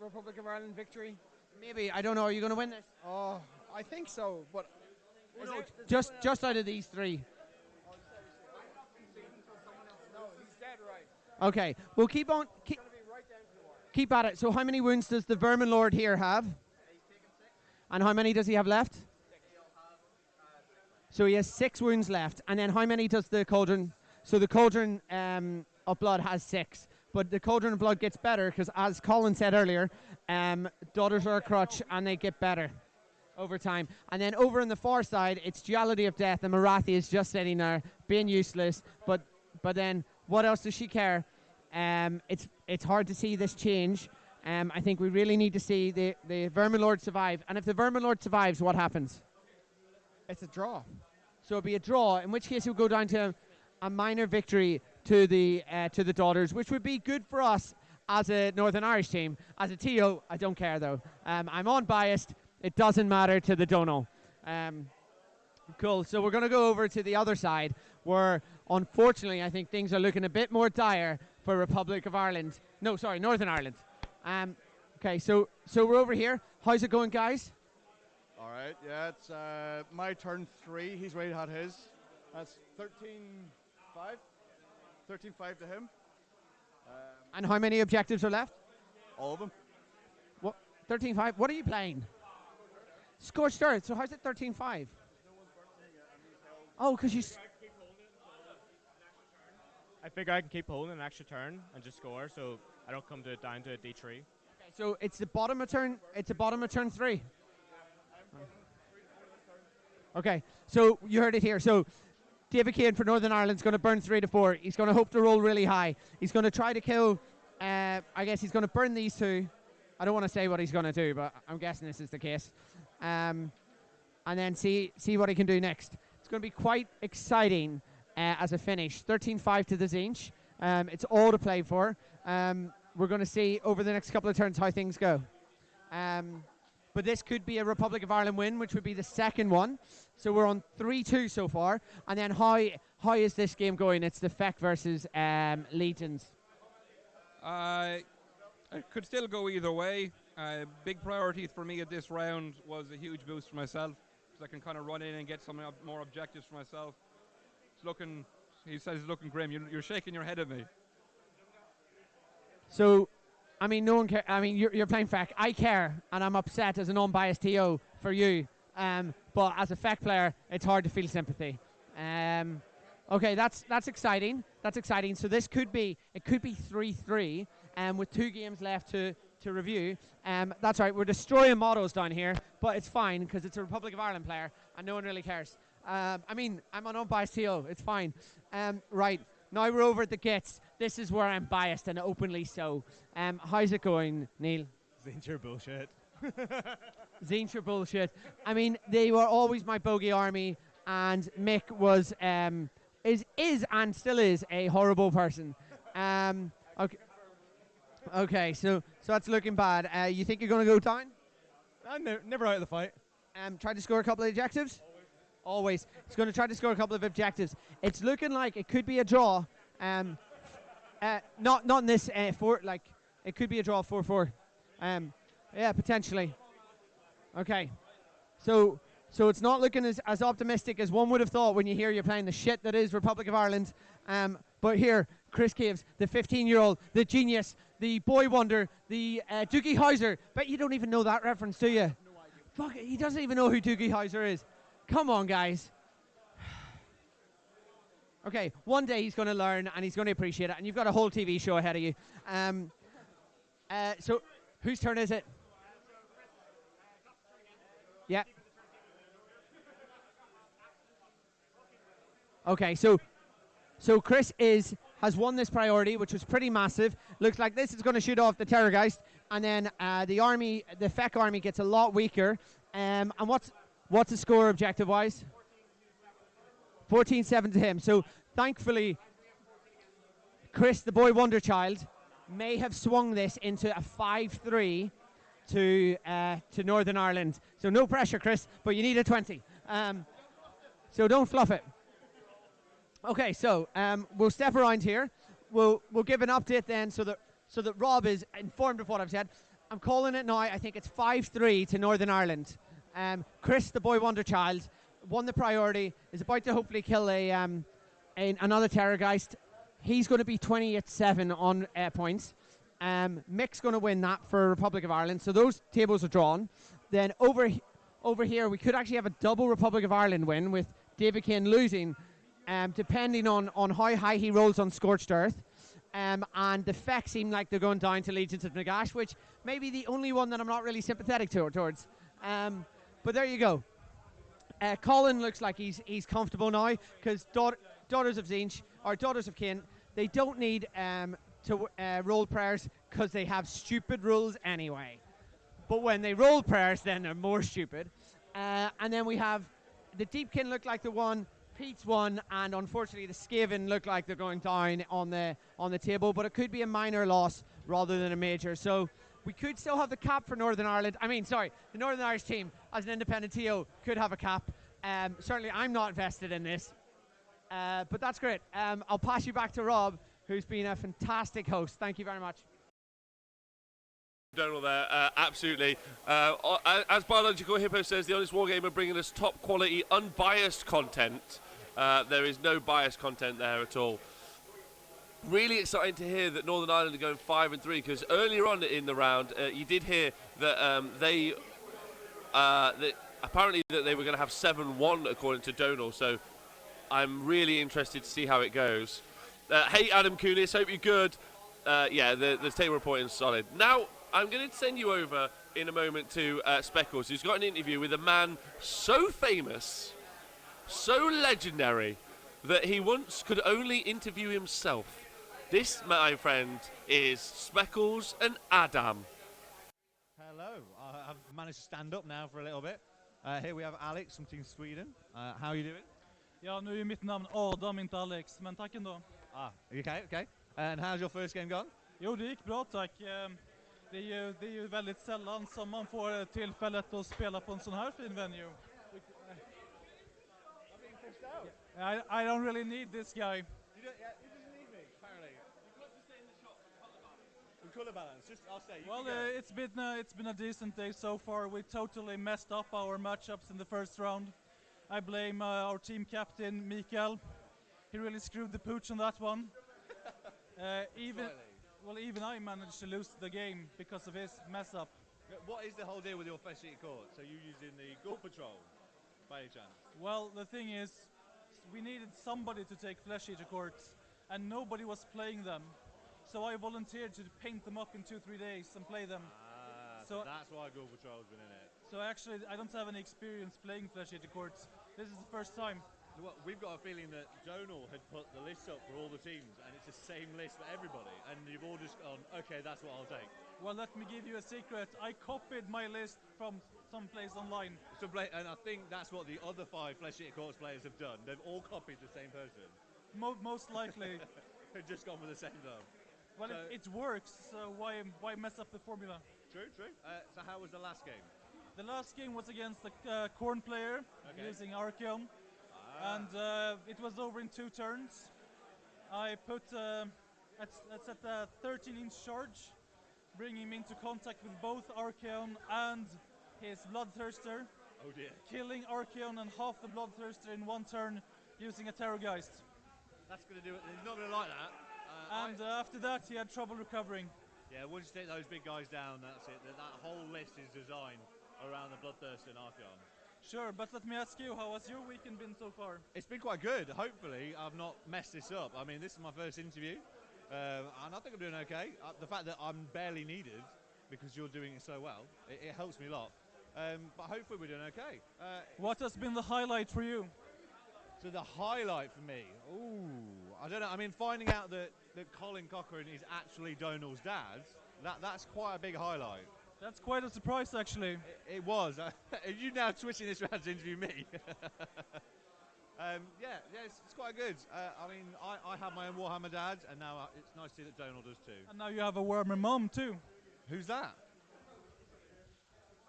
Republic of Ireland victory? Maybe. I don't know. Are you going to win this? Oh, I think so, but just out of these 3. Okay, we'll keep on. Keep at it. So how many wounds does the Vermin Lord here have? And how many does he have left? So he has 6 wounds left. And then how many does the Cauldron? So the Cauldron of Blood has 6. But the Cauldron of Blood gets better because, as Colin said earlier, Daughters are a crutch and they get better over time. And then over on the far side, it's Duality of Death, and Marathi is just sitting there being useless. But then what else does she care? It's hard to see this change. I think we really need to see the Vermin Lord survive. And if the Vermin Lord survives, what happens? It's a draw. So it'll be a draw, in which case it will go down to a minor victory to the Daughters, which would be good for us as a Northern Irish team. As a TO, I don't care though. I'm unbiased. It doesn't matter to the Dono. Cool. So we're going to go over to the other side, where unfortunately I think things are looking a bit more dire for Republic of Ireland. No, sorry, Northern Ireland. Okay, so we're over here. How's it going, guys? All right, yeah, it's my turn 3. He's already had his. That's 13-5. 13-5 to him. And how many objectives are left? All of them. What? 13-5? What are you playing? Scorched Earth. So how's it 13-5? Oh, because you... I figure I can keep holding an extra turn and just score, so I don't come down to a D3. Okay, so it's the bottom of turn. It's the bottom of turn 3. Okay, so you heard it here. So David Kane for Northern Ireland's going to burn 3 to 4. He's going to hope to roll really high. He's going to try to kill. I guess he's going to burn these 2. I don't want to say what he's going to do, but I'm guessing this is the case. And then see what he can do next. It's going to be quite exciting as a finish. 13-5 to the Zinch. It's all to play for. We're going to see over the next couple of turns how things go. But this could be a Republic of Ireland win, which would be the second one. So we're on 3-2 so far. And then how is this game going? It's the Feck versus Legions. It could still go either way. Big priority for me at this round was a huge boost for myself, because I can kind of run in and get some more objectives for myself. It's looking, he says it's looking grim. You're shaking your head at me. So, I mean, no one cares. I mean, you're playing Feck. I care, and I'm upset as an unbiased TO for you. But as a Feck player, it's hard to feel sympathy. Okay, that's exciting. That's exciting. So this could be 3-3, with 2 games left to review. That's right. We're destroying models down here, but it's fine because it's a Republic of Ireland player, and no one really cares. I mean, I'm an unbiased TO. It's fine. Right. Now we're over at the Gits. This is where I'm biased, and openly so. How's it going, Neil? Zincher bullshit. Zincher bullshit. I mean, they were always my bogey army, and Mick was is and still is a horrible person. Okay, so that's looking bad. You think you're going to go down? I'm never out of the fight. Try to score a couple of objectives? Always. He's going to try to score a couple of objectives. It's looking like it could be a draw. Not in this it could be a draw 4-4. Yeah, potentially. Okay. So it's not looking as optimistic as one would have thought when you hear you're playing the shit that is Republic of Ireland. But here, Chris Caves, the 15-year-old, the genius, the boy wonder, the Doogie Howser. Bet you don't even know that reference, do you? Fuck, he doesn't even know who Doogie Howser is. Come on, guys. Okay, one day he's going to learn and he's going to appreciate it, and you've got a whole TV show ahead of you. So, whose turn is it? Yeah. Okay, so Chris has won this priority, which was pretty massive. Looks like this is going to shoot off the Terrorgeist, and then the Feck army gets a lot weaker. And what's the score objective-wise? 14-7 to him. So thankfully, Chris, the boy wonder child, may have swung this into a 5-3 to Northern Ireland. So no pressure, Chris, but you need a 20. So don't fluff it. Okay, so we'll step around here. We'll give an update then, so that Rob is informed of what I've said. I'm calling it now. I think it's 5-3 to Northern Ireland. Chris, the boy wonder child, won the priority. Is about to hopefully kill another Terrorgeist. He's going to be 28-7 on points. Mick's going to win that for Republic of Ireland. So those tables are drawn. Then over here, we could actually have a double Republic of Ireland win with David Kane losing, depending on how high he rolls on Scorched Earth. And the Feck seem like they're going down to Legions of Nagash, which may be the only one that I'm not really sympathetic towards. But there you go. Colin looks like he's comfortable now because Daughters of Zinch or Daughters of Kane, they don't need to roll prayers because they have stupid rules anyway. But when they roll prayers, then they're more stupid. And then we have the Deepkin look like the one, Pete's one, and unfortunately the Skaven look like they're going down on the table. But it could be a minor loss rather than a major. So we could still have the cap for Northern Ireland. The Northern Irish team as an independent TO could have a cap. Certainly, I'm not invested in this. But that's great. I'll pass you back to Rob, who's been a fantastic host. Thank you very much. Donal there, absolutely. As Biological Hippo says, the Honest Wargamer bringing us top quality, unbiased content. There is no biased content there at all. Really exciting to hear that Northern Ireland are going 5-3 because earlier on in the round, you did hear that apparently that they were going to have 7-1 according to Donal. So I'm really interested to see how it goes. Hey, Adam Kunis, hope you're good. The table reporting is solid. Now, I'm going to send you over in a moment to Speckles, who's got an interview with a man so famous, so legendary, that he once could only interview himself. This, my friend, is Speckles and Adam. Hello. I've managed to stand up now for a little bit. Here we have Alex from Team Sweden. How are you doing? Ja, nu är mitt namn Adam, inte Alex, men tack ändå. Okay. And how's your first game gone? Jo, det gick bra, tack. Det är ju väldigt sällan som man får tillfället att spela på en sån här fin venue. I don't really need this guy. He doesn't need me, apparently. You've got to stay in the shop. Colour balance. I'll say. Well, it's been a decent day so far. We totally messed up our matchups in the first round. I blame our team captain Mikael. He really screwed the pooch on that one. Even I managed to lose the game because of his mess up. What is the whole deal with your flesh eater court? So you using the Gore Patrol, by any chance? Well, the thing is, we needed somebody to take flesh eater courts, and nobody was playing them. So I volunteered to paint them up in 2-3 days and play them. So that's why Gore Patrol's been in it. So actually, I don't have any experience playing flesh eater courts. This is the first time. Well, we've got a feeling that Donal had put the list up for all the teams, and it's the same list for everybody, and you've all just gone, okay, that's what I'll take. Well, let me give you a secret. I copied my list from someplace online. And I think that's what the other 5 Flesh Eater Courts players have done. They've all copied the same person. Most likely. They've just gone with the same though. Well, so it works, so why mess up the formula? True. So how was the last game? The last game was against the Corn player, using Archeon. And it was over in 2 turns. I put at a 13-inch charge, bringing him into contact with both Archeon and his Bloodthirster. Oh dear. Killing Archeon and half the Bloodthirster in 1 turn using a Terrorgeist. That's going to do it. He's not going to like that. And after that, he had trouble recovering. Yeah, once you take those big guys down, that's it. That whole list is designed around the Bloodthirster and Archeon. Sure, but let me ask you, how has your weekend been so far? It's been quite good. Hopefully, I've not messed this up. I mean, this is my first interview, and I think I'm doing okay. The fact that I'm barely needed because you're doing it so well, it helps me a lot. But hopefully, we're doing okay. What has been the highlight for you? So the highlight for me, I don't know. I mean, finding out that Colin Cochrane is actually Donal's dad, that's quite a big highlight. That's quite a surprise, actually. It was. Are you now twisting this around to interview me? It's quite good. I mean, I have my own Warhammer dad, and now it's nice to see that Donal does too. And now you have a Warhammer mom too. Who's that?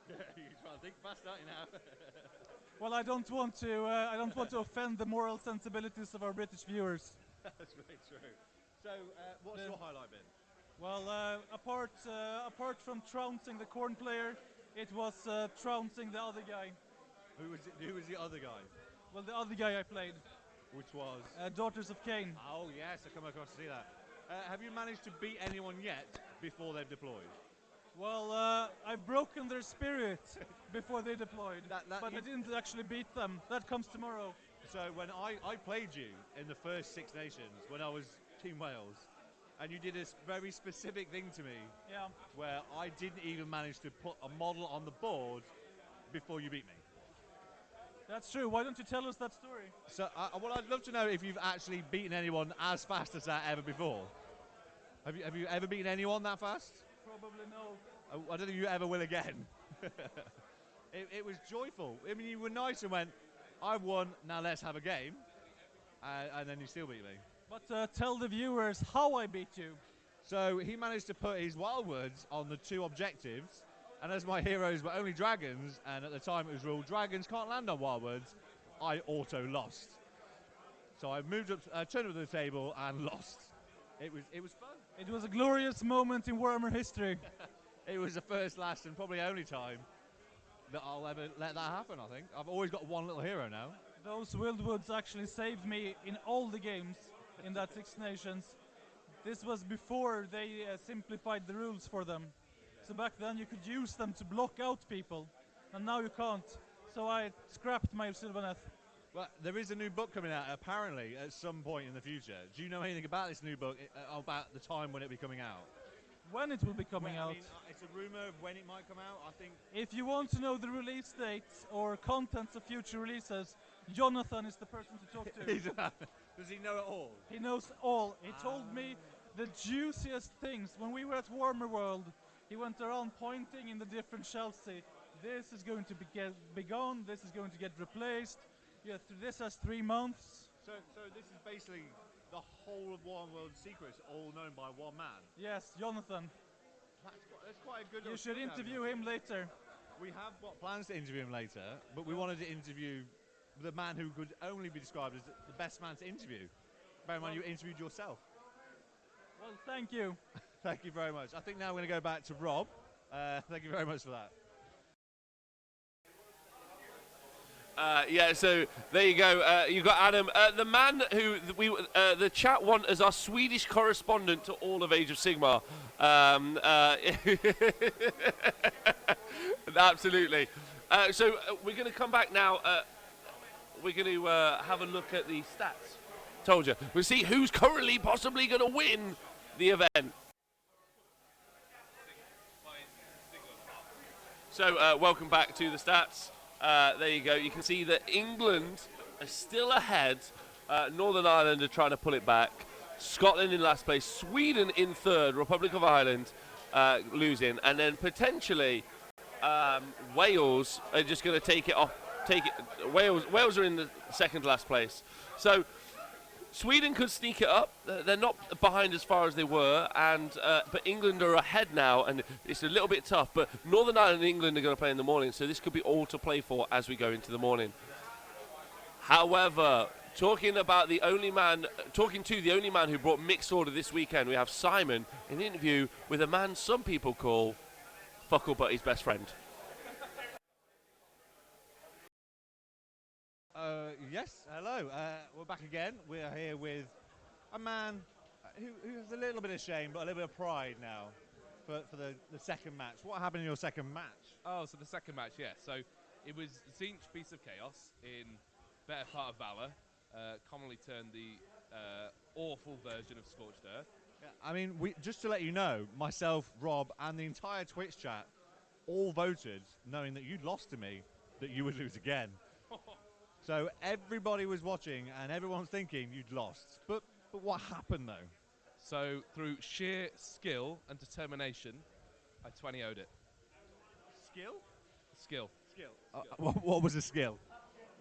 You're trying to think fast, aren't you now? Well, I don't want to offend the moral sensibilities of our British viewers. That's very true. So, what's your highlight been? Well, apart from trouncing the Corn player, it was trouncing the other guy. Who was the other guy? Well, the other guy I played. Which was? Daughters of Cain. Oh yes, I come across to see that. Have you managed to beat anyone yet before they've deployed? Well, I've broken their spirit before they deployed, but I didn't actually beat them. That comes tomorrow. So when I played you in the first Six Nations when I was Team Wales, and you did this very specific thing to me, Yeah. where I didn't even manage to put a model on the board before you beat me. That's true. Why don't you tell us that story? So, well, I'd love to know if you've actually beaten anyone as fast as that ever before. Have you ever beaten anyone that fast? Probably no. I don't think you ever will again. It was joyful. I mean, you were nice and went, "I won. Now let's have a game," and then you still beat me. But tell the viewers how I beat you. So he managed to put his wild words on the two objectives, and as my heroes were only dragons, and at the time it was ruled dragons can't land on wild words, I auto lost. So I moved up, turned up to the table and lost. It was fun. It was a glorious moment in Warhammer history. It was the first, last, and probably only time that I'll ever let that happen, I think. I've always got one little hero now. Those wildwoods actually saved me in all the games in that Six Nations. This was before they simplified the rules for them. So back then you could use them to block out people, and now you can't. So I scrapped my Sylvaneth. Well, there is a new book coming out, apparently, at some point in the future. Do you know anything about this new book, about the time when it'll be coming out? When it will be coming out? I mean, it's a rumour of when it might come out, I think. If you want to know the release dates or contents of future releases, Jonathan is the person to talk to. Does he know it all? He knows all. He told me the juiciest things. When we were at Warmer World, he went around pointing in the different shelves, say, this is going to be gone, this is going to get replaced. Yeah, this has 3 months. So this is basically the whole of Warhammer World's secrets, all known by one man. Yes, Jonathan. That's quite a good. You should interview him later. We have got plans to interview him later, but we wanted to interview the man who could only be described as the best man to interview. Bear in mind, you interviewed yourself. Well, thank you. Thank you very much. I think now we're going to go back to Rob. Thank you very much for that. Yeah, so there you go. You got Adam, the man who the chat want as our Swedish correspondent to all of Age of Sigmar. Absolutely. So we're going to come back now. We're going to have a look at the stats. Told you. We'll see who's currently possibly going to win the event. So welcome back to the stats. There you go. You can see that England are still ahead. Northern Ireland are trying to pull it back. Scotland in last place. Sweden in third. Republic of Ireland losing. And then potentially Wales are just going to take it off. Wales are in the second to last place. So Sweden could sneak it up. They're not behind as far as they were, and but England are ahead now, and it's a little bit tough. But Northern Ireland and England are going to play in the morning, so this could be all to play for as we go into the morning. However, talking to the only man who brought mixed order this weekend, we have Simon in an interview with a man some people call Fuckle Buddy's best friend. Yes, hello. We're back again. We're here with a man who has a little bit of shame, but a little bit of pride now for the second match. What happened in your second match? Oh, so the second match, yeah. So it was Zinch Beast of Chaos in Better Part of Valor, commonly termed the awful version of Scorched Earth. Yeah, I mean, just to let you know, myself, Rob, and the entire Twitch chat all voted, knowing that you'd lost to me, that you would lose again. So everybody was watching, and everyone's thinking you'd lost. But what happened, though? So through sheer skill and determination, I 20-0'd it. Skill? Skill. What was the skill?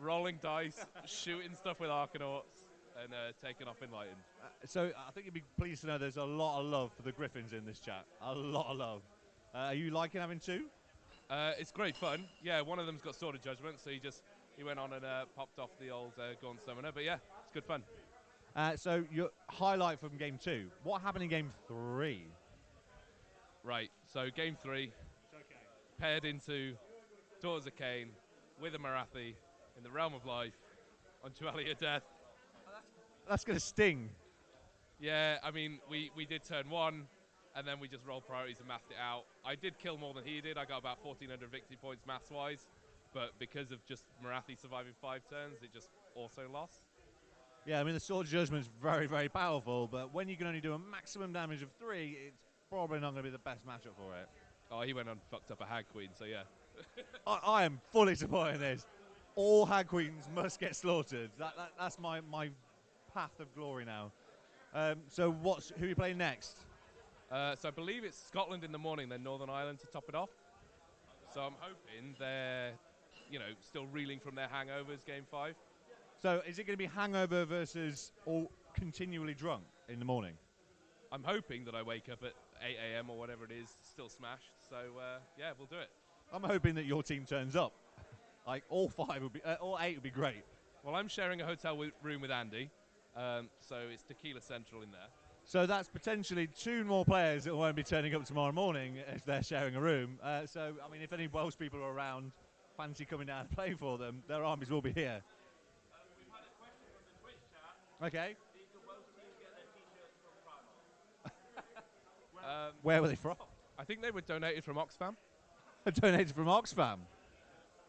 Rolling dice, shooting stuff with Arcanauts, and taking off Enlightened. So I think you'd be pleased to know there's a lot of love for the Griffins in this chat. A lot of love. Are you liking having two? It's great fun. Yeah, one of them's got Sword of Judgment, so he went on and popped off the old Gaunt Summoner. But yeah, it's good fun. So your highlight from game 2. What happened in game 3? Right, so game 3, paired into Daughters of Cain with a Marathi in the Realm of Life on Duelia Death. That's going to sting. Yeah, I mean, we did turn 1, and then we just rolled priorities and mathed it out. I did kill more than he did. I got about 1,400 victory points maths-wise, but because of just Marathi surviving 5 turns, it just also lost. Yeah, I mean, the Sword Judgment's very, very powerful, but when you can only do a maximum damage of 3, it's probably not going to be the best matchup for it. Oh, he went and fucked up a Hag Queen, so yeah. I am fully supporting this. All Hag Queens must get slaughtered. That's my path of glory now. So who are you playing next? So I believe it's Scotland in the morning, then Northern Ireland to top it off. So I'm hoping they're, still reeling from their hangovers, game 5. So is it going to be hangover versus all continually drunk in the morning? I'm hoping that I wake up at 8 a.m. or whatever it is, still smashed. So yeah, we'll do it. I'm hoping that your team turns up. Like all 8 would be great. Well, I'm sharing a hotel room with Andy, so it's Tequila Central in there. So that's potentially 2 more players that won't be turning up tomorrow morning if they're sharing a room. So, I mean, if any Welsh people are around, fancy coming down and playing for them, their armies will be here. We've had a question from the Twitch chat. Okay. Did the Welsh team get their t-shirts from Primark? Where were they from? I think they were donated from Oxfam. Donated from Oxfam.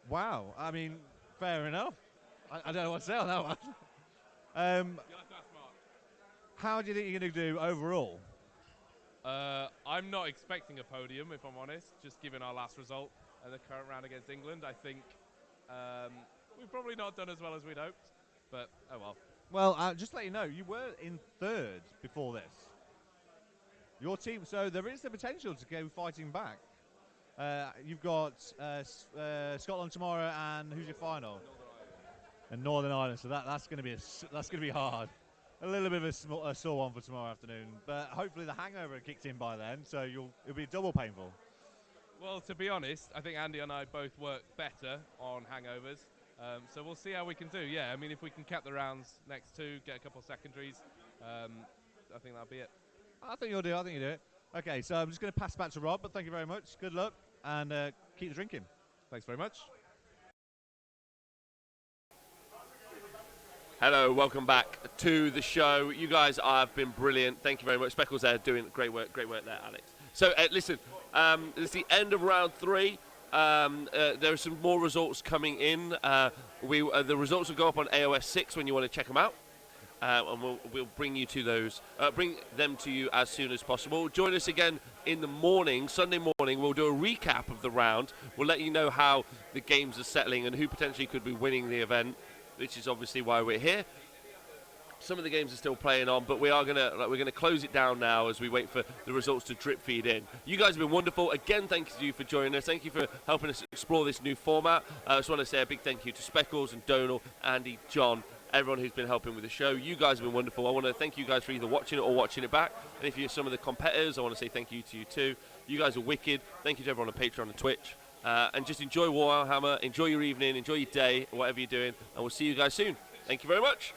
Wow. I mean, fair enough. I don't know what to say on that one. How do you think you're going to do overall? I'm not expecting a podium, if I'm honest, just given our last result and the current round against England. I think we've probably not done as well as we'd hoped, but oh well. Well, just to let you know, you were in 3rd before this. Your team, so there is the potential to go fighting back. You've got Scotland tomorrow, and who's your final? And Northern Ireland. So that's going to be hard. A little bit of a sore one for tomorrow afternoon, but hopefully the hangover kicked in by then, so it'll be double painful. Well, to be honest, I think Andy and I both work better on hangovers, so we'll see how we can do. Yeah, I mean, if we can cap the rounds next 2, get a couple of secondaries, I think that'll be it. I think you'll do it. Okay, so I'm just going to pass back to Rob, but thank you very much. Good luck, and keep the drinking. Thanks very much. Hello, welcome back to the show. You guys have been brilliant. Thank you very much. Speckles there doing great work there, Alex. So listen, it's the end of round 3. There are some more results coming in. The results will go up on AoS 6 when you want to check them out. And we'll bring you to those, bring them to you as soon as possible. Join us again in the morning, Sunday morning. We'll do a recap of the round. We'll let you know how the games are settling and who potentially could be winning the event, which is obviously why we're here. Some of the games are still playing on, but we're gonna close it down now as we wait for the results to drip feed in. You guys have been wonderful. Again, thank you for joining us. Thank you for helping us explore this new format. I just want to say a big thank you to Speckles and Donal, Andy, John, everyone who's been helping with the show. You guys have been wonderful. I want to thank you guys for either watching it or watching it back. And if you're some of the competitors, I want to say thank you to you too. You guys are wicked. Thank you to everyone on Patreon and Twitch. And just enjoy Warhammer, enjoy your evening, enjoy your day, whatever you're doing, and we'll see you guys soon. Thank you very much.